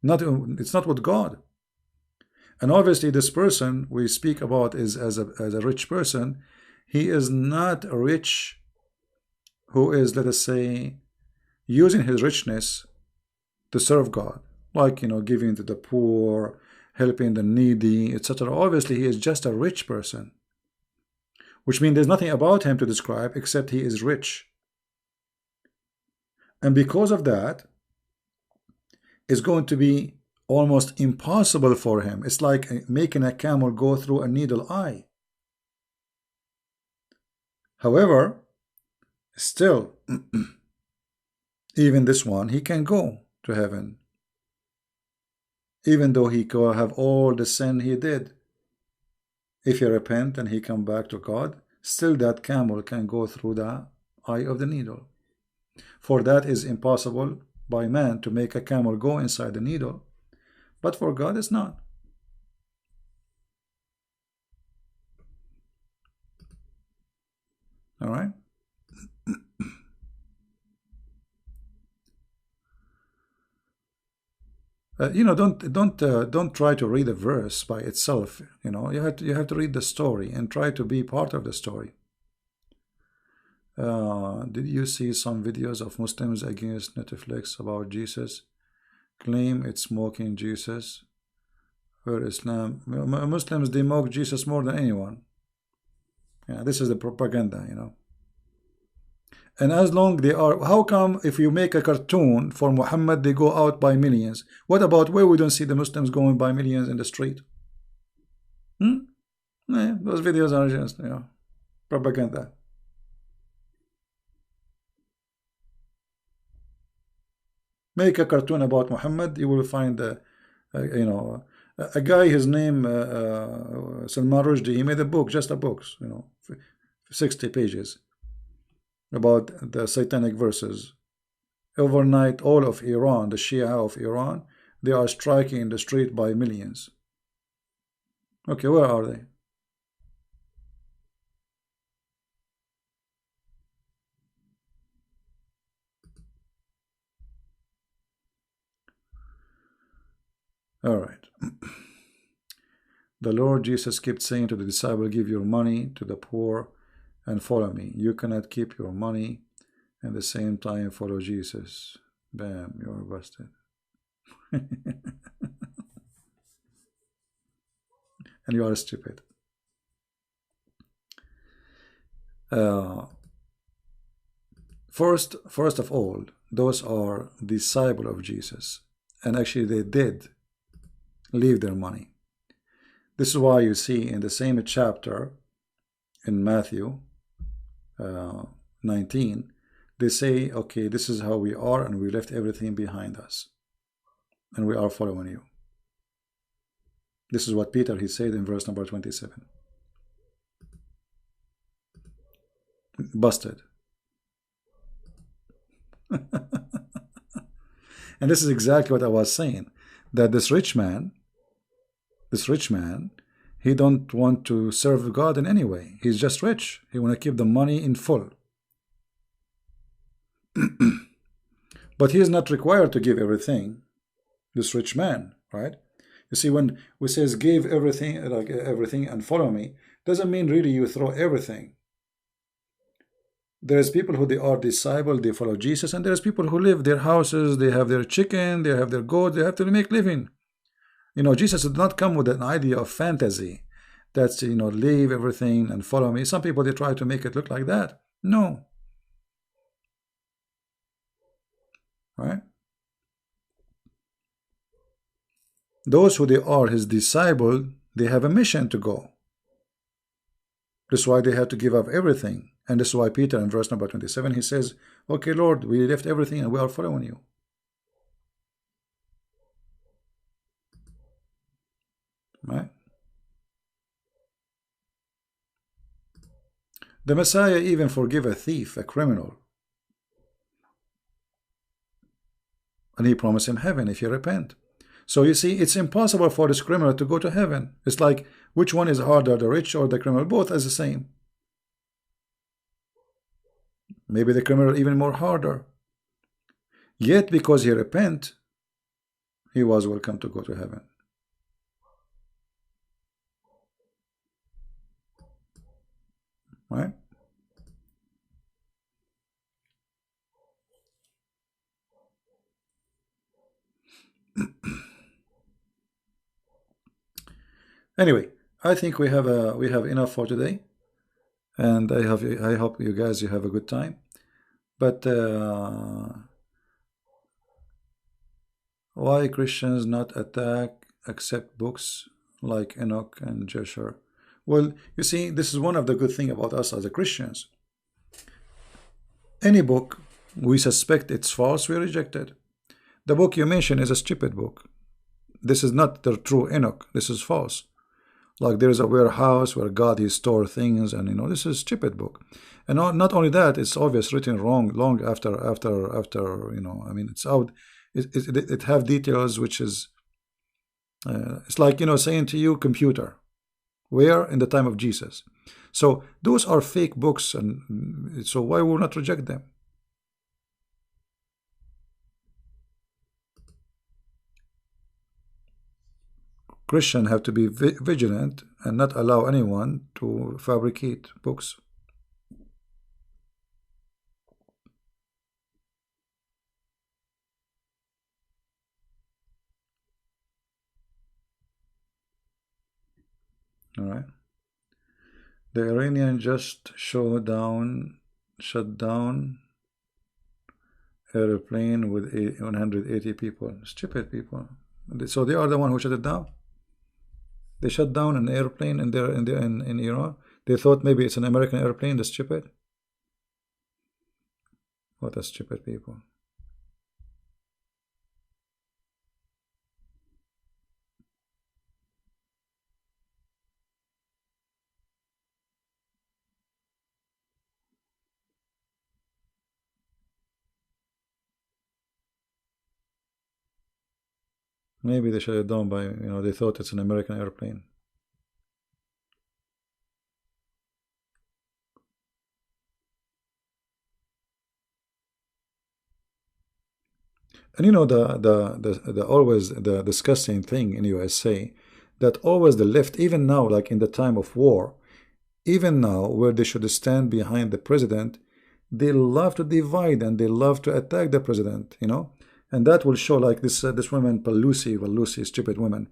A: It's not with God. And obviously this person we speak about is as a rich person. He is not rich who is, let us say, using his richness to serve God, like, you know, giving to the poor, helping the needy, etc. Obviously, he is just a rich person, which means there's nothing about him to describe except he is rich. And because of that, it's going to be almost impossible for him. It's like making a camel go through a needle eye. However, still, even this one, he can go to heaven, even though he could have all the sin he did. If he repent and he come back to God, still that camel can go through the eye of the needle. For that is impossible by man to make a camel go inside the needle, but for God it's not. All right. You know, don't try to read a verse by itself. You know, you have to read the story and try to be part of the story. Did you see some videos of Muslims against Netflix about Jesus? Claim it's mocking Jesus. Where Islam, Muslims, they mock Jesus more than anyone. Yeah, this is the propaganda, you know. And as long they are, how come if you make a cartoon for Muhammad, they go out by millions? What about where we don't see the Muslims going by millions in the street? Those videos are just, you know, propaganda. Make a cartoon about Muhammad, you will find, you know, a guy, his name Salman Rushdie, he made a book, just a book, you know, 60 pages about the satanic verses. Overnight, all of Iran, the Shia of Iran, they are striking in the street by millions. Okay, where are they? All right. The Lord Jesus kept saying to the disciple, give your money to the poor and follow me. You cannot keep your money and at the same time follow Jesus. Bam, you're busted. And you are stupid. First of all, those are disciples of Jesus, and actually they did leave their money. This is why you see in the same chapter in Matthew, 19, they say, okay, this is how we are, and we left everything behind us, and we are following you. This is what Peter, he said in verse number 27. Busted. And this is exactly what I was saying, that this rich man, he don't want to serve God in any way. He's just rich. He want to keep the money in full. But he is not required to give everything, this rich man, right? You see, when we says give everything, like everything and follow me, doesn't mean really you throw everything. There's people who they are disciple, they follow Jesus, and there's people who live their houses, they have their chicken, they have their goat, they have to make living. You know, Jesus did not come with an idea of fantasy. That's, you know, leave everything and follow me. Some people, they try to make it look like that. No. Right? Those who they are his disciple, they have a mission to go. That's why they have to give up everything. And this is why Peter in verse number 27, he says, okay, Lord, we left everything and we are following you. Right? The Messiah even forgive a thief, a criminal. And he promised him heaven if you repent. So you see, it's impossible for this criminal to go to heaven. It's like, which one is harder, the rich or the criminal? Both as the same. Maybe the criminal even more harder. Yet because he repent, he was welcome to go to heaven. Right? Anyway, I think we have enough for today, and I hope you guys have a good time. But why Christians not accept books like Enoch and Joshua? Well, you see, this is one of the good things about us as a Christians. Any book we suspect it's false, we reject it. The book you mentioned is a stupid book. This is not the true Enoch. This is false. Like there is a warehouse where God he store things, and you know, this is a stupid book. And not only that, it's obvious written wrong long after you know, I mean, it's out. It have details which is it's like, you know, saying to you computer, where in the time of Jesus. So those are fake books, and so why will not reject them? Christians have to be vigilant and not allow anyone to fabricate books. All right. The Iranian just shut down airplane with 180 people. Stupid people. So they are the one who shut it down. They shut down an airplane in Iran. They thought maybe it's an American airplane. That's stupid. What a stupid people. Maybe they shut it down by, you know, they thought it's an American airplane. And you know, the always the disgusting thing in USA, that always the left, even now, like in the time of war, even now where they should stand behind the president, they love to divide and they love to attack the president, you know. And that will show, like this woman Pelosi, stupid woman.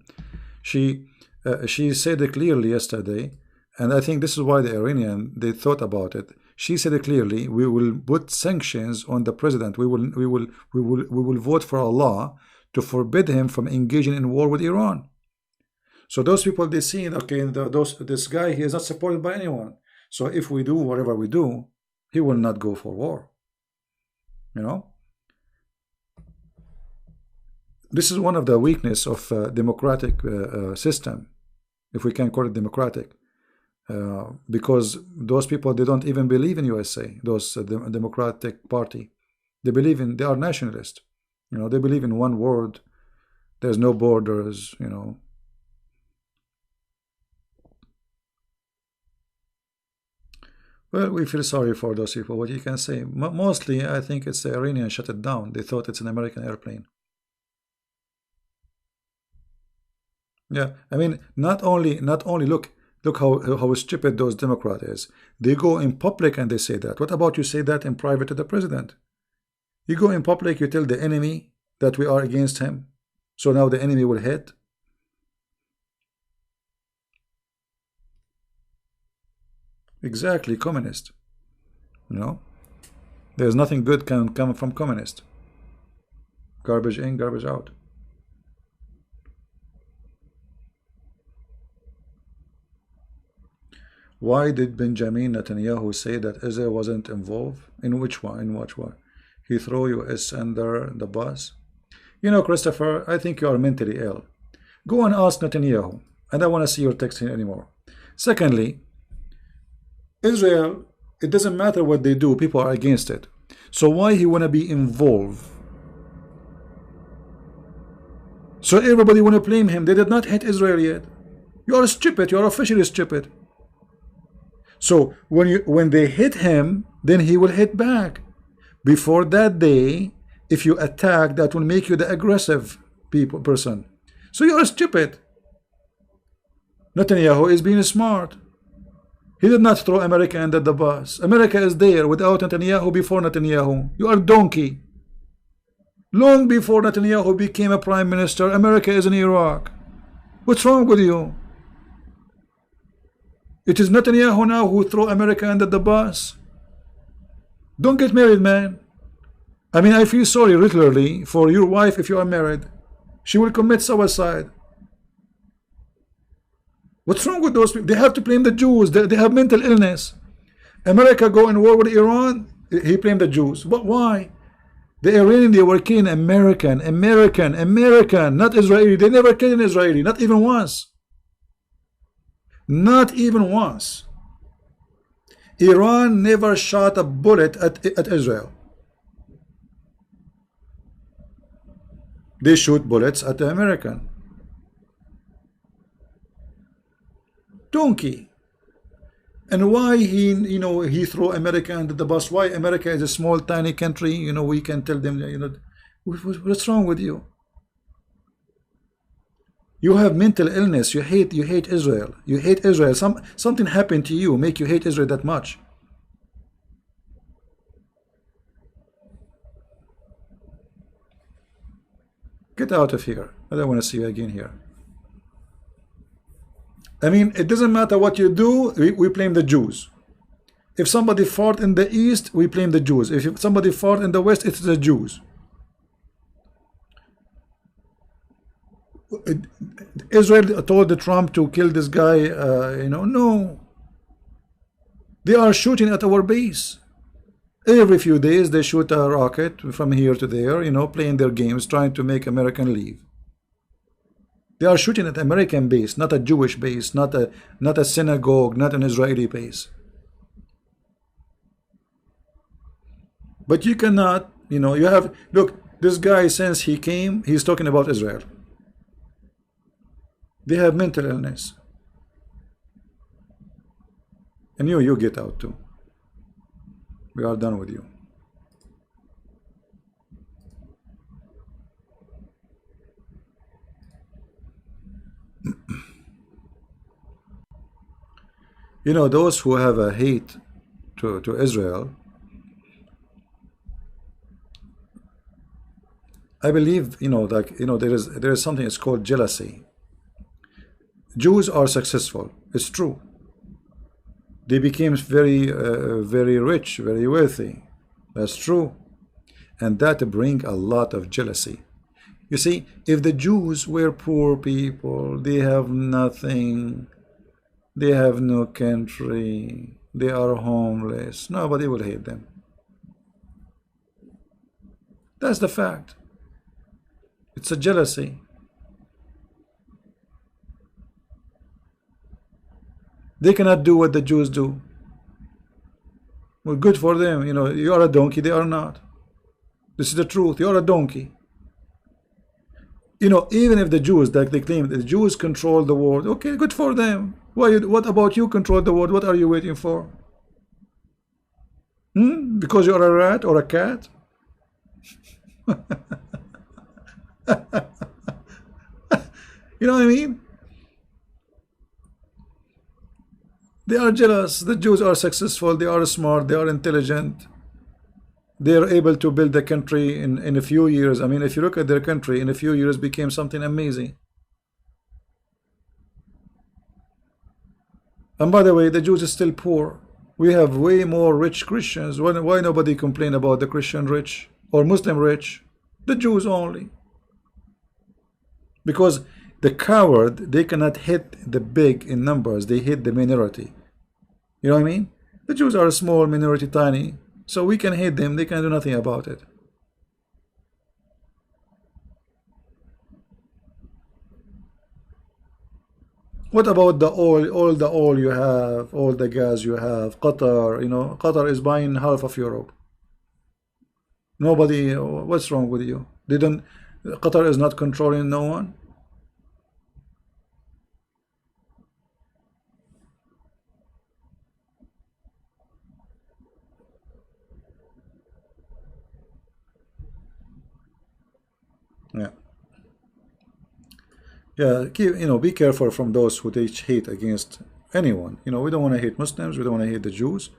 A: She said it clearly yesterday, and I think this is why the Iranian they thought about it. She said it clearly: we will put sanctions on the president. We will vote for Allah to forbid him from engaging in war with Iran. So those people, they see, okay, this guy, he is not supported by anyone. So if we do whatever we do, He will not go for war. You know, this is one of the weakness of democratic system, if we can call it democratic, because those people, they don't even believe in USA. Those Democratic Party, they believe in, they are nationalist. You know, they believe in one world. There's no borders. You know. Well, we feel sorry for those people. What you can say? Mostly, I think it's the Iranians shut it down. They thought it's an American airplane. Yeah, I mean, not only look how stupid those Democrats is. They go in public and they say that. What about you say that in private to the president? You go in public, you tell the enemy that we are against him. So now the enemy will hit. Exactly, communist. You know, there's nothing good can come from communist. Garbage in, garbage out. Why did Benjamin Netanyahu say that Israel wasn't involved? In which one? In which one? He threw US under the bus? You know, Christopher, I think you are mentally ill. Go and ask Netanyahu. I don't want to see your text here anymore. Secondly, Israel, it doesn't matter what they do, people are against it. So why he want to be involved? So everybody want to blame him. They did not hit Israel yet. You are stupid. You are officially stupid. So when they hit him, then he will hit back. Before that day, if you attack, that will make you the aggressive person. So you are stupid. Netanyahu is being smart. He did not throw America under the bus. America is there without Netanyahu, before Netanyahu. You are donkey. Long before Netanyahu became a prime minister, America is in Iraq. What's wrong with you? It is Netanyahu now who throw America under the bus. Don't get married, man. I mean, I feel sorry literally for your wife if you are married. She will commit suicide. What's wrong with those people? They have to blame the Jews. They have mental illness. America go in war with Iran. He blamed the Jews. But why? The Iranian, they were killing American, not Israeli. They never killed an Israeli, not even once. Not even once. Iran never shot a bullet at Israel. They shoot bullets at the American. Donkey. And why he throw America under the bus? Why America is a small tiny country? We can tell them, what's wrong with you? You have mental illness. You hate Israel. You hate Israel. Something happened to you, make you hate Israel that much. Get out of here. I don't want to see you again here. I mean, it doesn't matter what you do, we blame the Jews. If somebody fought in the east, we blame the Jews. If somebody fought in the west, it's the Jews. Israel told Trump to kill this guy, no. They are shooting at our base. Every few days they shoot a rocket from here to there, playing their games, trying to make American leave. They are shooting at American base, not a Jewish base, not a synagogue, not an Israeli base. But you cannot, you have, look, this guy, since he came, he's talking about Israel. They have mental illness. And you get out too. We are done with you. Those who have a hate to Israel, I believe, there is something, it's called jealousy. Jews are successful. It's true. They became very, very rich, very wealthy. That's true. And that brings a lot of jealousy. You see, if the Jews were poor people, they have nothing, they have no country, They are homeless. Nobody will hate them. That's the fact. It's a jealousy. They cannot do what the Jews do. Well, good for them. You know, you are a donkey, they are not. This is the truth. You are a donkey. You know, even if the Jews, like they claim, the Jews control the world, okay, good for them. Why? What about you control the world? What are you waiting for? Because you are a rat or a cat? You know what I mean? They are jealous. The Jews are successful. They are smart. They are intelligent. They are able to build the country in a few years. I mean, if you look at their country, in a few years became something amazing. And by the way, the Jews are still poor. We have way more rich Christians. Why nobody complain about the Christian rich or Muslim rich? The Jews only. Because the coward, they cannot hit the big in numbers. They hit the minority. You know what I mean? The Jews are a small minority, tiny. So we can hate them. They can do nothing about it. What about the oil? All the oil you have, all the gas you have. Qatar, you know, Qatar is buying half of Europe. Nobody, what's wrong with you? They don't, Qatar is not controlling no one. Yeah. Yeah, keep, you know, be careful from those who teach hate against anyone. You know, we don't want to hate Muslims, we don't want to hate the Jews.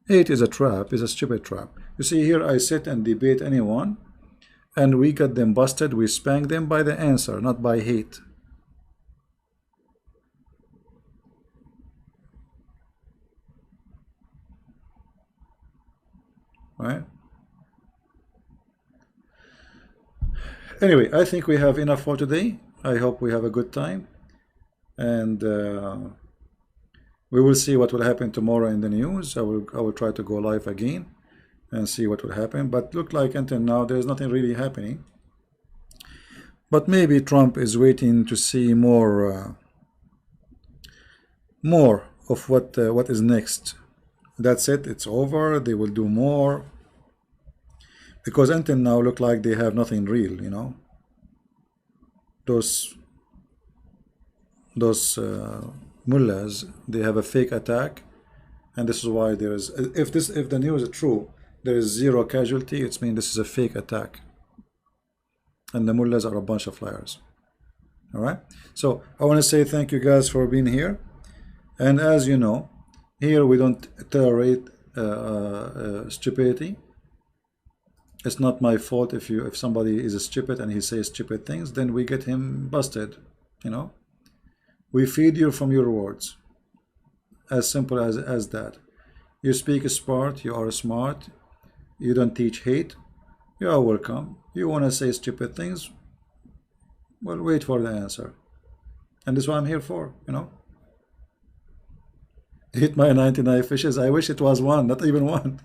A: Hate is a trap, is a stupid trap. You see, here I sit and debate anyone, and we got them busted, we spank them by the answer, not by hate. Right? Anyway, I think we have enough for today. I hope we have a good time. And we will see what will happen tomorrow in the news. I will try to go live again and see what will happen. But look like until now there's nothing really happening. But maybe Trump is waiting to see more of what is next. That's it. It's over. They will do more. Because until now look like they have nothing real, you know. Those mullahs, they have a fake attack, and this is why there is, if the news is true, there is zero casualty. It means this is a fake attack, and the mullahs are a bunch of liars. All right. So I want to say thank you guys for being here, and as you know, here we don't tolerate stupidity. It's not my fault if somebody is stupid and he says stupid things, then we get him busted, you know. We feed you from your words. As simple as that. You speak smart, you are smart, you don't teach hate, you are welcome. You want to say stupid things, well, wait for the answer. And this is what I'm here for, you know. Hit my 99 fishes. I wish it was one, not even one.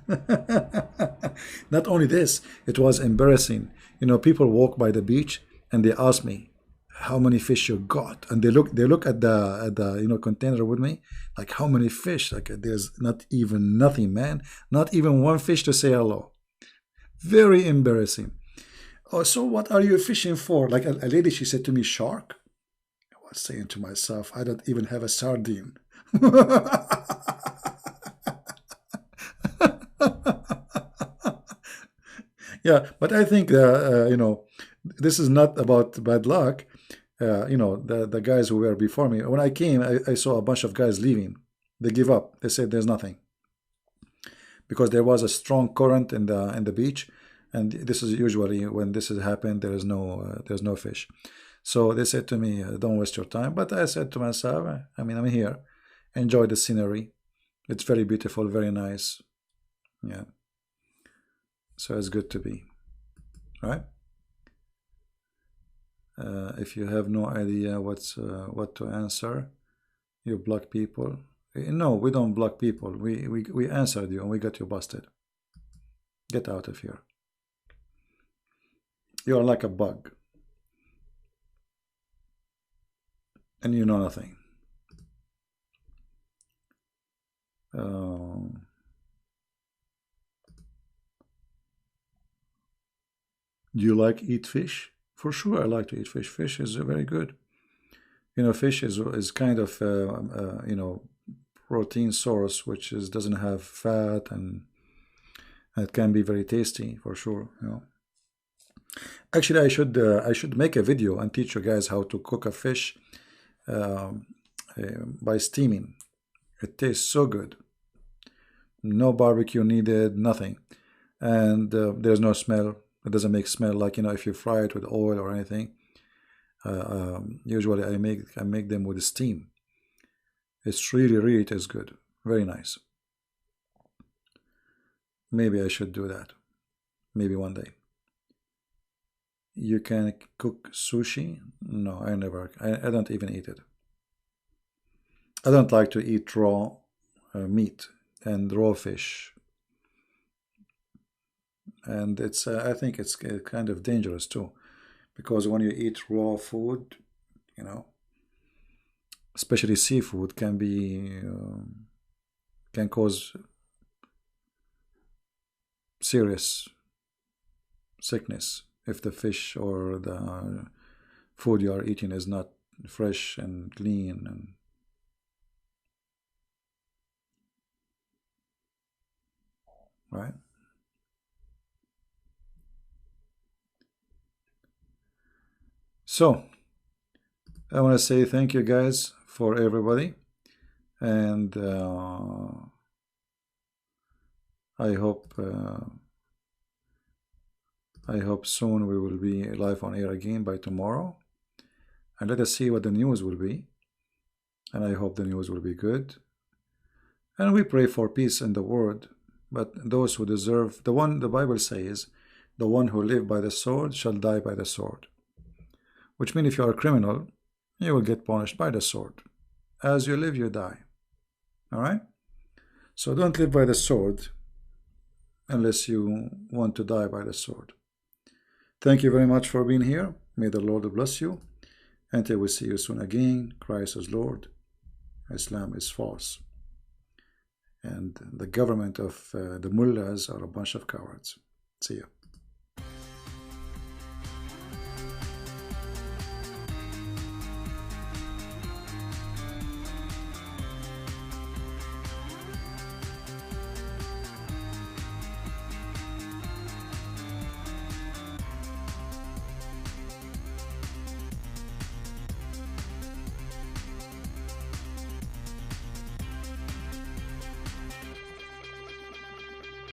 A: Not only this, it was embarrassing. You know, people walk by the beach and they ask me how many fish you got, and they look at the you know container with me, like how many fish. Like there's not even nothing, man. Not even one fish to say hello. Very embarrassing. Oh, so what are you fishing for? Like a lady, she said to me, shark. I was saying to myself, I don't even have a sardine. Yeah, but I think you know, this is not about bad luck. You know, the guys who were before me. When I came, I saw a bunch of guys leaving. They give up. They said there's nothing because there was a strong current in the beach, and this is usually when this has happened. There's no fish. So they said to me, "Don't waste your time." But I said to myself, I mean, I'm here. Enjoy the scenery. It's very beautiful, very nice. Yeah. So it's good to be. All right. If you have no idea what to answer, you block people. No, we don't block people. We answered you and we got you busted. Get out of here. You are like a bug. And you know nothing. Do you like eat fish? For sure, I like to eat fish. Fish is very good. You know, fish is kind of you know, protein source which is doesn't have fat, and it can be very tasty for sure. You know, actually, I should make a video and teach you guys how to cook a fish um, by steaming. It tastes so good. No barbecue needed, nothing, and there's no smell. It doesn't make smell like, you know, if you fry it with oil or anything. Usually I make them with steam. It's really tastes good. Very nice. Maybe I should do that. Maybe one day. You can cook sushi? No, I never. I don't even eat it. I don't like to eat raw meat and raw fish, and it's I think it's kind of dangerous too, because when you eat raw food, you know, especially seafood, can cause serious sickness if the fish or the food you are eating is not fresh and clean. And right. So I want to say thank you guys for everybody, and I hope soon we will be live on air again by tomorrow, and let us see what the news will be. And I hope the news will be good. And we pray for peace in the world. But those who deserve, the Bible says, the one who live by the sword shall die by the sword. Which means if you are a criminal, you will get punished by the sword. As you live, you die. All right? So don't live by the sword unless you want to die by the sword. Thank you very much for being here. May the Lord bless you. Until we see you soon again, Christ is Lord. Islam is false. And the government of the mullahs are a bunch of cowards. See ya.